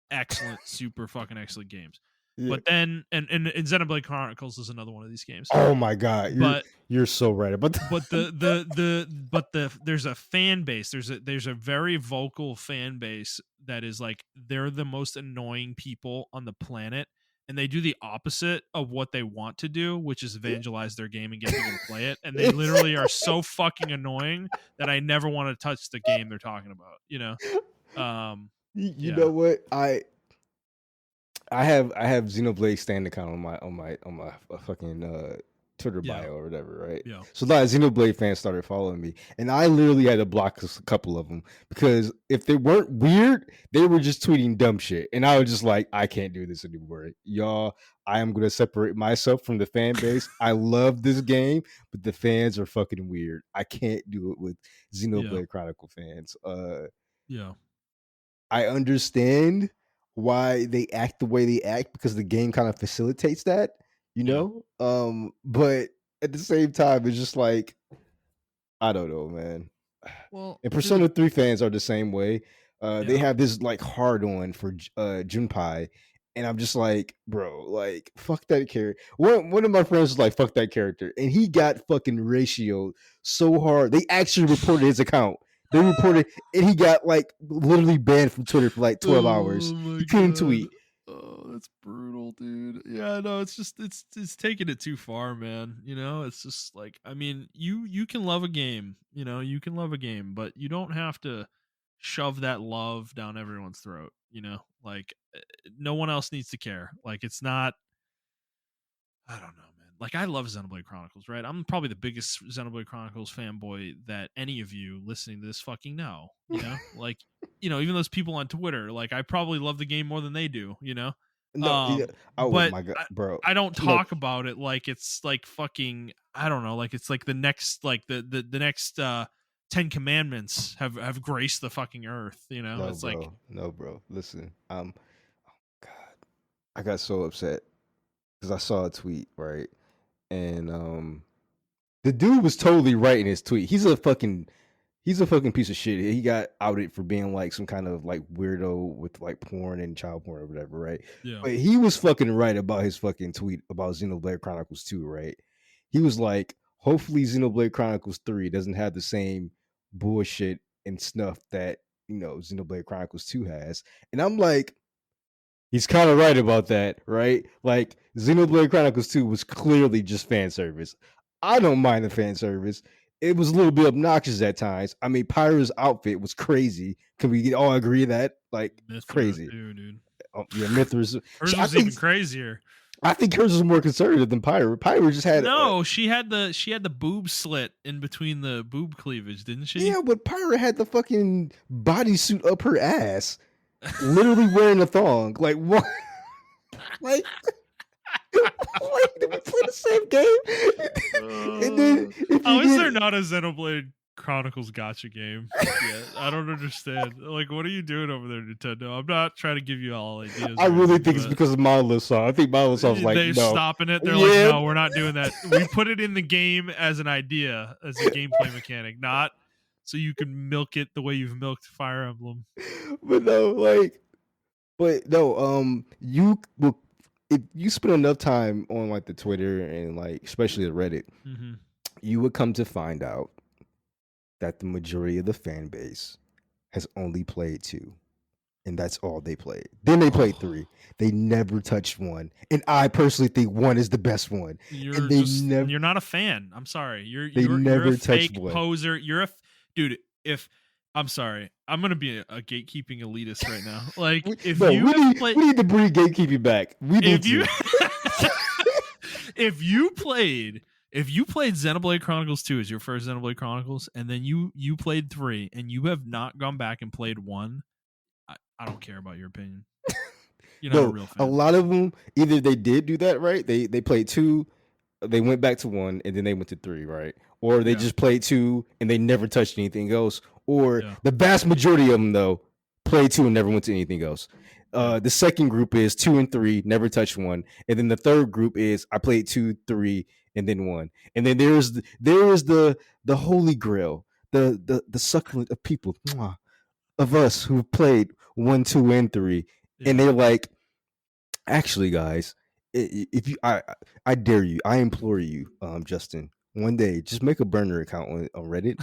Excellent, super fucking excellent games. Yeah. But then and Xenoblade Chronicles is another one of these games. Oh my god. But You're so right about that. but the there's a fan base. There's a very vocal fan base that is like they're the most annoying people on the planet, and they do the opposite of what they want to do, which is evangelize their game and get people to play it. And they literally are so fucking annoying that I never want to touch the game they're talking about. You Yeah. know what? I have Xenoblade stand account on my fucking Twitter Yeah. bio or whatever, right? Yeah. So a lot of Xenoblade fans started following me, and I literally had to block a couple of them because if they weren't weird, they were just tweeting dumb shit, and I was just like, I can't do this anymore, y'all. I am gonna separate myself from the fan base. I love this game, but the fans are fucking weird. I can't do it with Xenoblade Chronicle fans. Yeah. I understand why they act the way they act because the game kind of facilitates that, you know? But at the same time, it's just like, I don't know, man. Well, And Persona 3 fans are the same way. They Yeah. have this like hard on for Junpei. And I'm just like, bro, like, fuck that character. One of my friends was like, fuck that character. And he got fucking ratioed so hard. They actually reported his account. They reported, and he got like literally banned from Twitter for like 12 hours. Oh my He couldn't God. tweet. Oh, that's brutal. brutal, dude. Yeah, no, it's just it's taking it too far, man. You know, it's just like I mean, you can love a game, you know, you can love a game, but you don't have to shove that love down everyone's throat, you know? Like no one else needs to care. Like it's not I don't know, man. Like I love Xenoblade Chronicles, right? I'm probably the biggest Xenoblade Chronicles fanboy that any of you listening to this fucking know, you know? Like, you know, even those people on Twitter, like I probably love the game more than they do, you know? No, yeah, Um, oh but my god, bro. I don't No, talk about it like it's like fucking I don't know, like it's like the next like the next 10 commandments have graced the fucking earth, you know? no, It's like bro. No, bro. Listen, God, I got so upset because I saw a tweet, right? And the dude was totally right in his tweet. He's a fucking piece of shit. He got outed for being like some kind of like weirdo with like porn and child porn or whatever, right? yeah. But he was fucking right about his fucking tweet about Xenoblade Chronicles 2, right? He was like, hopefully Xenoblade Chronicles 3 doesn't have the same bullshit and snuff that, Xenoblade Chronicles 2 has. And I'm like, he's kind of right about that, right? Like Xenoblade Chronicles 2 was clearly just fan service. I don't mind the fan service. It was a little bit obnoxious at times. I mean, Pyra's outfit was crazy. Can we all agree that? Like Mithra crazy. too, dude. Yeah, Mithra's. Hers I was think even crazier. I think hers was more conservative than Pyra. Pyra just had No, she had the boob slit in between the boob cleavage, didn't she? yeah, but Pyra had the fucking bodysuit up her ass, literally wearing a thong. Like what? Like wait, did we play the same game? And then if How you is there get, not a Xenoblade Chronicles gotcha game yet? I don't understand. Like, what are you doing over there, Nintendo? I'm not trying to give you all ideas I or really anything, think it's but because of Monolith Song. I think Monolith Song was like, they're no, stopping it. They're like, yeah, no, we're not doing that. We put it in the game as an idea, as a gameplay mechanic, not so you can milk it the way you've milked Fire Emblem. but no, like, but no, you will if you spend enough time on like the Twitter and like especially the Reddit, Mm-hmm. you would come to find out that the majority of the fan base has only played two. And that's all they played. Then they played Oh, three. They never touched one. And I personally think one is the best one. And you're not a fan. I'm sorry. You're they you're you're a never touched fake one. poser. Dude. If I'm sorry, I'm gonna be a gatekeeping elitist right now. Like if No, you have played, we need to bring gatekeeping back. We need if you to. if you played Xenoblade Chronicles 2 as your first Xenoblade Chronicles, and then you played 3, and you have not gone back and played 1, I don't care about your opinion. You're not a No, real a fan. lot of them either they did do that right. They played two, they went back to one, and then they went to three, right? Or they Yeah, just played two and they never touched anything else. Or yeah, the vast majority of them though played two and never went to anything else. yeah. The second group is two and three, never touched one, and then the third group is I played two, three, and then one. And then there is the holy grail, the succulent of people, of us who played one, two, and three, and Yeah. they're like, actually, guys, if you, I dare you, I implore you, Justin, one day just make a burner account on Reddit.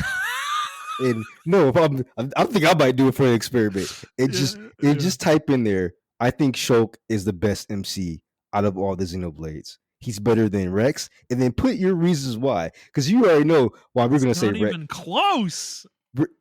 And no, if I think I might do it for an experiment. Yeah, And yeah. just type in there. I think Shulk is the best MC out of all the Xenoblades. He's better than Rex, and then put your reasons why, because you already know why we're It's gonna say not Rex. even close.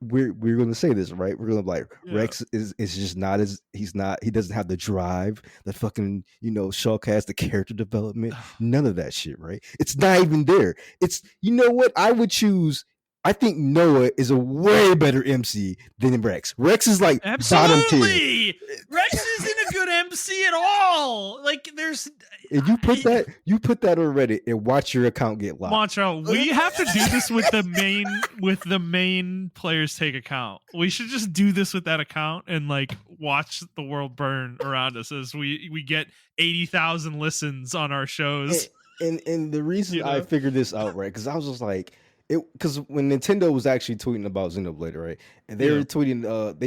We're gonna say this, right? We're gonna be like Yeah. Rex is just not as he doesn't have the drive that fucking Shulk has, the character development, none of that shit, right? It's not even there. It's what I would choose. I think Noah is a way better MC than Rex. Rex is like bottom tier. Absolutely. Rex isn't a good MC at all. Like there's If you put that on Reddit and watch your account get locked. Montrell, we have to do this with the main players take account. We should just do this with that account and like watch the world burn around us as we get 80,000 listens on our shows. And the reason You I know? figured this out, right, because I was just like, because when Nintendo was actually tweeting about Xenoblade, right, and they were Yeah. tweeting,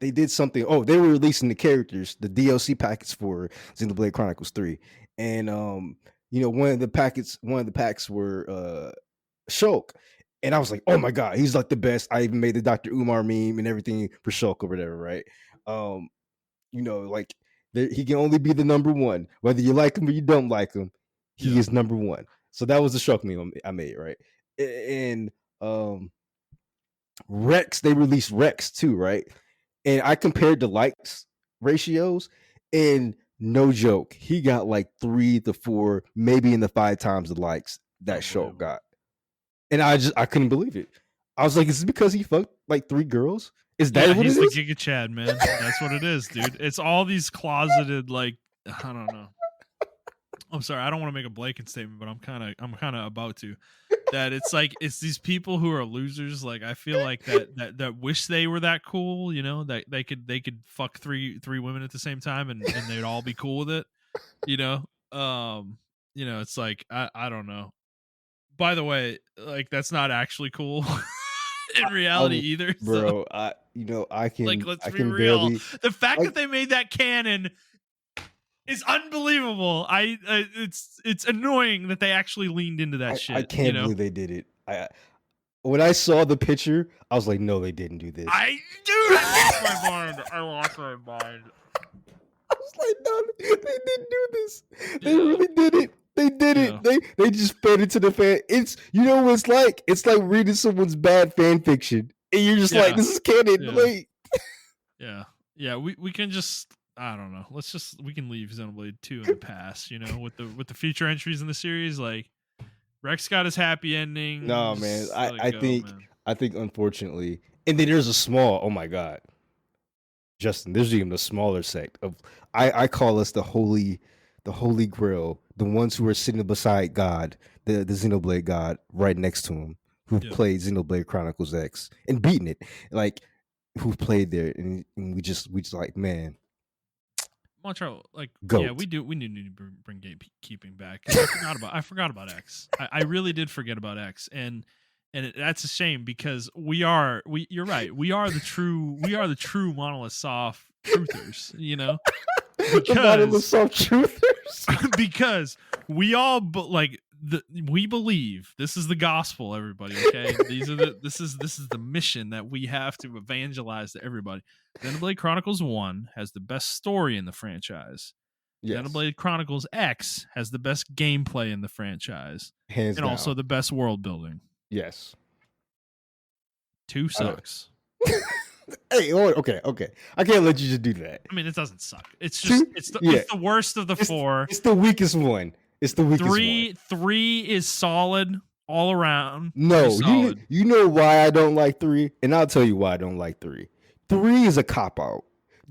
they did something. Oh, they were releasing the characters, the DLC packets for Xenoblade Chronicles 3, and one of the packs were Shulk, and I was like, oh my god, he's like the best. I even made the Dr. Umar meme and everything for Shulk or whatever, right? Um, like He can only be the number one, whether you like him or you don't like him. He Yeah. is number one. So that was the shock meme I made, right? And Rex, they released Rex too, right? And I compared the likes ratios, and no joke, he got like 3 to 4, maybe in the 5 times the likes that show got. And I couldn't believe it. I was like, is it because he fucked like 3 girls? Is that what he's it the is? Giga Chad, man. That's what it is, dude. It's all these closeted, like, I don't know. I'm sorry, I don't want to make a blanket statement, but I'm kind of about to. That it's these people who are losers. Like, I feel like that wish they were that cool, you know, that they could fuck three women at the same time and they'd all be cool with it, you know. It's like I don't know. By the way, like, that's not actually cool in reality either, bro. so. I Like, can let's I be can real. barely. The fact that they made that canon is unbelievable. It's annoying that they actually leaned into that shit. I can't believe they did it. When I saw the picture, I was like, no, they didn't do this. I lost my mind. I was like, no, they didn't do this. They really did it. They did it. They just fed it to the fan. It's what it's like. It's like reading someone's bad fan fiction, and you're just like, this is canon. We can just, I don't know. We can leave Xenoblade 2 in the past, you know, with the future entries in the series. Like, Rex got his happy ending. No, man. I think unfortunately, and then there's a small. Oh my god, Justin. There's even a smaller sect of. I call us the holy grail, the ones who are sitting beside God, the Xenoblade God, right next to him, who've played Xenoblade Chronicles X and beaten it, like who've played there, and we just like, man. Montrell, like, Goat. yeah, we need to bring gatekeeping back. I forgot about X. I really did forget about X, and that's a shame because you're right. We are the true Monolith Soft truthers, you know, the Monolith Soft truthers, because we all we believe this is the gospel, everybody. Okay, this is the mission that we have to evangelize to everybody. Xenoblade Chronicles 1 has the best story in the franchise. Yes. Xenoblade Chronicles X has the best gameplay in the franchise, hands down. Also the best world building. Yes. 2 sucks. Hey, okay. I can't let you just do that. I mean, it doesn't suck. It's just it's the worst of the 4. It's the weakest one. It's the weakest one. 3 is solid all around. No, you know why I don't like 3, and I'll tell you why I don't like 3. 3 is a cop out.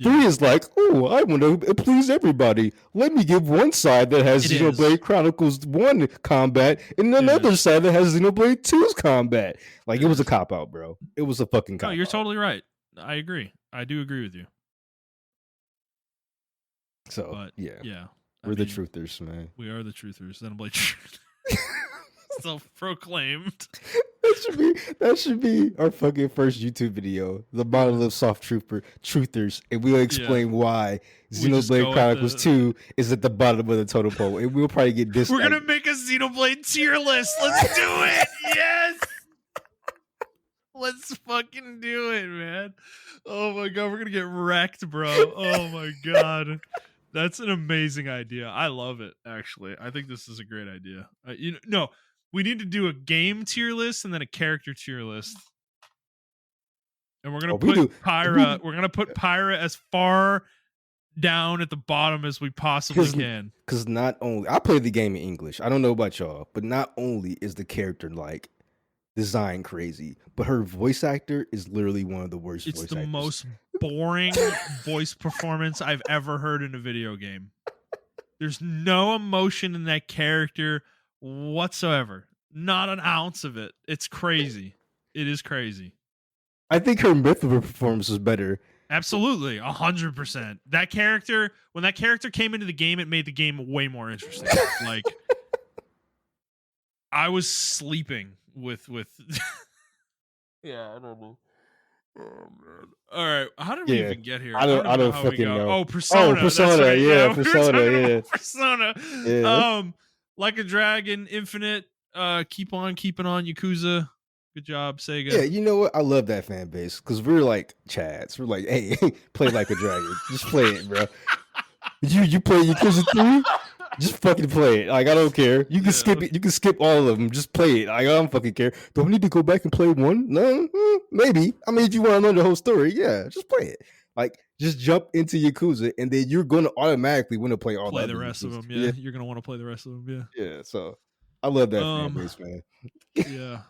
3 is like, oh, I want to please everybody. Let me give one side that has Xenoblade Chronicles 1 combat and another side that has Xenoblade 2's combat. Like, it was a cop out, bro. It was a fucking cop out. No, you're totally right. I agree. I do agree with you. So, but, yeah. We're the truthers, man. We are the truthers. Xenoblade truth. Self-proclaimed. That should be our fucking first YouTube video. The Monolith Soft truthers, and we'll explain why Xenoblade Chronicles 2 is at the bottom of the totem pole, and we'll probably get this. We're gonna make a Xenoblade tier list. Let's do it. Yes. Let's fucking do it, man. Oh my god, we're gonna get wrecked, bro. Oh my god. That's an amazing idea. I love it, actually. I think this is a great idea. We need to do a game tier list and then a character tier list. And we're gonna put Pyra. We're gonna put Pyra as far down at the bottom as we possibly can. Because not only I play the game in English. I don't know about y'all, but not only is the character like design crazy, but her voice actor is literally one of the worst voice actors. It's the most boring voice performance I've ever heard in a video game. There's no emotion in that character whatsoever. Not an ounce of it. It's crazy. It is crazy. I think her mythical performance was better. Absolutely, 100%. That character, when that character came into the game, it made the game way more interesting. Like, I was sleeping with yeah, I don't know. Oh man. All right, how did we even get here? I don't fucking know. Oh, Persona. Persona. Right. Yeah, Persona. Yeah, Persona. Yeah. Like a Dragon, Infinite. Keep on keeping on, Yakuza. Good job, Sega. Yeah, you know what? I love that fan base because we're like Chads. We're like, hey, play like a dragon. Just play it, bro. You play Yakuza 3? Just fucking play it. Like I don't care. You can Yeah, skip it. You can skip all of them. Just play it. Like, I don't fucking care. Do I need to go back and play one? No, maybe. I mean, if you want to know the whole story, yeah, just play it. Like just jump into Yakuza, and then you're going to automatically want to play all the play other the rest of Yakuza. them. Yeah, Yeah, you're gonna want to play the rest of them. yeah. So I love Yeah. that fan base, man. Yeah.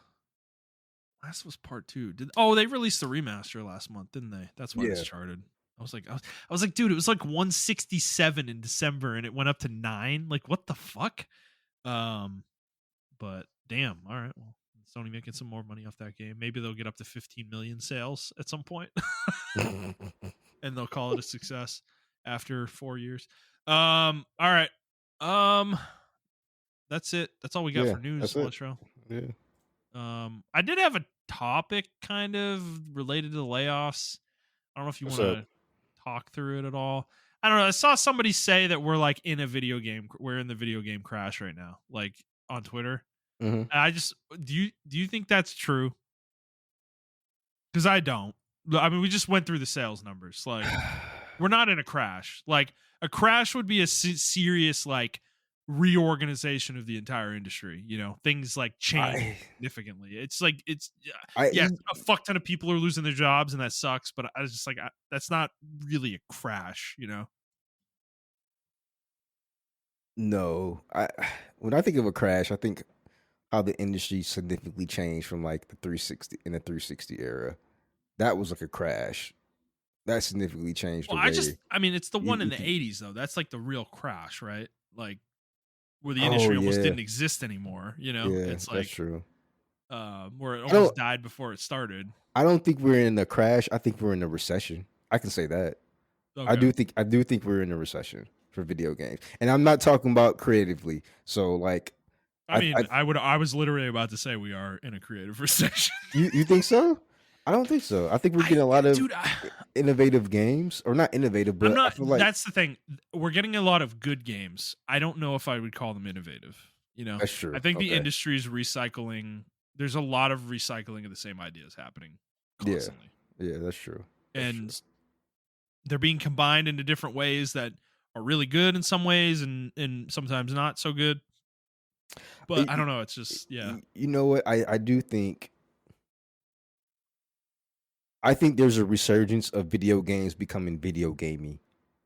Last was part two. They released the remaster last month, didn't they? That's why this Yeah, charted. I was like, dude, it was like 167 in December, and it went up to 9. Like, what the fuck? But damn. All right. Well, Sony making some more money off that game. Maybe they'll get up to 15 million sales at some point, and they'll call it a success after 4 years. All right. That's it. That's all we got yeah. for news, That's it. Montrell. Yeah. I did have a topic kind of related to the layoffs. I don't know if you What's want up? to talk through it at all. I don't know. I saw somebody say that we're like in a video game. We're in the video game crash right now, like on Twitter. Mm-hmm. And I just do you think that's true? Because I don't. I mean, we just went through the sales numbers. Like, we're not in a crash. Like, a crash would be a serious like reorganization of the entire industry. Things like change I, significantly. It's like I, yes, a fuck ton of people are losing their jobs, and that sucks. But I was just like, that's not really a crash. no. When I think of a crash, I think how the industry significantly changed from like the 360 in the 360 era. That was like a crash. That significantly changed Well, the way I mean, it's the one in you the can. '80s though. That's like the real crash, right? Like where the Oh industry almost yeah, didn't exist anymore. yeah, It's that's like true. where it I don't. almost died before it started. I don't think we're in a crash. I think we're in a recession. I can say that. I Okay. do think. I do think we're in a recession for video games, and I'm not talking about creatively. So like, I I mean, I was literally about to say we are in a creative recession. you think so? I don't think so. I think we're I getting a lot of dude, innovative games, or not innovative, I'm but I not feel like that's the thing. We're getting a lot of good games. I don't know if I would call them innovative. that's I true. think the Okay. industry is recycling. There's a lot of recycling of the same ideas happening Yeah. constantly. Yeah, that's true. That's true. And they're being combined into different ways that are really good in some ways and sometimes not so good. But I Y- don't know, it's just yeah. You know what? I do think there's a resurgence of video games becoming video gamey.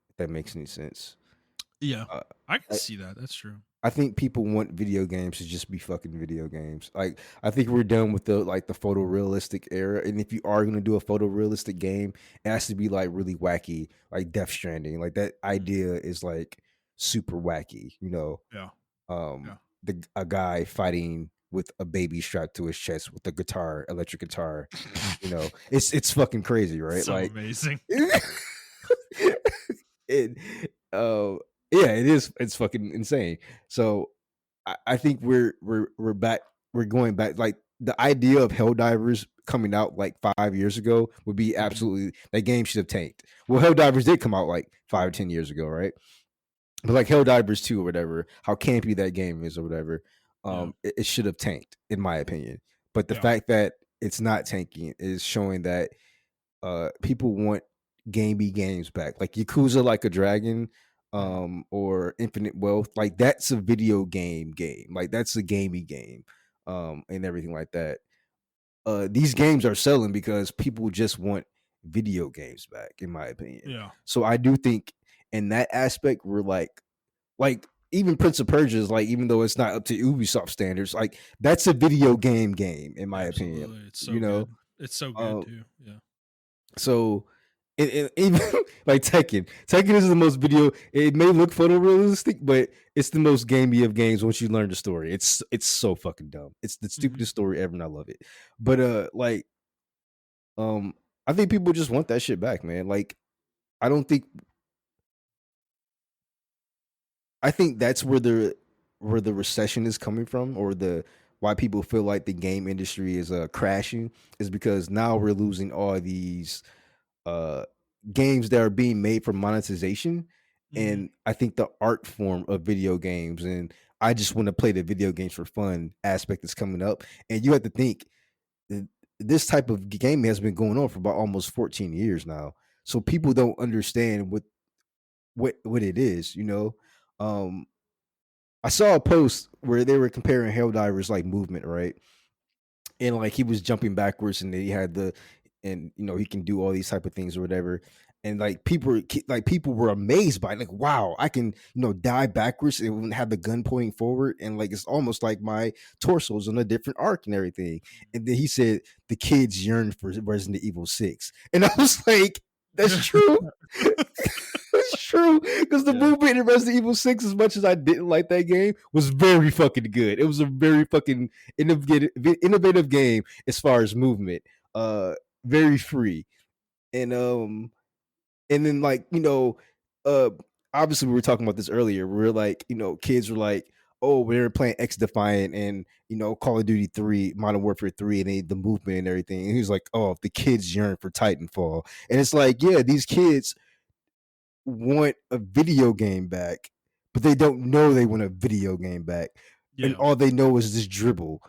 If that makes any sense. Yeah. Uh, I can I, see that. That's true. I think people want video games to just be fucking video games. Like I think we're done with the photorealistic era. And if you are gonna do a photorealistic game, it has to be like really wacky, like Death Stranding. Like that Mm. idea is like super wacky. Yeah. Yeah. A guy fighting with a baby strapped to his chest with a guitar, electric guitar. It's fucking crazy, right? So Like amazing. it uh yeah, it is. It's fucking insane. So I think we're back. We're going back. Like the idea of Helldivers coming out like 5 years ago would be Mhm. absolutely, that game should have tanked. Well, Helldivers did come out like 5 or 10 years ago, right? But like Helldivers 2 or whatever, how campy that game is or whatever, Yeah. it should have tanked, in my opinion. But the Yeah. fact that it's not tanking is showing that people want gamey games back, like Yakuza Like a Dragon, Mhm. or Infinite Wealth. Like that's a video game. Like that's a gamey game, and everything like that. These games are selling because people just want video games back, in my opinion. Yeah. So I do think in that aspect, we're like even Prince of Persia is like, even though it's not up to Ubisoft standards, like that's a video game, in my opinion. Absolutely. It's so You know, good. It's so good uh, too. Yeah. so even like Tekken is the most video. It may look photorealistic, but it's the most gamey of games once you learn the story. It's so fucking dumb. It's the Mhm. stupidest story ever, and I love it. But like um, I think people just want that shit back, man. Like I don't think I think that's where the recession is coming from, or the why people feel like the game industry is crashing, is because now we're losing all these uh games that are being made for monetization. Mhm. And I think the art form of video games, and I just want to play the video games for fun aspect is coming up. And you have to think th- this type of game has been going on for about almost 14 years now. So people don't understand what what it is, you know. Um, I saw a post where they were comparing Helldivers like movement, right? And like he was jumping backwards, and he had the, and you know he can do all these type of things or whatever. And like people were amazed by it, like, wow, I can dive backwards and have the gun pointing forward, and like it's almost like my torso's on a different arc and everything. And then he said the kids yearn for Resident Evil 6, and I was like, that's true. It's true, because the Yeah. movement in Resident Evil 6, as much as I didn't like that game, was very fucking good. It was a very fucking innovative game as far as movement. Very free. And then like, uh obviously we were talking about this earlier. We are like, kids were like, oh, we're playing X Defiant and Call of Duty 3, Modern Warfare 3, and the movement and everything. And he was like, oh, the kids yearn for Titanfall. And it's like, yeah, these kids want a video game back, but they don't know they want a video game back. And Yeah. all they know is this dribble,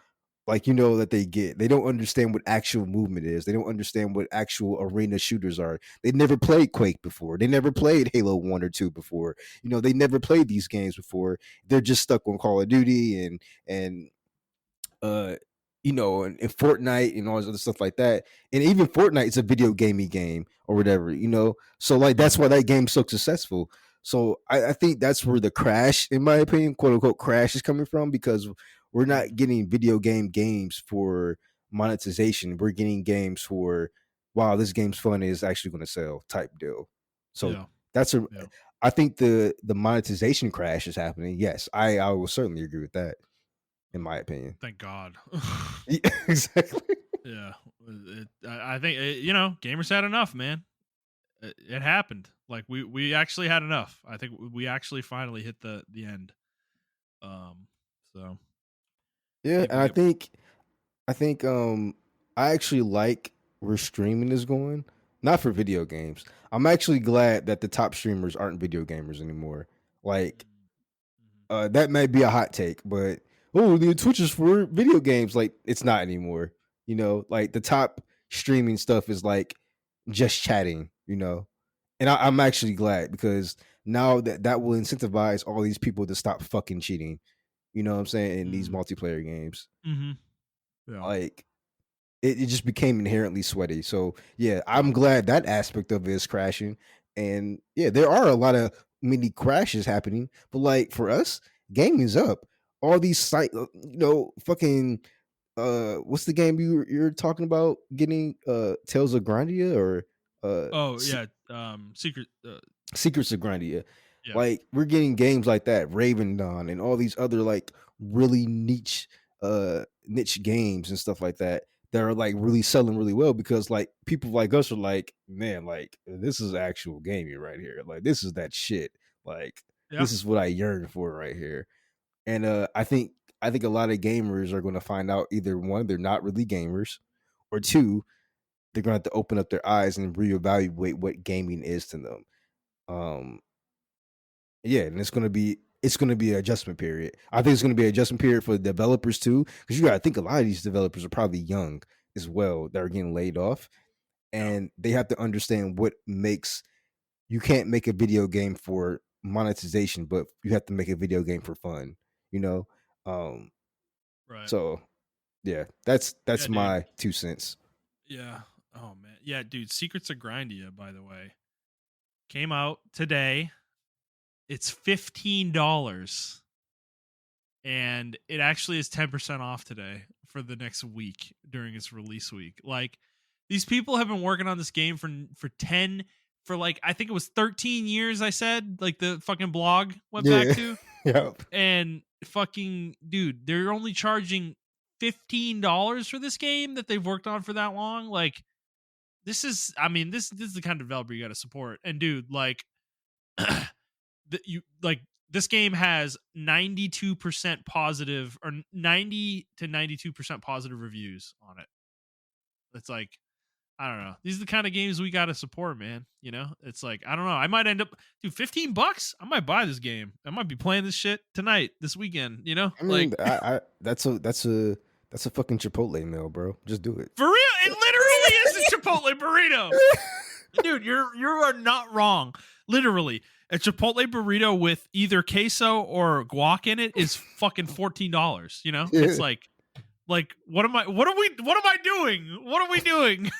like, that they get. They don't understand what actual movement is. They don't understand what actual arena shooters are. They never played Quake before. They never played Halo 1 or 2 before. They never played these games before. They're just stuck on Call of Duty and uh and Fortnite and all this other stuff like that. And even Fortnite is a video gamey game or whatever, so like Yeah. that's why that game's so successful. So I think that's where the crash, in my opinion, quote unquote crash, is coming from, because we're not getting video games for monetization. We're getting games for, wow, this game's fun, is actually going to sell type deal. So Yeah. that's a Yeah. I think the monetization crash is happening. Yes, I will certainly agree with that, in my opinion. Thank God. Yeah, exactly. Yeah. I think gamers had enough, man. It happened. Like we actually had enough. I think we actually finally hit the end. Um. So Yeah, people and get. I actually like where streaming is going. Not for video games. I'm actually glad that the top streamers aren't video gamers anymore. Like, Mhm. that might be a hot take, but oh, the Twitch is for video games. Like, it's not anymore. Like the top streaming stuff is like just chatting. And I'm actually glad, because now that will incentivize all these people to stop fucking cheating. You know what I'm saying? In these Mm. multiplayer games, Mhm. Yeah. like it just became inherently sweaty. So yeah, Yeah. I'm glad that aspect of it is crashing. And yeah, there are a lot of mini crashes happening, but like for us, gaming's up. All these fucking what's the game you're talking about getting, Tales of Grandia, or Oh yeah. Secret. Secrets of Grandia. Yeah. Like, we're getting games like that, Raven Dawn, and all these other like really niche games and stuff like that, that are like really selling really well, because like people like us are like, man, like this is actual gaming right here. Like, this is that shit. Like, Yeah. this is what I yearn for right here. And I think a lot of gamers are going to find out, either one, they're not really gamers, or two, they're going to have to open up their eyes and reevaluate what gaming is to them. Um, yeah, and it's gonna be an adjustment period. I think it's gonna be an adjustment period for the developers too, because you gotta think a lot of these developers are probably young as well, that are getting laid off, Yeah. and they have to understand what makes, you can't make a video game for monetization, but you have to make a video game for fun, you know. Um, Right. so yeah, that's Yeah, dude. my 2 cents. Yeah. Oh man. Yeah, dude. Secrets of Grindia, by the way, came out today. It's $15, and it actually is 10% off today for the next week during its release week. Like, these people have been working on this game for 10 for like, I think it was 13 years. I said, like, the fucking blog went back Yeah, to. yep. And fucking dude, they're only charging $15 for this game that they've worked on for that long. Like, this is, I mean, this is the kind of developer you got to support. And dude, like, you like, this game has 92% positive, or 90 to 92% positive reviews on it. It's like, I don't know. These are the kind of games we got to support, man. It's like, I don't know. I might end up, dude, $15. I might buy this game. I might be playing this shit tonight, this weekend, I like, mean, I that's a fucking Chipotle meal, bro. Just do it. for real. It literally is a Chipotle burrito. Dude, you are not wrong. Literally. A Chipotle burrito with either queso or guac in it is fucking $14. You know, it's Yeah. like what am I doing? What are we doing?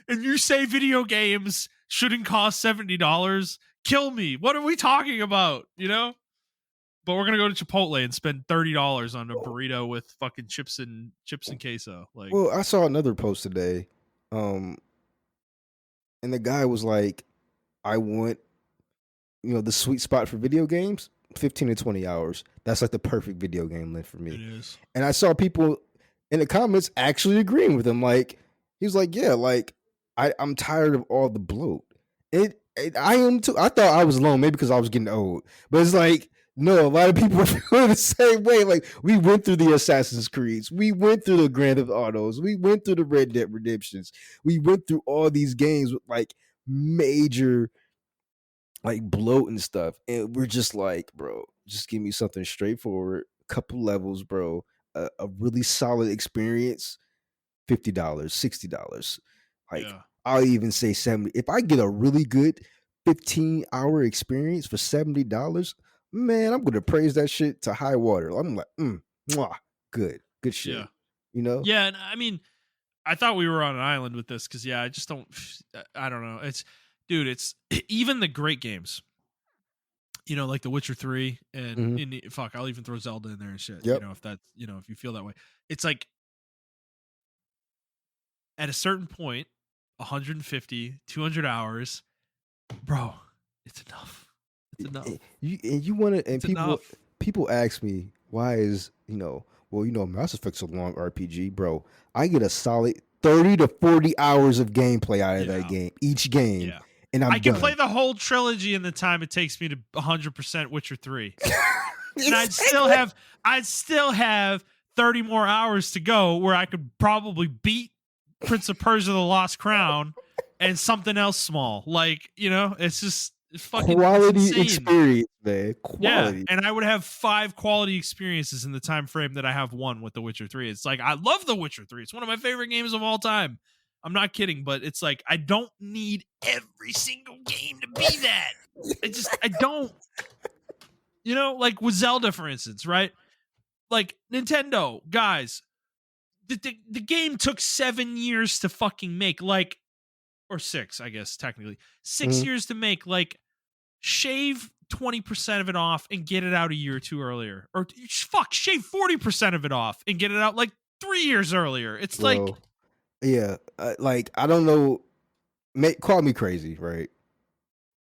And you say video games shouldn't cost $70? Kill me. What are we talking about? You know? But we're gonna go to Chipotle and spend $30 on a burrito with fucking chips and queso. Like, Well, I saw another post today, um, and the guy was like, "I want the sweet spot for video games, 15 to 20 hours. That's like the perfect video game length for it me." is. And I saw people in the comments actually agreeing with him. Like he was like, "Yeah, like I'm tired of all the bloat." I am too. I thought I was alone, maybe because I was getting old, but it's like no, a lot of people are feeling the same way. Like we went through the Assassin's Creeds, we went through the Grand Theft Autos, we went through the Red Dead Redemptions, we went through all these games with like major like bloat and stuff, and we're just like, bro, just give me something straightforward, couple levels, bro, a really solid experience, $50, $60. Like Yeah. I'll even say 70. If I get a really good 15-hour experience for $70, man, I'm gonna praise that shit to high water. I'm like, mwah, good Yeah. shit. You know? Yeah. And I mean, I thought we were on an island with this because, yeah, I just don't, I don't know. Dude, it's even the great games, like The Witcher 3 and Mhm. fuck, I'll even throw Zelda in there and shit, Yep. if that's, if you feel that way. It's like at a certain point, 150, 200 hours, bro, it's enough. It's enough. You want to, and It's enough. people ask me why is Mass Effect's a long RPG, bro. I get a solid 30 to 40 hours of gameplay out of that Yeah. game, each game, Yeah. and I'm I can done. play the whole trilogy in the time it takes me to 100% Witcher 3. And Exactly. I'd still have 30 more hours to go where I could probably beat Prince of Persia the Lost Crown and something else small. Like, it's Quality insane. experience, man. Yeah, Quality. and I would have 5 quality experiences in the time frame that I have one with The Witcher 3. It's like I love The Witcher 3. It's one of my favorite games of all time. I'm not kidding, but it's like I don't need every single game to be that. I don't. Like with Zelda, for instance, right? Like Nintendo, guys, the game took 7 years to fucking make, like, or 6, I guess, technically. 6 Mhm. years to make, like, shave 20% of it off and get it out a year or two earlier. Or fuck, shave 40% of it off and get it out like 3 years earlier. It's like, Bro. Yeah, like I don't know. Call me crazy, right?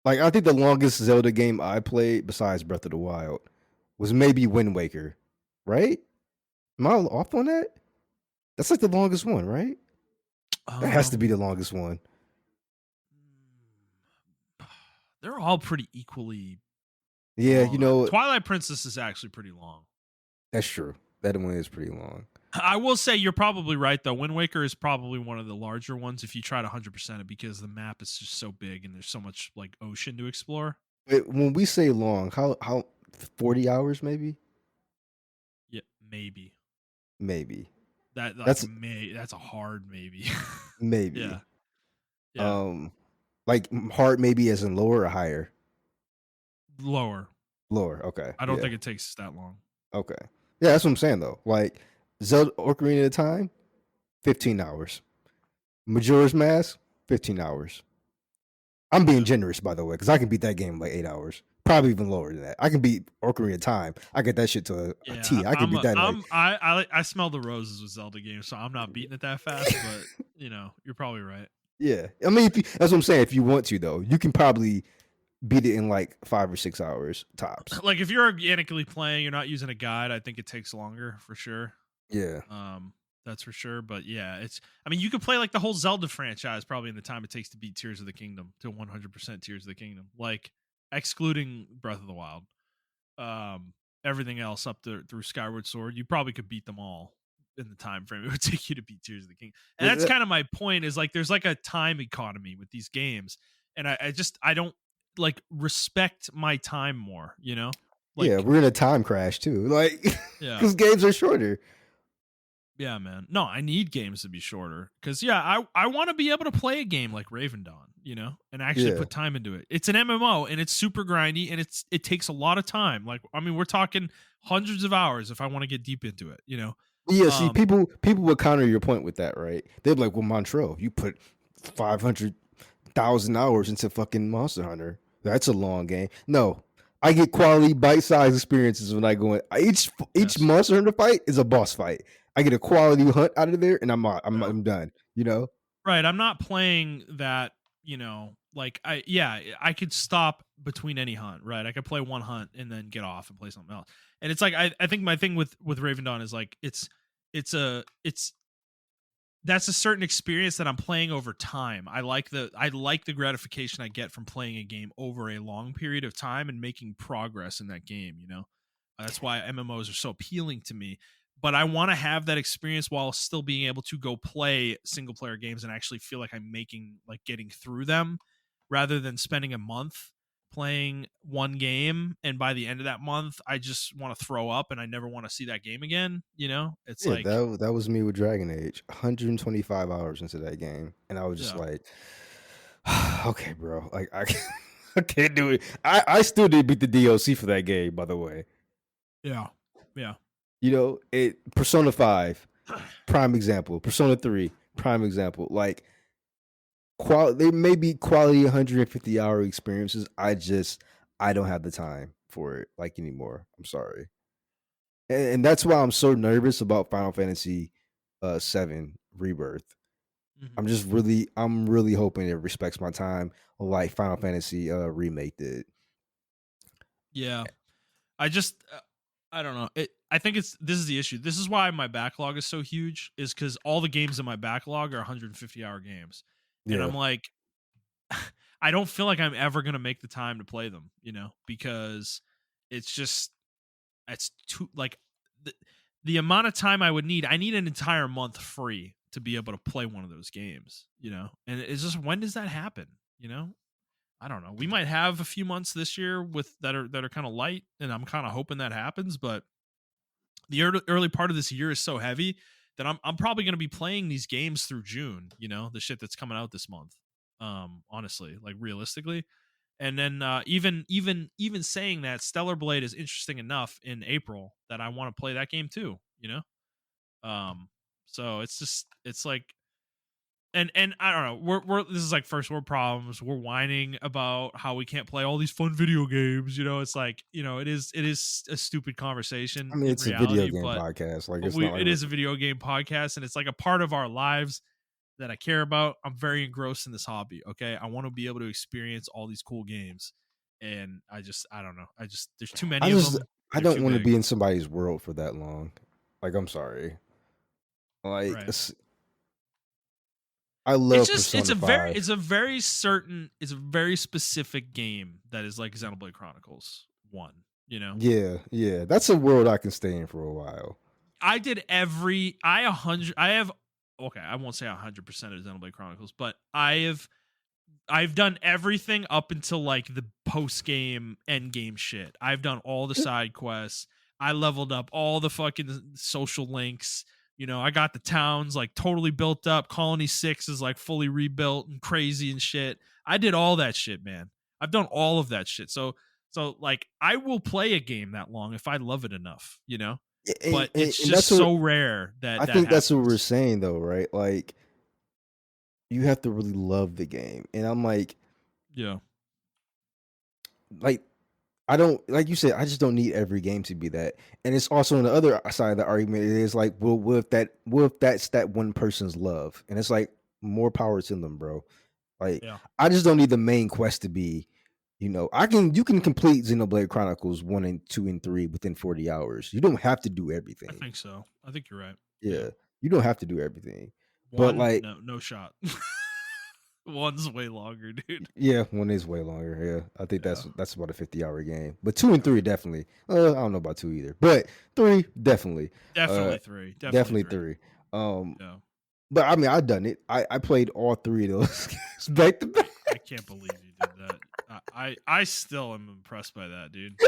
Like I think the longest Zelda game I played besides Breath of the Wild was maybe Wind Waker, right? Am I off on that? That's like the longest one, right? That has to be the um longest one. they're all pretty equally Yeah, long. Twilight Princess is actually pretty long. that's true. That one is pretty long. I will say you're probably right though. Wind Waker is probably one of the larger ones if you try to 100% it, because the map is just so big and there's so much like ocean to explore. But when we say long, how 40 hours maybe? Yeah, maybe. Maybe. That's That's a hard maybe. maybe. Yeah. Yeah. Um like hard maybe as in lower or higher? Lower. Lower. Okay. I don't Yeah. think it takes that long. Okay. Yeah, that's what I'm saying though. Like Zelda Ocarina of Time, 15 hours. Majora's Mask, 15 hours. I'm being Yeah. generous, by the way, because I can beat that game in like 8 hours. Probably even lower than that. I can beat Ocarina of Time. I get that shit to a Yeah, T. I can beat that in like I smell the roses with Zelda games, so I'm not beating it that fast, but you're probably right. yeah. I mean, that's what I'm saying. If you want to, though, you can probably beat it in like 5 or 6 hours tops. Like if you're organically playing, you're not using a guide, I think it takes longer for sure. Yeah. That's for sure. But yeah, you could play like the whole Zelda franchise probably in the time it takes to beat Tears of the Kingdom to 100% Tears of the Kingdom, like excluding Breath of the Wild. Everything else up through Skyward Sword, you probably could beat them all in the time frame it would take you to beat Tears of the Kingdom. And that's kind of my point. Is like there's like a time economy with these games, and I don't like respect my time more. Yeah, Like we're in a time crash too. Like, yeah. because games are shorter. Yeah, man. No, I need games to be shorter because yeah, I want to be able to play a game like Raven Dawn, and actually Yeah. put time into it. It's an MMO and it's super grindy and it takes a lot of time. Like I mean, we're talking hundreds of hours if I want to get deep into it. Yeah, see, Um, people would counter your point with that, right? They'd be like, "Well, Montrell, you put 500,000 hours into fucking Monster Hunter. That's a long game." No, I get quality bite-sized experiences when I go in. Each yes. Monster Hunter fight is a boss fight. I get a quality hunt out of there, and Yeah. I'm done. You know? Right. I'm not playing that, like I could stop between any hunt, right? I could play one hunt and then get off and play something else. And it's like I think my thing with Raven Dawn is like it's that's a certain experience that I'm playing over time. I like the gratification I get from playing a game over a long period of time and making progress in that game. That's why MMOs are so appealing to me. But I want to have that experience while still being able to go play single player games and actually feel like I'm getting through them rather than spending a month playing one game and by the end of that month I just want to throw up and I never want to see that game again. It's Yeah, like that was me with Dragon Age. 125 hours into that game, and I was just yeah. like, "Okay, bro, like I can't do it." I still did beat the DLC for that game, by the way. Yeah. Yeah. Persona 5, prime example. Persona 3, prime example. Like there may be quality 150-hour experiences. I don't have the time for it like anymore. I'm sorry. And that's why I'm so nervous about Final Fantasy 7 Rebirth. Mhm. I'm really hoping it respects my time like Final Fantasy remake did. Yeah. I just I don't know. I think this is the issue. This is why my backlog is so huge is cuz all the games in my backlog are 150-hour games. And Yeah. I'm like I don't feel like I'm ever going to make the time to play them, because it's just it's too like the, the amount of time I need an entire month free to be able to play one of those games. And it's just when does that happen? I don't know. We might have a few months this year with that are kind of light, and I'm kind of hoping that happens. But the early part of this year is so heavy that I'm probably going to be playing these games through June. The shit that's coming out this month. Honestly, like realistically, and then even saying that, Stellar Blade is interesting enough in April that I want to play that game too. Um, so it's like and I don't know. We're this is like first world problems. We're whining about how we can't play all these fun video games. It's like it is a stupid I conversation mean, in it's a video reality, game but podcast. Like but it's we not like it is a video game podcast, and it's like a part of our lives that I care about. I'm very engrossed in this hobby. Okay, I want to be able to experience all these cool games, and I don't know. There's too I many of just them. I They're don't too want to big. be in somebody's world for that long. Like I'm sorry. Like Right. I It's love just Persona 5. it's a very specific game that is like Xenoblade Chronicles 1. Yeah, yeah. That's a world I can stay in for a while. I did every I 100 I have okay, I won't say 100% of Xenoblade Chronicles, but I've done everything up until like the post game end game shit. I've done all the side quests. I leveled up all the fucking social links. I got the towns like totally built up. Colony 6 is like fully rebuilt and crazy and shit. I did all that shit, man. I've done all of that shit. So like I will play a game that long if I love it enough. And, But and, it's and just that's what so rare I that that think that's what we're happens. saying though, right? Like you have to really love the game. And I'm Yeah. like I don't like you said, I just don't need every game to be that. And it's also on the other side of the argument, it is like, well, what if that's that one person's love? And it's like more power to them, bro. Like Yeah. I just don't need the main quest to be, you can complete Xenoblade Chronicles 1 and 2 and 3 within 40 hours. You don't have to do I everything. think so. I think you're right. Yeah. Yeah. You don't have to do everything. But One, like, no shot. One's way longer, dude. yeah, one is way longer. Yeah. I think Yeah. that's about a 50-hour game. But 2 and 3 definitely. I don't know about 2 either. But 3 definitely. Definitely three. Definitely Definitely three. 3. Um Yeah. but I mean, I've done it. I played all 3 of those games back to back. I can't believe you did that. I still am impressed by that, dude.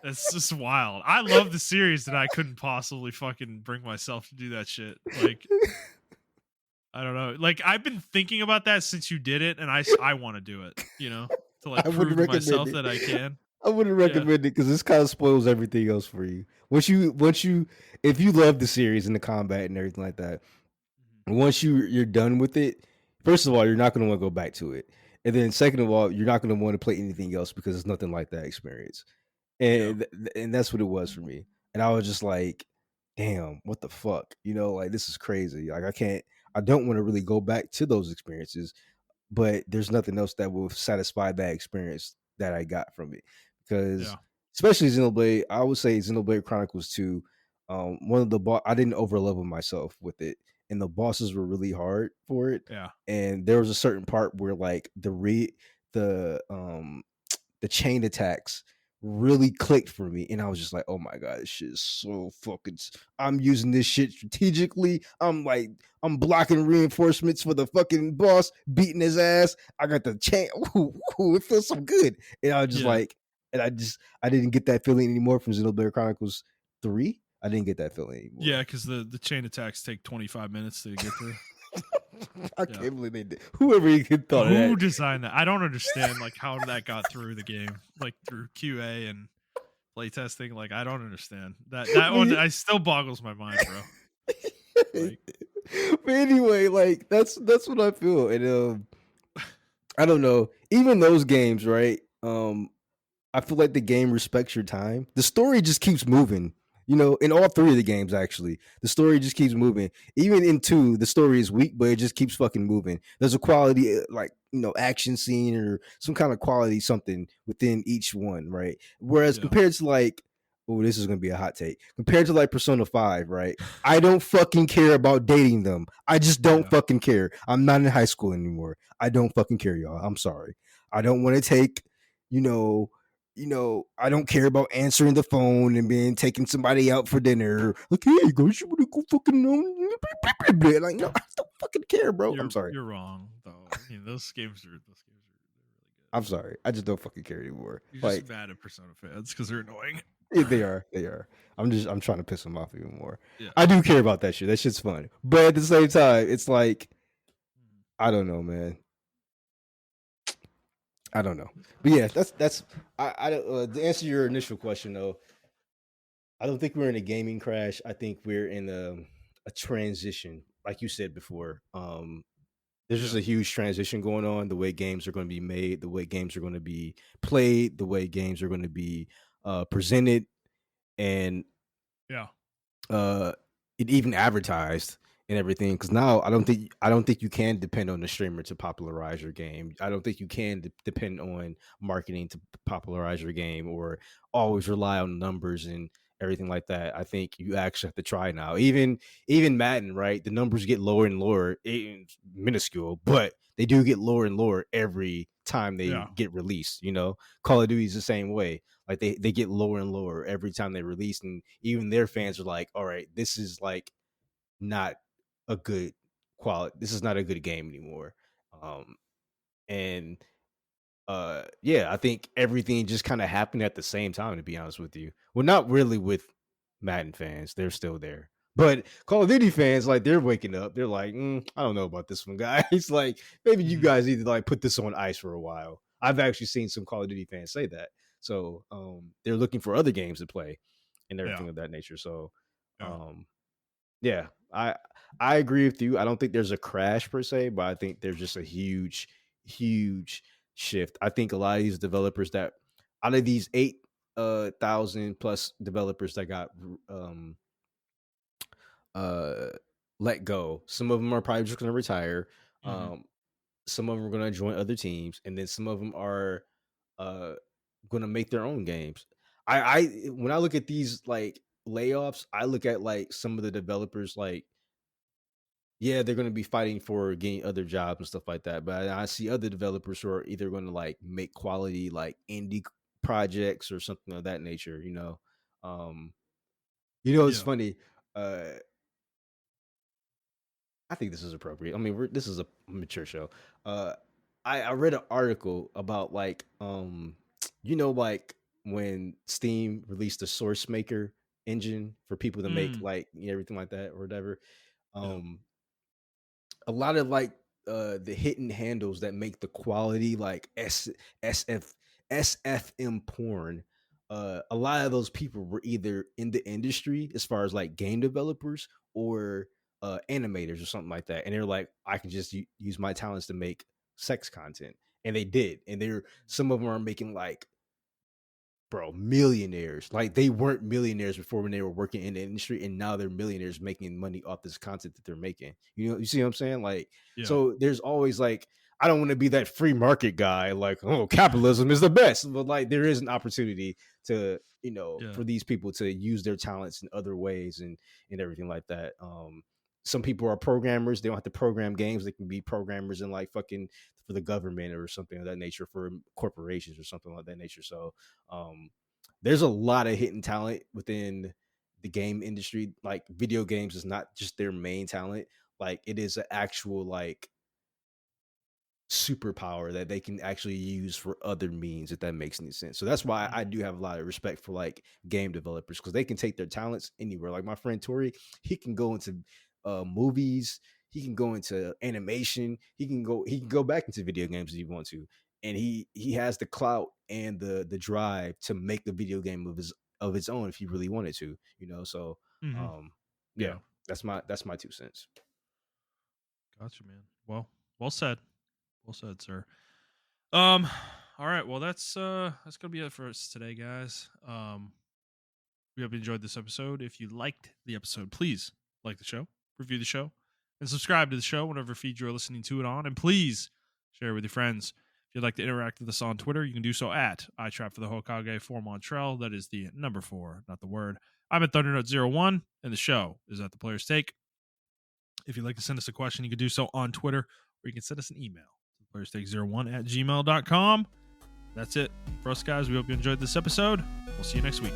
That's just wild. I love the series that I couldn't possibly fucking bring myself to do that shit. Like, I don't know. Like, I've been thinking about that since you did it, and I want to do it. You know, to like I wouldn't prove to recommend myself it. that I can. I wouldn't Yeah. recommend it because this kind of spoils everything else for you. If you love the series and the combat and everything like that, Mhm. once you're done with it, first of all, you're not going to want to go back to it, and then second of all, you're not going to want to play anything else because it's nothing like that experience. Yeah. And that's what it was for me. And I was just like, damn, what the fuck, like this is crazy. Like I don't want to really go back to those experiences, but there's nothing else that will satisfy that experience that I got from it. Because Yeah. especially Xenoblade, I would say Xenoblade Chronicles 2, one of the I didn't overlevel myself with it. And the bosses were really hard for it. Yeah. And there was a certain part where like the the chain attacks really clicked for me, and I was just like, "Oh my god, this shit is so fucking." I'm using this shit strategically. I'm blocking reinforcements for the fucking boss, beating his ass. I got the chain. Ooh, ooh, it feels so good, and I was just Yeah. like, I didn't get that feeling anymore from Xenoblade Chronicles 3. I didn't get that feeling Yeah. anymore. Because the chain attacks take 25 minutes to get through. I Yeah. can't believe they did. Whoever even thought of Who that. designed that? I don't understand like how that got through the game, like through QA and playtesting. Like I don't understand that one. We I still boggles my mind, bro. Like, but anyway, like that's what I feel, and I don't know. Even those games, right? I feel like the game respects your time. The story just keeps moving. In all three of the games, actually, the story just keeps moving. Even in two, the story is weak, but it just keeps fucking moving. There's a quality, like action scene or some kind of quality something within each one, right? Whereas yeah, compared to like, oh, this is gonna be a hot take. Compared to like Persona 5, right? I don't fucking care about dating them. I just don't yeah, fucking care. I'm not in high school anymore. I don't fucking care, y'all. I'm sorry. I don't want to take, you know, I don't care about answering the phone and being taking somebody out for dinner. Like, hey, guys, you wanna go fucking like, no, I don't fucking care, bro. I'm sorry. you're wrong though. I mean, those games are really good. I'm sorry. I just don't fucking care anymore. You're just Like, mad at Persona fans because they're annoying. they are. They are. I'm trying to piss them off even more. Yeah. I do care about that shit. That shit's fun. But at the same time, it's like, Mhm. I don't know, man. I don't know. But yeah, that's I don't to answer your initial question though, I don't think we're in a gaming crash. I think we're in a transition, like you said before. There's just Yeah. a huge transition going on. The way games are going to be made, the way games are going to be played, the way games are going to be presented, and Yeah. uh it even advertised and everything, because now I don't think you can depend on the streamer to popularize your game. I don't think you can depend on marketing to popularize your game, or always rely on numbers and everything like that. I think you actually have to try now. Even Madden, right? The numbers get lower and lower. It's minuscule, but they do get lower and lower every time they Yeah. get released. Call of Duty is the same way. Like they get lower and lower every time they release, and even their fans are like, "All right, this is like not a good quality. This is not a good game anymore." Um, and yeah, I think everything just kind of happened at the same time. To be honest with you, well, not really with Madden fans; they're still there. But Call of Duty fans, like they're waking up. They're like, I don't know about this one, guys. Like maybe you Mhm. guys need to like put this on ice for a while. I've actually seen some Call of Duty fans say that. So they're looking for other games to play and Yeah. everything of that nature. So Yeah. um, yeah, I agree with you. I don't think there's a crash per se, but I think there's just a huge shift. I think a lot of these developers that out of these 8,000 plus developers that got um uh let go, some of them are probably just gonna retire. Mhm. Um some of them are gonna join other teams, and then some of them are uh gonna make their own games. I when I look at these like layoffs, I look at like some of the developers like, yeah, they're going to be fighting for getting other jobs and stuff like that. But I see other developers who are either going to like make quality like indie projects or something of that nature. Um, it's Yeah. funny. Uh, I think this is appropriate. I mean, this is a mature show. Uh, I read an article about like like when Steam released the Source Maker engine for people to make Mm, like everything like that or whatever. yeah. Um, a lot of like the hidden handles that make the quality like SF SFM porn. A lot of those people were either in the industry as far as like game developers or animators or something like that, and they're like, I can just use my talents to make sex content, and they did, and they're some of them are making like bro, millionaires. Like they weren't millionaires before when they were working in the industry, and now they're millionaires making money off this content that they're making. You know, you see what I'm saying? Like, Yeah. so there's always like, I don't want to be that free market guy, like, oh, capitalism is the best. But like there is an opportunity to, Yeah. for these people to use their talents in other ways and everything like that. Some people are programmers, they don't have to program games, they can be programmers in like fucking for the government or something of that nature, for corporations or something like that nature. So um, there's a lot of hidden talent within the game industry. Like video games is not just their main talent. Like it is an actual like superpower that they can actually use for other means, if that makes any sense. So that's why I Mhm. do have a lot of respect for like game developers, because they can take their talents anywhere. Like my friend Tori, he can go into movies, he can go into animation, he can go back into video games if he wants to, and he has the clout and the drive to make the video game of his own if he really wanted to, so Mhm. um yeah, Yeah. that's my 2 cents. Gotcha, man. Well, well said. Well said, sir. Um, all right. Well, that's gonna be it for us today, guys. We hope you enjoyed this episode. If you liked the episode, please like the show, review the show, and subscribe to the show whatever feed you're listening to it on. And please share it with your friends. If you'd like to interact with us on Twitter, you can do so at iTrap for the Hokage for Montrell. That is the number 4, not the word. I'm at Thundernote01, and the show is at the Player's Take. If you'd like to send us a question, you can do so on Twitter, or you can send us an email to playerstake01@gmail.com. That's it for us, guys. We hope you enjoyed this episode. We'll see you next week.